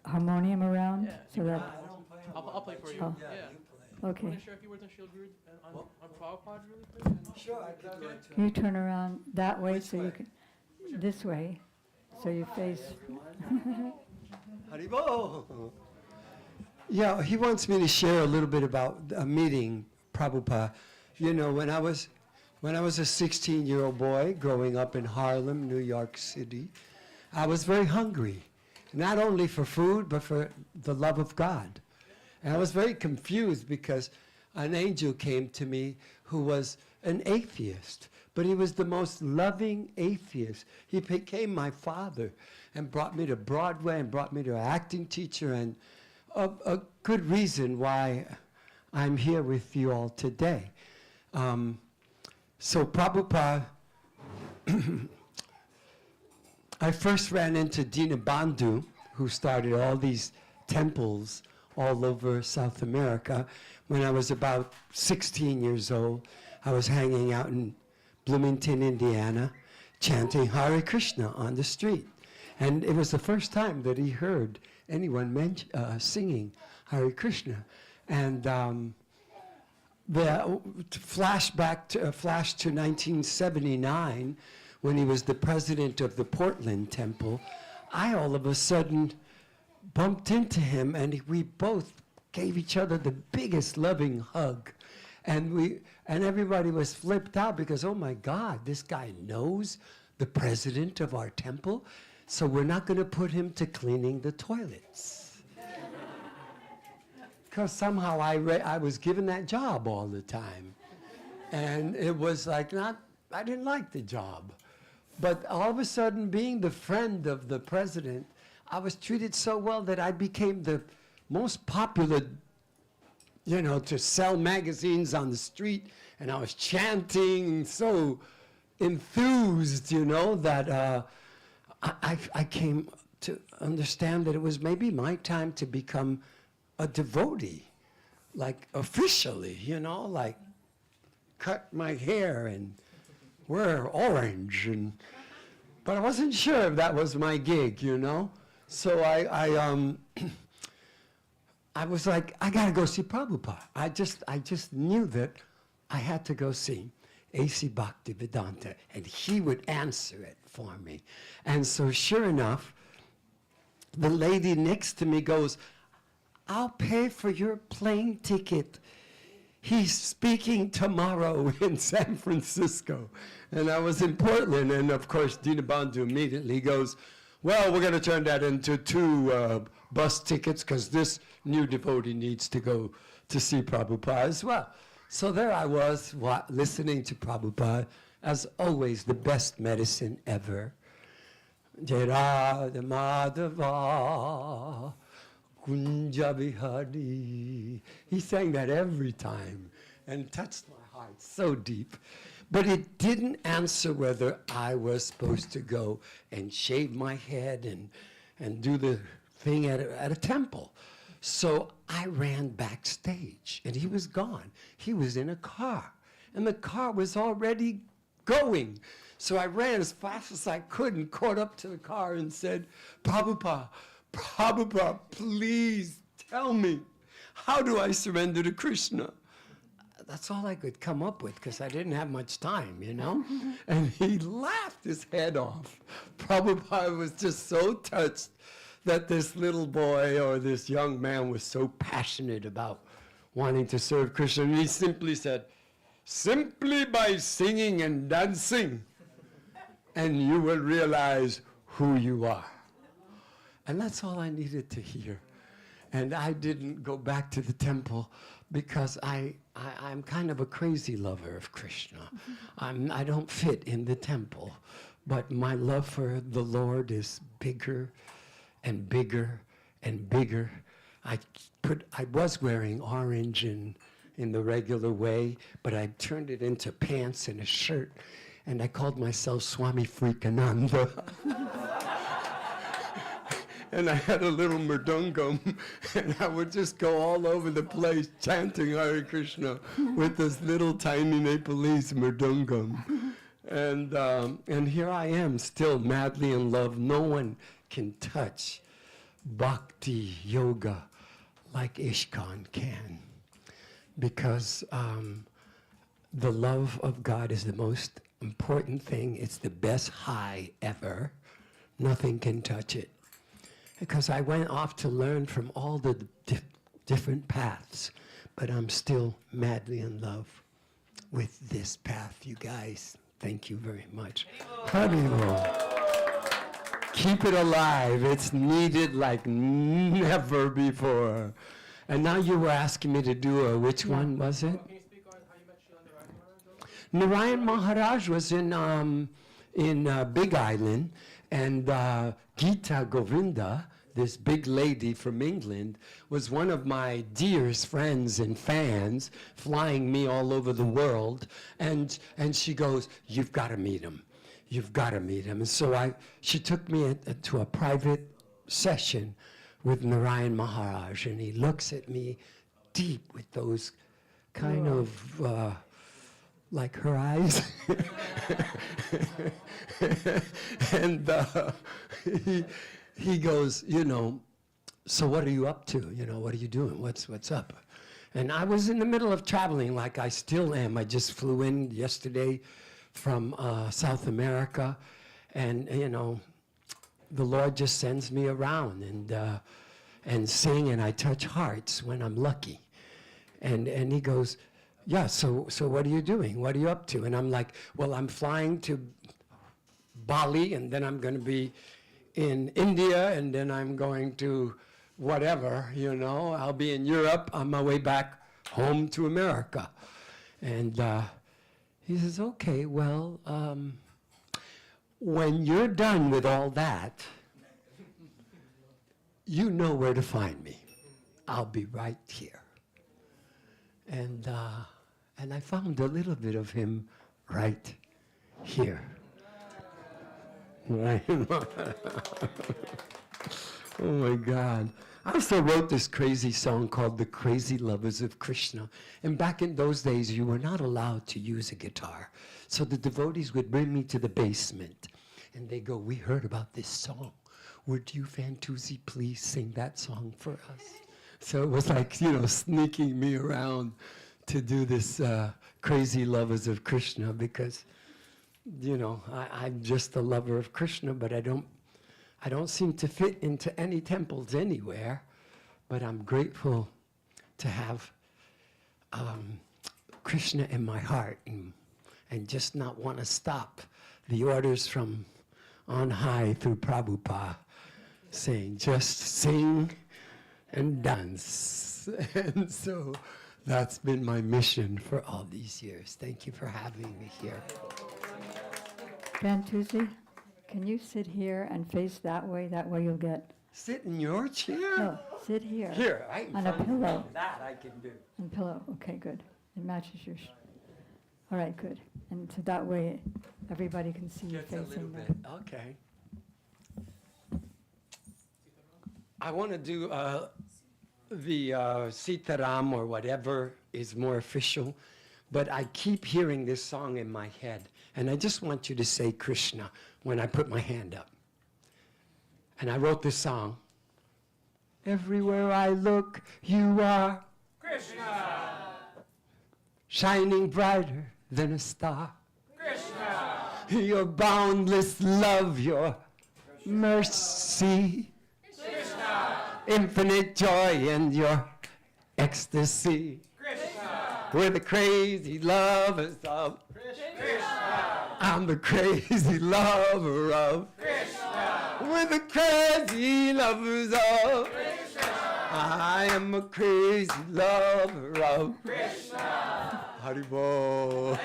harmonium around? Yeah. So that, I don't play I'll play for you. Oh. Yeah, Yeah. you play. okay. Share a few words on Srila Guru on What? Prabhupada really quick? Sure, I could do it too. Can you turn around that way Which so you way? can, this way, so you face, Haribol. Yeah, he wants me to share a little bit about a meeting Prabhupada. When I was a 16-year-old boy growing up in Harlem, New York City, I was very hungry, not only for food, but for the love of God. And I was very confused because an angel came to me who was an atheist, but he was the most loving atheist. He became my father and brought me to Broadway and brought me to an acting teacher, and a good reason why I'm here with you all today. So Prabhupada, I first ran into Dinabandhu, who started all these temples all over South America. When I was about 16 years old, I was hanging out in Bloomington, Indiana, chanting Hare Krishna on the street. And it was the first time that he heard anyone singing Hare Krishna. And the flash to 1979, when he was the president of the Portland Temple, I all of a sudden bumped into him, and we both gave each other the biggest loving hug. And everybody was flipped out because, oh my God, this guy knows the president of our temple, so we're not going to put him to cleaning the toilets. Because somehow I was given that job all the time. And it was like I didn't like the job. But all of a sudden, being the friend of the president, I was treated so well that I became the most popular, to sell magazines on the street, and I was chanting so enthused, that I came to understand that it was maybe my time to become a devotee, like officially, like cut my hair and wear orange, but I wasn't sure if that was my gig, So I was like, I gotta go see Prabhupada. I just knew that I had to go see A.C. Bhaktivedanta, and he would answer it for me. And so sure enough, the lady next to me goes, I'll pay for your plane ticket. He's speaking tomorrow in San Francisco. And I was in Portland, and of course, Dinabandhu immediately goes, well, we're going to turn that into 2 bus tickets because this new devotee needs to go to see Prabhupada as well. So there I was, listening to Prabhupada, as always, the best medicine ever. Jai Radha Madhava Kunja Bihari. He sang that every time and touched my heart so deep. But it didn't answer whether I was supposed to go and shave my head and do the thing at a temple. So I ran backstage, and he was gone. He was in a car, and the car was already going. So I ran as fast as I could and caught up to the car and said, Prabhupada, please tell me, how do I surrender to Krishna? That's all I could come up with because I didn't have much time, And he laughed his head off. Prabhupada was just so touched that this little boy or this young man was so passionate about wanting to serve Krishna. And he simply said, simply by singing and dancing, and you will realize who you are. And that's all I needed to hear. And I didn't go back to the temple because I'm kind of a crazy lover of Krishna. I don't fit in the temple, but my love for the Lord is bigger and bigger and bigger. I was wearing orange in the regular way, but I turned it into pants and a shirt, and I called myself Swami Freakananda. And I had a little mridangam, and I would just go all over the place chanting Hare Krishna with this little tiny Nepalese mridangam. And here I am, still madly in love. No one can touch bhakti yoga like ISKCON can, because the love of God is the most important thing. It's the best high ever. Nothing can touch it. Because I went off to learn from all the different paths, but I'm still madly in love with this path, you guys. Thank you very much. Haribol. Keep it alive. It's needed like never before. And now you were asking me to do which one was it? Can you speak on how you met Srila Narayan Maharaj? Narayan Maharaj was in Big Island, and Gita Govinda, this big lady from England, was one of my dearest friends and fans, flying me all over the world. And she goes, you've got to meet him. You've got to meet him. And so she took me to a private session with Narayan Maharaj, and he looks at me deep with those kind of like her eyes. And he goes, so what are you up to? What are you doing? What's up? And I was in the middle of traveling like I still am. I just flew in yesterday from South America, and the Lord just sends me around and sing, and I touch hearts when I'm lucky. And he goes, yeah, so what are you doing? What are you up to? And I'm like, well, I'm flying to Bali, and then I'm going to be in India, and then I'm going to whatever, I'll be in Europe on my way back home to America. And he says, okay, well, when you're done with all that, you know where to find me. I'll be right here. And I found a little bit of him right here. Right. Oh my God. I also wrote this crazy song called The Crazy Lovers of Krishna. And back in those days, you were not allowed to use a guitar. So the devotees would bring me to the basement. And they go, we heard about this song. Would you, Fantuzzi, please sing that song for us? So it was like, sneaking me around to do this Crazy Lovers of Krishna because, I'm just a lover of Krishna, but I don't seem to fit into any temples anywhere, but I'm grateful to have Krishna in my heart and just not want to stop the orders from on high through Prabhupada saying, just sing and dance. And so that's been my mission for all these years. Thank you for having me here. Fantuzzi, can you sit here and face that way? That way you'll get... Sit in your chair? No, sit here. Here, right in on a front of pillow. you. That I can do. On pillow. Okay, good. It matches your... All right, good. And so that way everybody can see you Just a little facing bit. them. Okay. I want to do the Sitaram or whatever is more official, but I keep hearing this song in my head, and I just want you to say Krishna when I put my hand up. And I wrote this song. Everywhere I look, you are Krishna, shining brighter than a star. Krishna, your boundless love, your mercy, Krishna, infinite joy and your ecstasy. Krishna, we're the crazy lovers of Krishna. I'm the crazy lover of Krishna. We're the crazy lovers of Krishna. I am a crazy lover of Krishna. Haribol.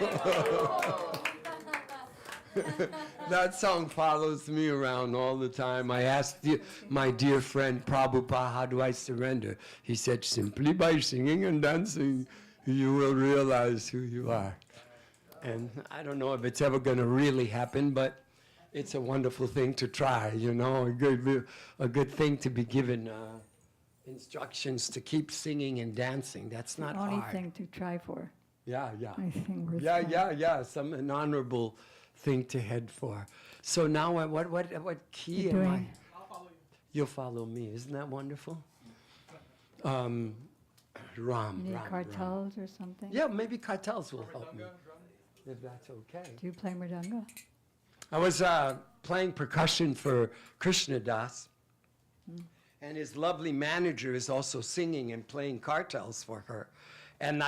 That song follows me around all the time. I asked my dear friend Prabhupada, how do I surrender? He said, simply by singing and dancing, you will realize who you are. And I don't know if it's ever going to really happen, but it's a wonderful thing to try, a good thing to be given instructions to keep singing and dancing. That's not Only hard. thing to try for. Yeah. I think. Yeah. An honorable thing to head for. So now, what key You're am I? doing- I'll follow you. You'll follow me. Isn't that wonderful? Ram. Any cartels or something? Yeah, maybe cartels will help me, if that's okay. Do you play mridanga? I was playing percussion for Krishna Das, and his lovely manager is also singing and playing cartels for her. And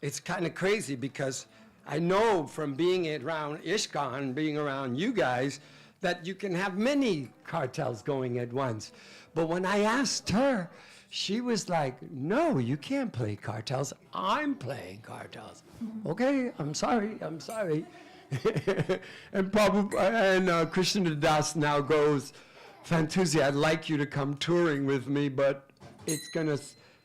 it's kind of crazy because I know from being around ISKCON, being around you guys, that you can have many cartels going at once. But when I asked her, she was like, no, you can't play cartels. I'm playing cartels. Okay, I'm sorry. And Krishna Das now goes, Fantuzzi, I'd like you to come touring with me, but it's going to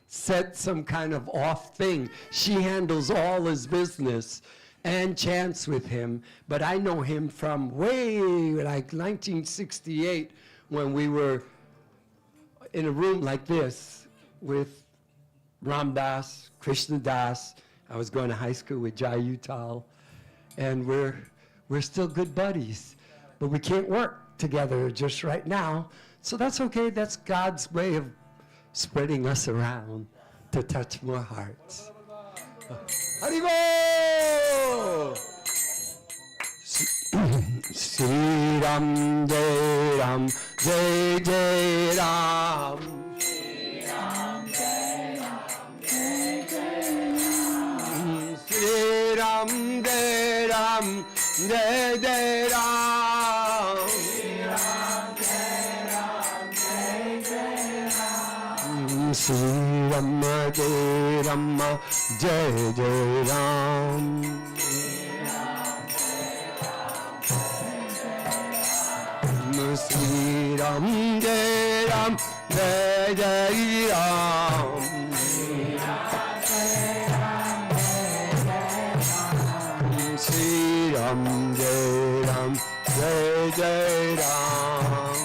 set some kind of off thing. She handles all his business and chants with him, but I know him from way like 1968 when we were in a room like this with Ram Das, Krishna Das. I was going to high school with Jai Utal, and we're still good buddies, but we can't work together just right now. So that's okay. That's God's way of spreading us around to touch more hearts. Haribol! Sri Ram Jai Ram Jai Jai Ram. Sri Ram Jai Ram Jai Jai Ram. Sri Ram Jai Ram Jai Jai Ram. Sri Ram Jai Ram Jai Jai Ram. Sri Ram Jai Ram Jai Jai Ram. Sri Ram Jai Ram Jai Jai Ram. Sri Ram Jai Ram Jai Jai Ram.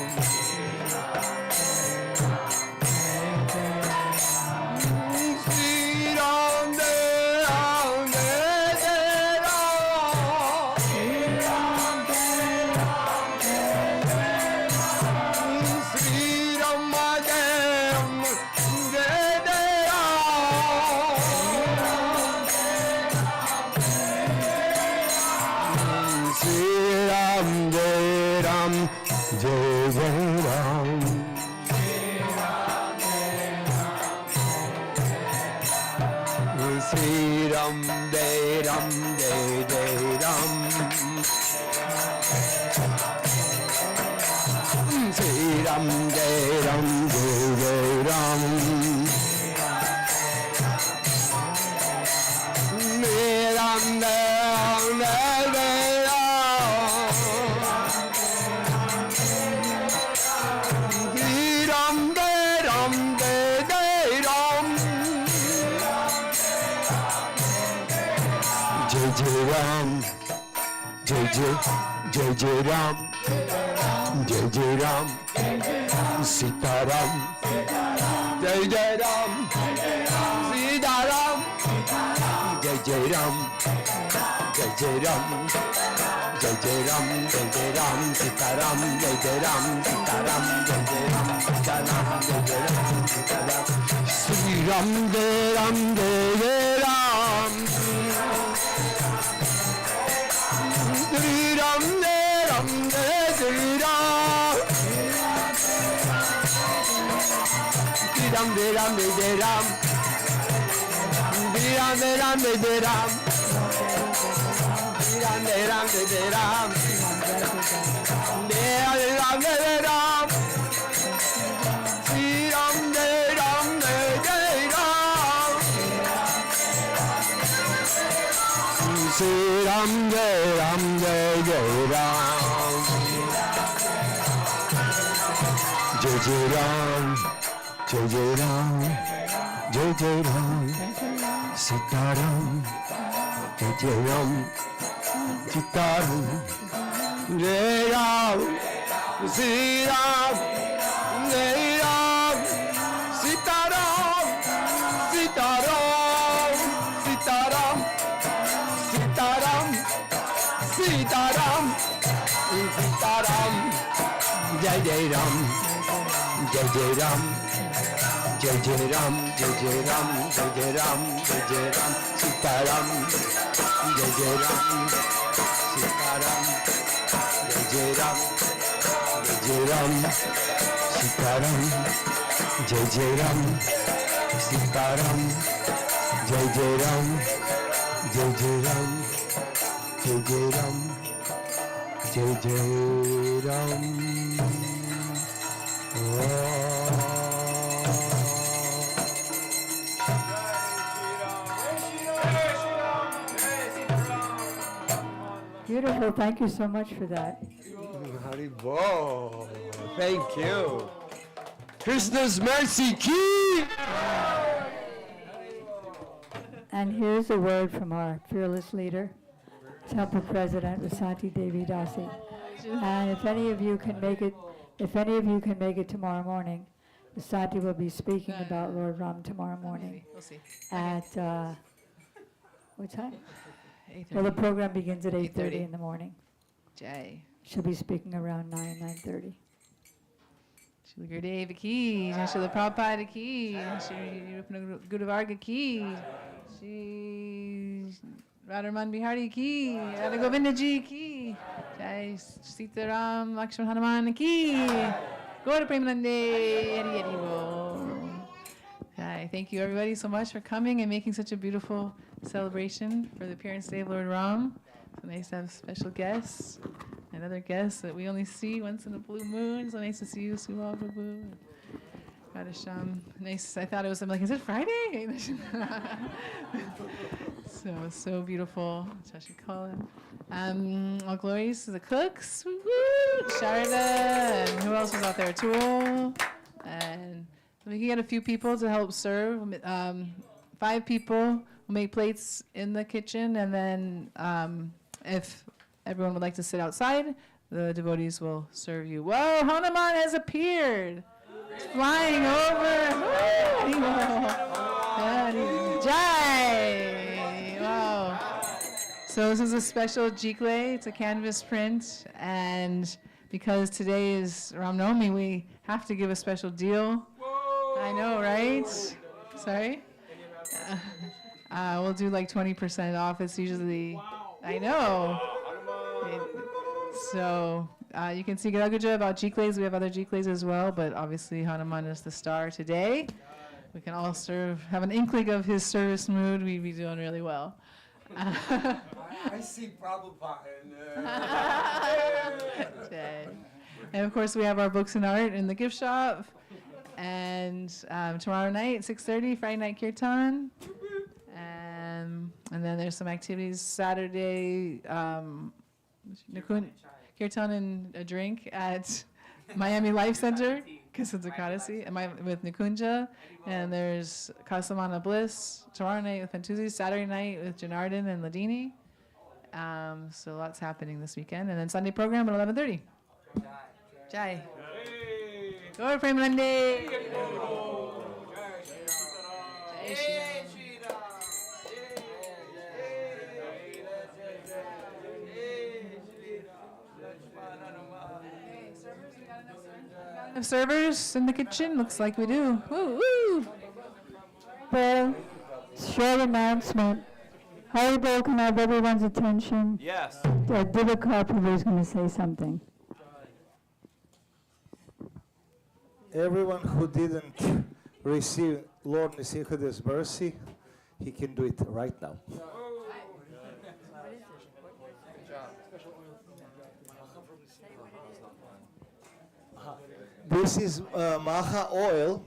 Sri Ram Jai Ram Jai Jai Ram. Sri Ram Jai Ram Jai Jai Ram. Sri Ram Jai Ram Jai Jai Ram. Sri Ram Jai Ram Jai Jai Ram. Sri Ram Jai Ram Jai Jai Ram. Sri Ram Jai Ram Jai Jai Ram. Sri Ram Jai Ram Jai Jai Ram. Jai Jai Ram, Jai Jai, Jai Jai Ram, Jai Jai Ram, Sita Ram, Jai Jai Ram, Sita Ram, Jai Jai Ram, Jai Jai Ram, Jai Jai Ram, Jai Jai Ram, Sita Ram, Jai Jai Ram, Sita Ram, Jai Jai Ram, Sita Ram, Jai Jai Ram, Sita Ram, Sri Ram Jai Ram Jai Jai Ram. Sri Ram Jai Ram Jai Jai Ram. Sri Ram Jai Ram Jai Jai Ram. Sri Ram Jai Ram Jai Jai Ram. Sri Ram Jai Ram Jai Jai Ram. Jai Ram Jai Ram. Sri Ram Jai Ram Jai Jai Ram. Sri Ram Jai Ram Jai Jai Ram. Jai Jai Ram, Jai Jai Ram, Jai Jai Ram, Sita Ram, Jai Jai Ram, Sita Ram, Jai Ram, Sri Ram, Jai Ram, Sita Ram, Sita Ram, Sita Ram, Sita Ram, Sita Ram, Sita Ram, Jai Jai Ram, Jai Jai Ram, Jai Jai Ram, Jai Jai Ram, Jai Jai Ram, Jai Jai Ram, Sita Ram, Jai Jai Ram, Sita Ram, Jai Jai Ram, Jai Jai Ram, Sita Ram, Jai Jai Ram, Sita Ram, Jai Jai Ram, Jai Jai Ram, Jai Jai Ram, Jai Jai Ram. Beautiful. Thank you so much for that. Haribol. Thank you. Krishna's mercy ki. And here's a word from our fearless leader, Temple President Vasati Devi Dasi. And if any of you can make it tomorrow morning, Vasati will be speaking about Lord Ram tomorrow morning. We'll see. At what time? 8:30. Well, the program begins at 8:30 8:30. in the morning. Jai. She'll be speaking around 9:30. Shri Gurudev ki, Shri Prabhupada ki, Shri Guru Varga ki, Shri Radharman Bihari ki, Radha Govinda ji ki, Jai Sita Ram Lakshman Hanuman ki, Gaura Premanande, Hari Hari Bol. Jai. Thank you everybody so much for coming and making such a beautiful celebration for the appearance day of Lord Ram. So nice to have special guests and other guests that we only see once in a blue moon. So nice to see you, Sula Prabhu. Radhasham. Nice. I thought it was, I'm like, is it Friday? So beautiful. Shashikala. All glories to the cooks. Woo-woo. Sharda. And who else was out there? Tool. And we can get a few people to help serve. 5 people will make plates in the kitchen, and then if everyone would like to sit outside, the devotees will serve you. Whoa, Hanuman has appeared. It's flying over. Woo, Jai! Wow. So this is a special jikle. It's a canvas print, and because today is Ram Navami, we have to give a special deal. I know, right? Sorry? We'll do like 20% off. It's usually, I know. So you can see Gadaguja about jikles. We have other jikles as well, but obviously Hanuman is the star today. We can all have an inkling of his service mood. We'd be doing really well. I see Prabhupada in Okay. And of course, we have our books and art in the gift shop. And tomorrow night, 6:30, Friday night kirtan. And then there's some activities Saturday, kirtan and a drink at Miami Life Center, because it's a Kadasi, with Nikunja. And there's Kasamana Bliss tomorrow night with Fantuzzi, Saturday night with Janardhan and Ladini. So lots happening this weekend. And then Sunday program at 11:30. Jai. Go Premanande. Jai Shri Ram. Enough servers in the kitchen? Looks like we do. Woo, woo. Well, short announcement. Haribol, can I have everyone's attention? Yes. Divakar Prabhu is going to say something. Everyone who didn't receive Lord Nrsimhadeva's mercy, he can do it right now. This is Maha oil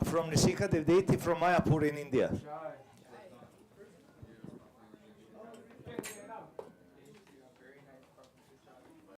from Nrsimhadev deity from Mayapur in India.